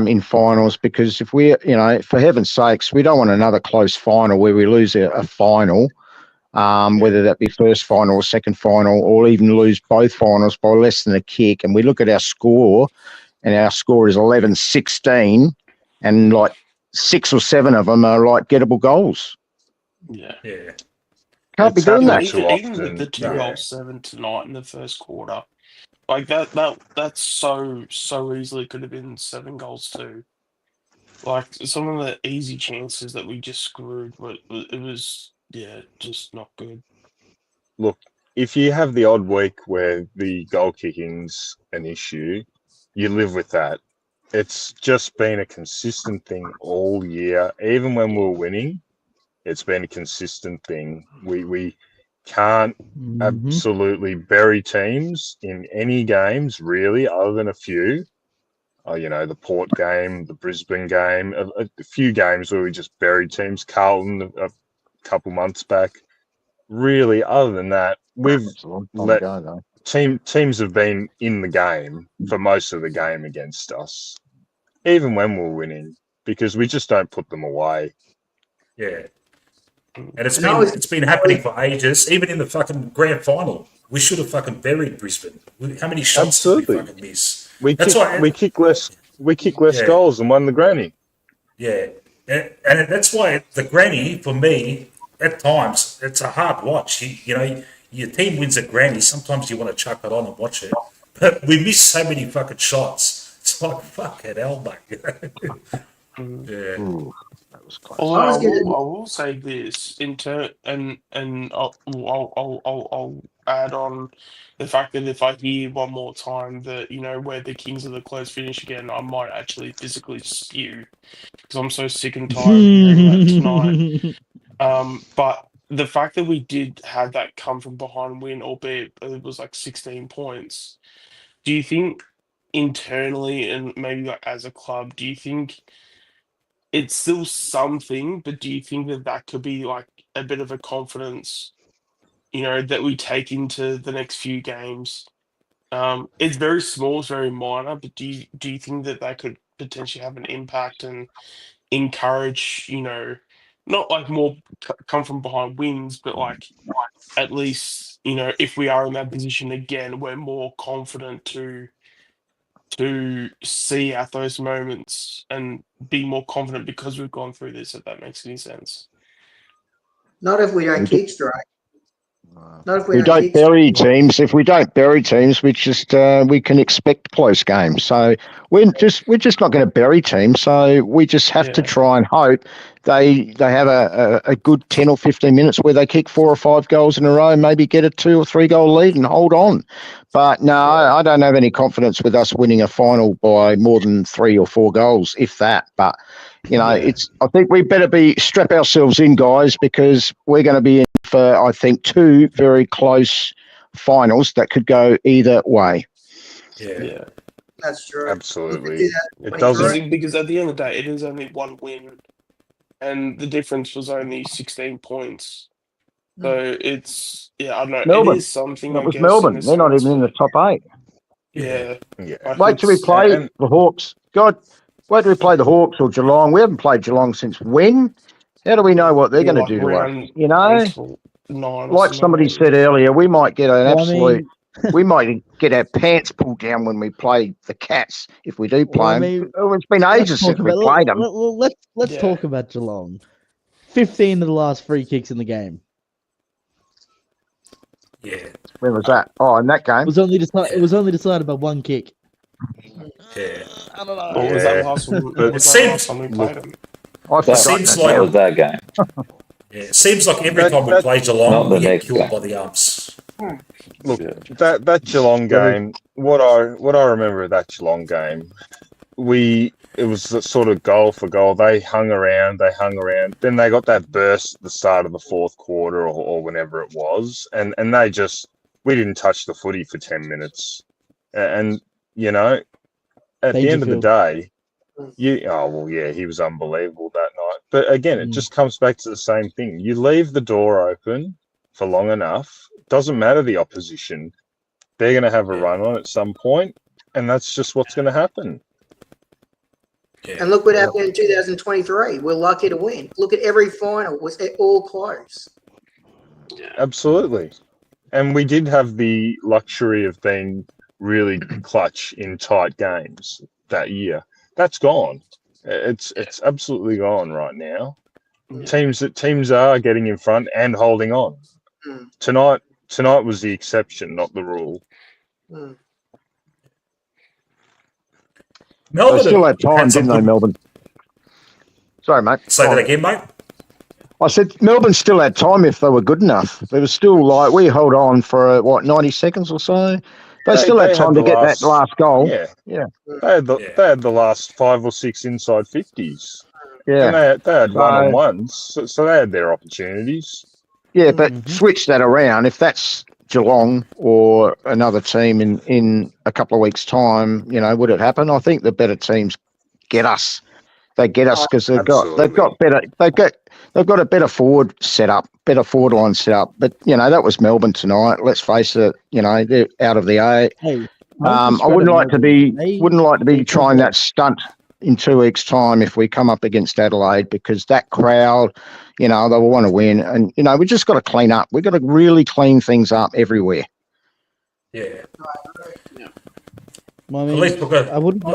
in finals, because if we, you know, for heaven's sakes, we don't want another close final where we lose a final. Whether that be first final or second final, or even lose both finals by less than a kick. And we look at our score, and our score is 11-16, and like 6 or 7 of them are like gettable goals. Yeah. Can't be doing that. Even the 2 goals 7 tonight in the first quarter, like that's so easily could have been 7 goals too. Like some of the easy chances that we just screwed, but it was. Yeah, just not good. Look, if you have the odd week where the goal kicking's an issue, you live with that. It's just been a consistent thing all year. Even when we're winning, it's been a consistent thing. We can't absolutely bury teams in any games, really, other than a few. You know, the Port game, the Brisbane game, a few games where we just buried teams. Carlton, couple months back. Really, other than that, we've let teams have been in the game for most of the game against us, even when we're winning, because we just don't put them away. Yeah, and it's been happening for ages. Even in the fucking grand final, we should have fucking buried Brisbane. How many shots did we fucking miss? We kick less goals and won the granny. Yeah. And that's why the granny, for me, at times, it's a hard watch. You know, your team wins a granny. Sometimes you want to chuck it on and watch it. But we miss so many fucking shots. It's like, fucking hell, mate. Yeah. Ooh, that was close. I will say this, and I'll add on the fact that if I hear one more time that, you know, we're the kings of the close finish again, I might actually physically spew, because I'm so sick and tired of hearing that tonight. But the fact that we did have that come from behind win, albeit it was like 16 points, do you think internally, and maybe like as a club, do you think it's still something, but do you think that could be like a bit of a confidence, you know, that we take into the next few games? It's very small, it's very minor, but do you think that could potentially have an impact and encourage, you know, not like more come from behind wins, but like at least, you know, if we are in that position again, we're more confident to see at those moments and be more confident because we've gone through this, if that makes any sense. Not if we don't kick straight. Not if we don't bury teams. If we don't bury teams, we just we can expect close games. So we're just not going to bury teams. So we just have to try and hope they have a good 10 or 15 minutes where they kick 4 or 5 goals in a row, maybe get a 2 or 3 goal lead and hold on. But no, I don't have any confidence with us winning a final by more than 3 or 4 goals, if that. But you know, I think we better strap ourselves in, guys, because we're going to be in for, I think, 2 very close finals that could go either way. Yeah. That's true. Absolutely. It doesn't, because at the end of the day, it is only 1 win, and the difference was only 16 points. So it's, I don't know. Melbourne. It is something. That was Melbourne. They're not even in the top 8. Yeah. Wait till we play the Hawks. God, wait till we play the Hawks or Geelong. We haven't played Geelong since when? How do we know what they're going to do to us? You know, like somebody said earlier, we might get an absolute. We might get our pants pulled down when we play the Cats if we do play them. It's been ages since we played them. Let's talk about Geelong. 15 of the last free kicks in the game. Yeah. When was that? Oh, in that game. It was only decided. It was only decided by one kick. Yeah. I don't know. Or was that last one? But Was it that last seems. time we played them? It seems like that was that game. Yeah, it seems like every time we play Geelong, Not the we get next killed game. by the umps. Look, that Geelong game. What I remember of that Geelong game, it was a sort of goal for goal. They hung around. Then they got that burst at the start of the fourth quarter or whenever it was, and we didn't touch the footy for 10 minutes, and you know, at the end of the day. He was unbelievable that night. But again, it just comes back to the same thing. You leave the door open for long enough, doesn't matter the opposition, they're going to have a run on at some point, and that's just what's going to happen. And look what happened in 2023. We're lucky to win. Look at every final. Was it all close? Absolutely. And we did have the luxury of being really clutch in tight games that year. That's gone. It's absolutely gone right now. Teams are getting in front and holding on. Tonight was the exception, not the rule. Melbourne they still had time, didn't they, Melbourne? Sorry, mate. Say that again, mate. I said Melbourne still had time if they were good enough. They were still we held on for 90 seconds or so. They still had time to get that last goal. Yeah. They had the last 5 or 6 inside 50s. Yeah. And they had one-on-ones, so they had their opportunities. Yeah, but switch that around. If that's Geelong or another team in a couple of weeks' time, would it happen? I think the better teams get us. They get us because they've got a better forward line set up. But that was Melbourne tonight. Let's face it. They're out of the A. Hey, I wouldn't like to be trying that stunt in 2 weeks' time if we come up against Adelaide, because that crowd, they will want to win, and we just got to clean up. We've got to really clean things up everywhere. Yeah. Well,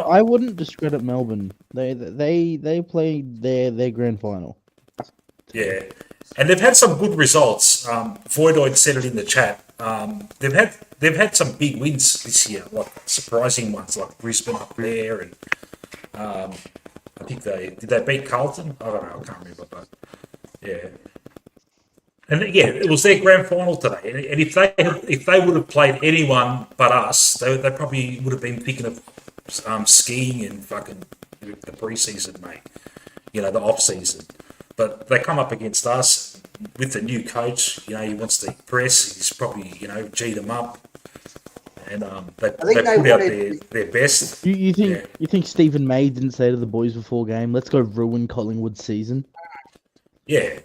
I wouldn't discredit Melbourne. They played their grand final. Yeah, and they've had some good results. Voidoid said it in the chat. They've had some big wins this year, like surprising ones, like Brisbane up there, and I think did they beat Carlton? I don't know, I can't remember, but yeah. And yeah, it was their grand final today. And if they would have played anyone but us, they probably would have been thinking of skiing and fucking the preseason, mate. The off season. But they come up against us with the new coach. He wants to press. He's probably G'd them up, and they put out their best. You think Stephen May didn't say to the boys before game, "Let's go ruin Collingwood's season"? Yeah.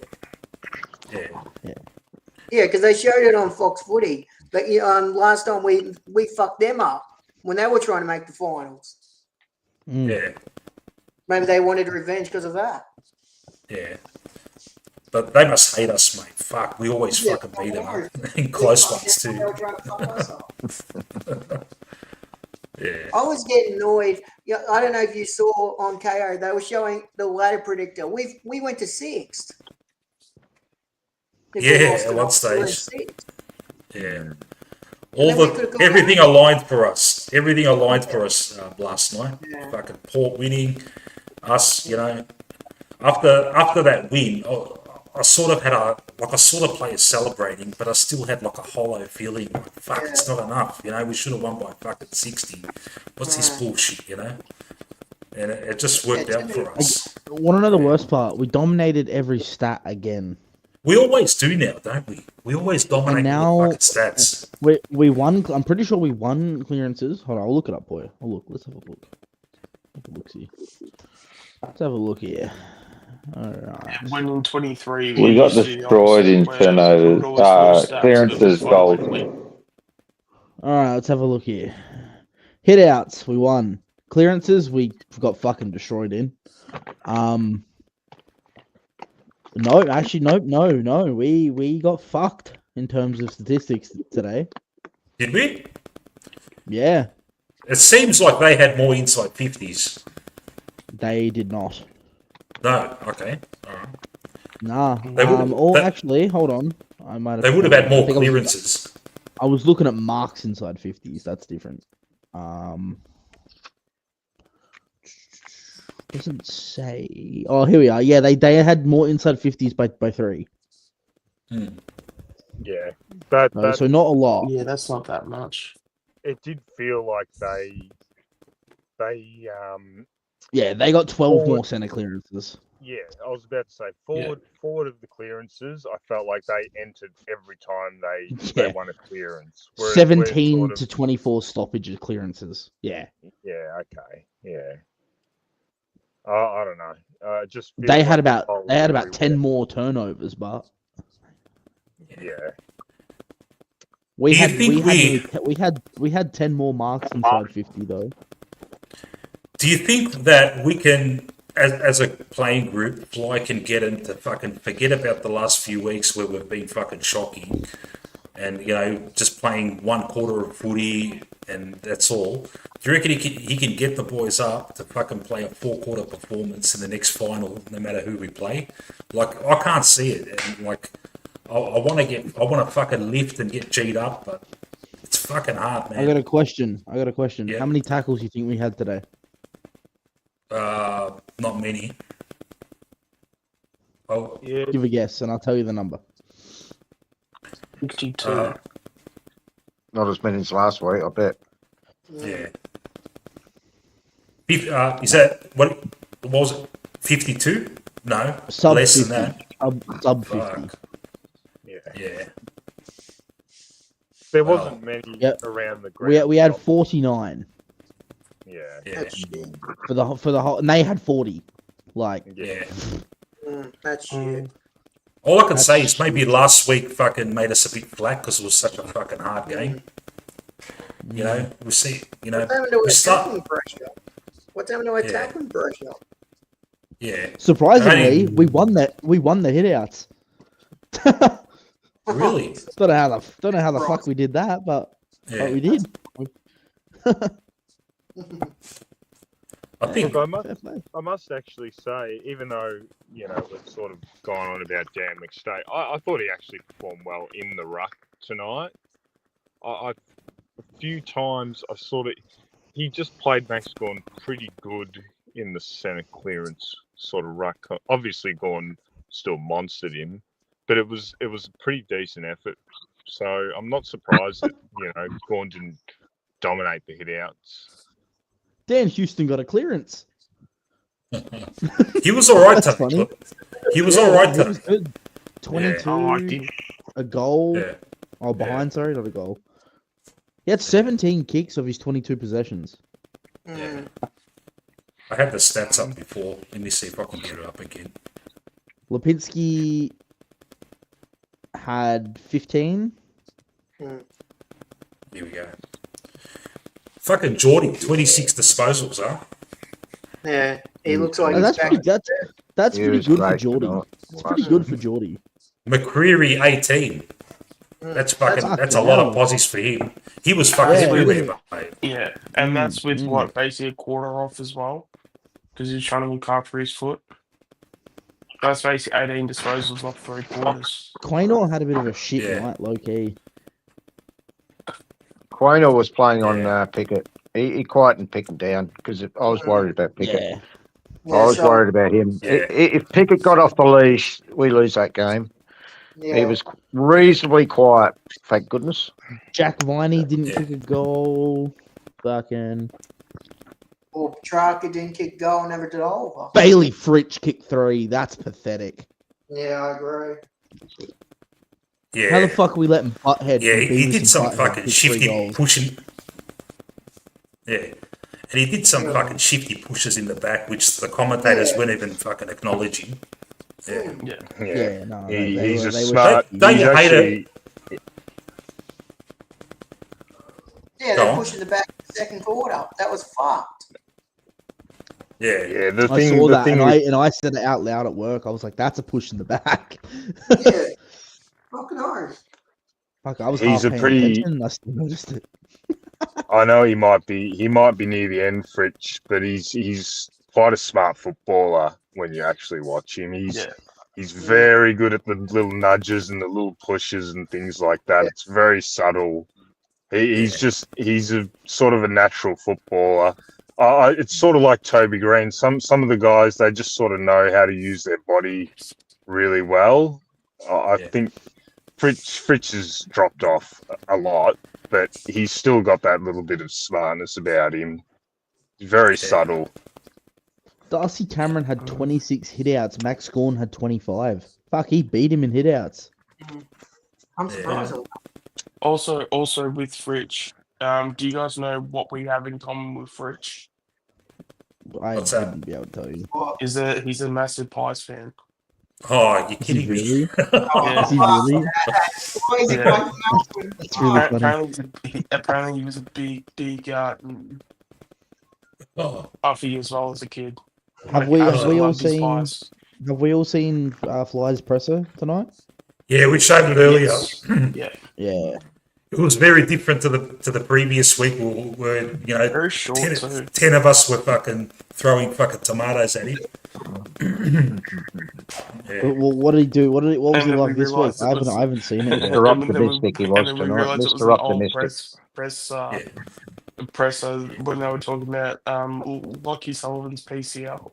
Yeah, because they showed it on Fox Footy. But last time we fucked them up when they were trying to make the finals. Yeah. Maybe they wanted revenge because of that. Yeah. But they must hate us, mate. Fuck, we always fucking beat them up in close ones too. Yeah. I was getting annoyed. I don't know if you saw on KO, they were showing the ladder predictor. We went to 6th. Yeah, at one stage. Yeah. Everything aligned for us. Everything aligned for us last night. Yeah. Fucking Port winning, us. After that win, I sort of had I saw the players celebrating, but I still had like a hollow feeling. Like, fuck, it's not enough. We should have won by fucking 60. What's this bullshit? And it just worked out for us. Want to know the worst part? We dominated every stat again. We always do now, don't we? We always dominate the fucking stats. We won. I'm pretty sure we won clearances. Hold on, I'll look it up for you. Let's have a look. Let's have a look here. All right. When in 23, we got destroyed in turnovers, clearances, goals. All right, let's have a look here. Hit outs, we won. Clearances, we got fucking destroyed in. No, actually, no. We got fucked in terms of statistics today. Did we? Yeah. It seems like they had more inside 50s. They did not. No. Okay. All right. Nah. Actually, hold on. I might have. They would have had more clearances. I was looking at marks inside 50s. That's different. Doesn't say. Oh, here we are. Yeah, they had more inside 50s by 3. Yeah, So not a lot. Yeah, that's not that much. It did feel like they Yeah, they got 12 forward- more centre clearances. Yeah, I was about to say forward of the clearances. I felt like they entered every time they Yeah. won a clearance. 17 sort of- to 24 stoppages clearances. Yeah. Yeah. Okay. Yeah. I don't know. Just feels They had like about holes they had about everywhere. 10 more turnovers, but Yeah. we Do you had think we had 10 more marks inside 50 though. Do you think that we can, as a playing group, Fly can get him to fucking forget about the last few weeks where we've been fucking shocking and, just playing one quarter of footy and that's all? Do you reckon he can get the boys up to fucking play a 4-quarter performance in the next final, no matter who we play? Like, I can't see it. And, like, I want to fucking lift and get G'd up, but it's fucking hard, man. I got a question. Yeah. How many tackles do you think we had today? Not many. Oh, yeah. Give a guess, and I'll tell you the number. 52. Not as many as last week, I bet. Yeah. Is that what was it? 52? No, Sub less 50. than that. Sub 50. Fuck. Yeah. There wasn't many around the ground. We had 49 Yeah. for the whole, and they had 40. Like, Yeah. That's shit. All I can say is maybe last week fucking made us a bit flat because it was such a fucking hard game. We see, What's happened to we start. attacking pressure? What's happened to attacking pressure? Yeah. surprisingly, we won the hitouts. Really? Don't know how the fuck we did that, but we did. I think Look, I must actually say, even though we've sort of gone on about Dan McStay, I thought he actually performed well in the ruck tonight. A few times he just played Max Gawn pretty good in the centre clearance sort of ruck. Obviously, Gawn still monstered him, but it was a pretty decent effort. So I'm not surprised that Gawn didn't dominate the hitouts. Dan Houston got a clearance. he was all right. That's funny. He was all right. He was good. 22, a goal. Yeah. Oh, behind, sorry, not a goal. He had 17 kicks of his 22 possessions. Yeah. I had the stats up before. Let me see if I can get it up again. Lipinski had 15. Here we go. Fucking Geordie, 26 disposals, huh? Yeah, he looks like That's he's pretty, back. that's He pretty was good for great Geordie. tonight. It's pretty good for Geordie. McRae, 18. That's a lot of posies for him. He was fucking everywhere, mate. Yeah, and that's with what, basically a quarter off as well, because he's trying to look after his foot. That's basically 18 disposals off 3 quarters. Quaynor had a bit of a shit night, low key. Quaynor was playing on Pickett. He quietened Pickett down because I was worried about Pickett. Yeah. I was worried about him. Yeah. If Pickett got off the leash, we lose that game. Yeah. He was reasonably quiet, thank goodness. Jack Viney didn't kick a goal. Fucking Or Petrarca didn't kick goal, never did over. Bailey Fritsch kicked 3. That's pathetic. Yeah, I agree. Yeah. How the fuck are we letting Butthead? Yeah, from he Beavis did and some Butthead fucking kick 3 shifty goals? pushing. Yeah. And he did some fucking shifty pushes in the back, which the commentators weren't even fucking acknowledging. Yeah. Yeah, no, He's a they were smart. Don't he's you hate actually, Yeah, Go they're on. pushing the back in the second quarter. That was fucked. Yeah. Yeah, the I thing. saw The that, thing. and I said it out loud at work. I was like, "That's a push in the back." Yeah. Fucking hard. Fuck, I was He's half a paying pretty- attention and I still noticed it. I know he might be near the end, Fritsch, but he's quite a smart footballer when you actually watch him. He's He's very good at the little nudges and the little pushes and things like that. It's very subtle. He's a sort of a natural footballer. It's sort of like Toby Green. Some of the guys, they just sort of know how to use their body really well. I think Fritz has dropped off a lot, but he's still got that little bit of smartness about him. He's very subtle. Darcy Cameron had 26 hitouts. Max Gawn had 25. Fuck, he beat him in hitouts. I'm surprised. Also with Fritch, do you guys know what we have in common with Fritch? I What's that? wouldn't be able to tell you. He's a massive Pies fan. Oh, you're kidding me. Really? Yeah. Is he really? Yeah. That's really funny. Apparently he was a big Uffy as well as a kid. Have we all seen Fly's presser tonight? Yeah, we showed it earlier. Yeah. Yeah. It was very different to the previous week where very short, 10 of us were fucking throwing fucking tomatoes at him. Well, what did he do? What was he like this week? I haven't seen it. Mr. Optimistic he was tonight. Mr. Optimistic. Presser when they were talking about Lockie Sullivan's PCL.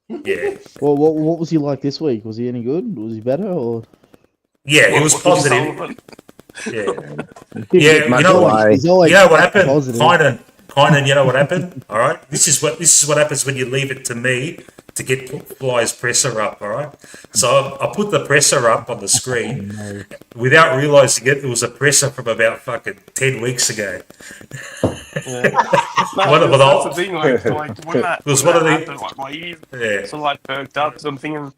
Yeah. Well, what was he like this week? Was he any good? Was he better or? Yeah, it was positive. Yeah. Yeah, You know what happened? Kynan, you know what happened? All right. This is what happens when you leave it to me to get Fly's presser up. All right. So I put the presser up on the screen without realizing it. It was a presser from about fucking 10 weeks ago. That's the thing. Like when that happened, my ears sort of like perked up because I'm thinking,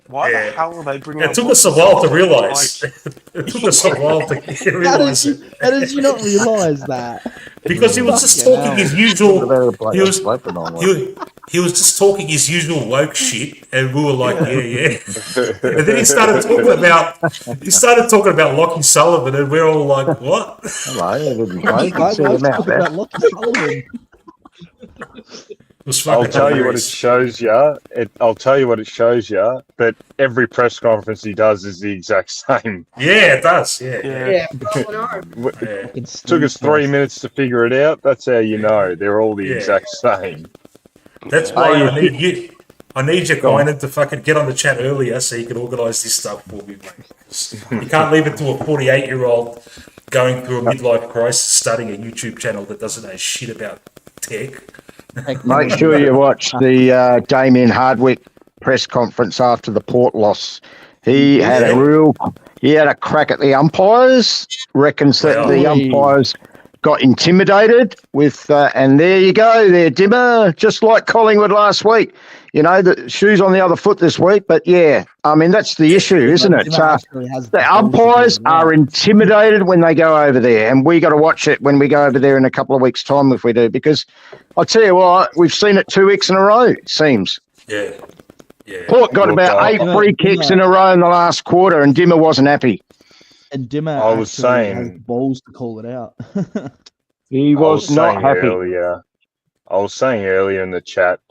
why the hell are they bringing? It took us a while to realise. It took us a while to realise it. How did you not realise that? Because he was just talking his usual. He was just talking his usual woke shit, and we were like, yeah. And then he started talking about Lockie Sullivan, and we're all like, what? About Lockie Sullivan. I'll tell you what it shows you. That every press conference he does is the exact same. Yeah, it does. Yeah. It took us 3 minutes to figure it out. That's how you know they're all the exact same. That's why I need you, Kynan, to fucking get on the chat earlier so you can organise this stuff for me, mate. You can't leave it to a 48-year-old going through a midlife crisis starting a YouTube channel that doesn't know shit about tech. Make sure you watch the Damien Hardwick press conference after the Port loss. He had a crack at the umpires. Reckons that the umpires got intimidated with, and there you go, there, Dimmer, just like Collingwood last week. You know, the shoes on the other foot this week, but yeah, I mean, that's the issue, isn't it? The umpires are intimidated when they go over there, and we got to watch it when we go over there in a couple of weeks' time if we do, because I'll tell you what, we've seen it 2 weeks in a row, it seems. Yeah. Port got about 8 free kicks in a row in the last quarter, and Dimmer wasn't happy. And Dimmer has balls to call it out. He was not happy. I was saying earlier in the chat,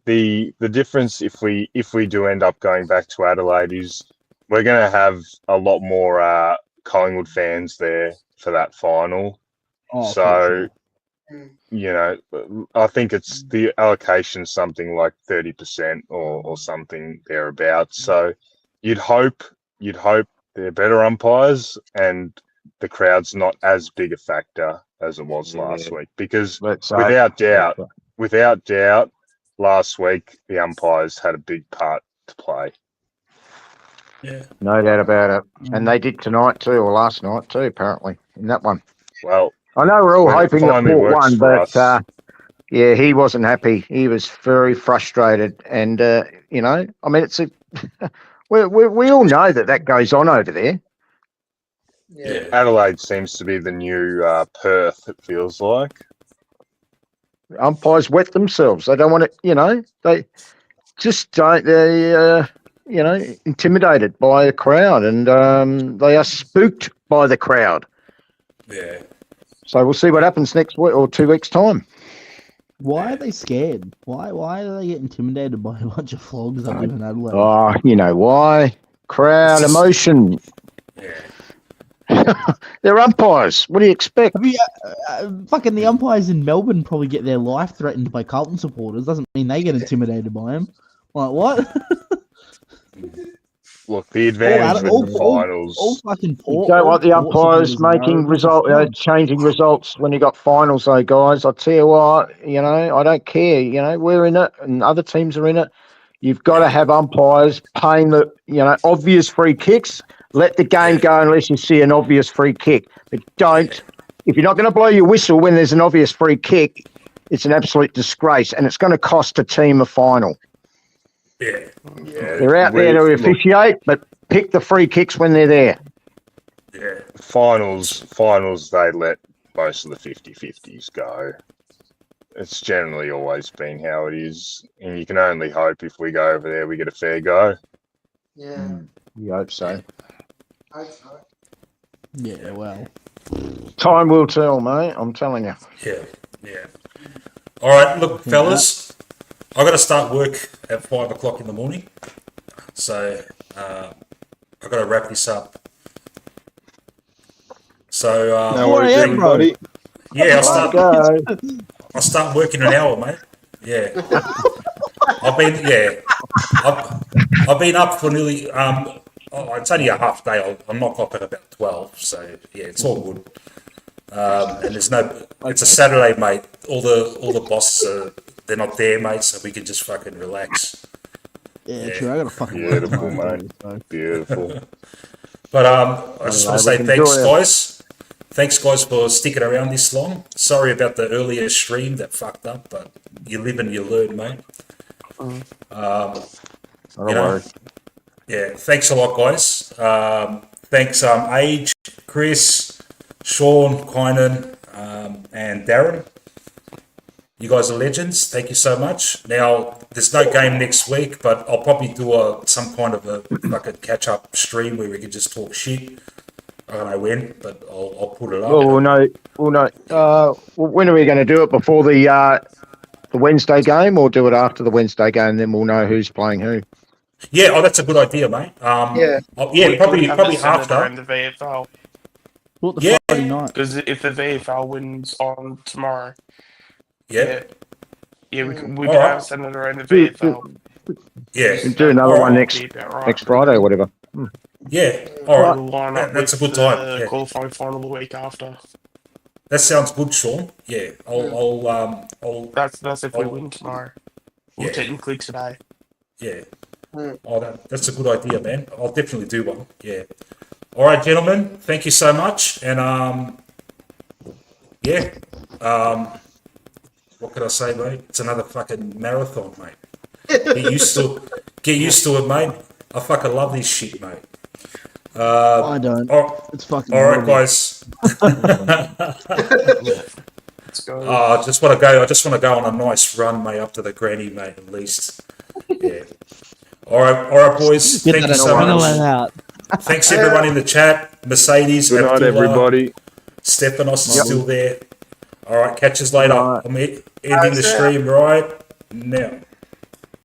the difference if we do end up going back to Adelaide is we're going to have a lot more Collingwood fans there for that final. So, you know, I think it's the allocation something like 30% or something thereabouts. So you'd hope they're better umpires and the crowd's not as big a factor as it was last week, because without doubt, last week the umpires had a big part to play. Yeah, no doubt about it, and they did tonight too, or last night too, apparently in that one. Well, I know we're all hoping that Port won, but yeah, he wasn't happy. He was very frustrated, and you know, I mean, it's a we all know that goes on over there. Yeah. Adelaide seems to be the new Perth, it feels like. Umpires wet themselves. They don't want it, you know, they just don't, you know, intimidated by the crowd, and they are spooked by the crowd. Yeah. So we'll see what happens next week or 2 weeks' time. Why are they scared? Why do they get intimidated by a bunch of flogs up in Adelaide? Oh, you know why? Crowd emotion. They're umpires. What do you expect? I mean, fucking the umpires in Melbourne probably get their life threatened by Carlton supporters. Doesn't mean they get intimidated by them. Like what? Look, the advantage with the finals. All fucking You don't want the umpires making changing results when you got finals, though, guys. I tell you what, I don't care. We're in it, and other teams are in it. You've got to have umpires paying the, obvious free kicks. Let the game go unless you see an obvious free kick. But don't. If you're not going to blow your whistle when there's an obvious free kick, it's an absolute disgrace, and it's going to cost a team a final. Yeah. They're out there to officiate, but pick the free kicks when they're there. Yeah. Finals, they let most of the 50-50s go. It's generally always been how it is. And you can only hope if we go over there, we get a fair go. Yeah. You hope so. Yeah, well. Time will tell, mate. I'm telling you. Yeah. All right, look, fellas, I got to start work at 5 o'clock in the morning, so I got to wrap this up. So, no worries, everybody. Yeah, I'll start working in an hour, mate. Yeah, I've been up for nearly. It's only a half day. I'll knock off at about 12. So yeah, it's all good. And there's no. It's a Saturday, mate. All the bosses they're not there, mate. So we can just fucking relax. Yeah, true. I got to fucking beautiful, mate. Beautiful. But I just want to say thanks, guys. Thanks, guys, for sticking around this long. Sorry about the earlier stream that fucked up, but you live and you learn, mate. Yeah, thanks a lot, guys. Thanks, Age, Chris, Sean, Kynan, and Darren. You guys are legends. Thank you so much. Now, there's no game next week, but I'll probably do some kind of a catch-up stream where we can just talk shit. I don't know when, but I'll put it up. We'll know. When are we going to do it? Before the Wednesday game, or do it after the Wednesday game? Then we'll know who's playing who. Yeah, that's a good idea, mate. Probably after. And the VFL. What the Friday night? Because if the VFL wins on tomorrow, we can have Senator and the VFL. Yeah, we'll do another one next Friday or whatever. Yeah, all right. That's a good time. Qualifying final the week after. That sounds good, Sean. Yeah, I'll. That's if we win tomorrow. Or technically today. Yeah. Oh, that's a good idea, man. I'll definitely do one. Yeah. All right, gentlemen. Thank you so much. And what could I say, mate? It's another fucking marathon, mate. Get used to it, mate. I fucking love this shit, mate. I don't. It's fucking. All right, guys. Let's go. I just want to go on a nice run, mate, up to the granny, mate. At least. Yeah. All right, boys. Thank you so much. Thanks everyone in the chat. Mercedes, good night, everybody. Stefanos is still there. All right, catch us later. I'm ending the stream right now.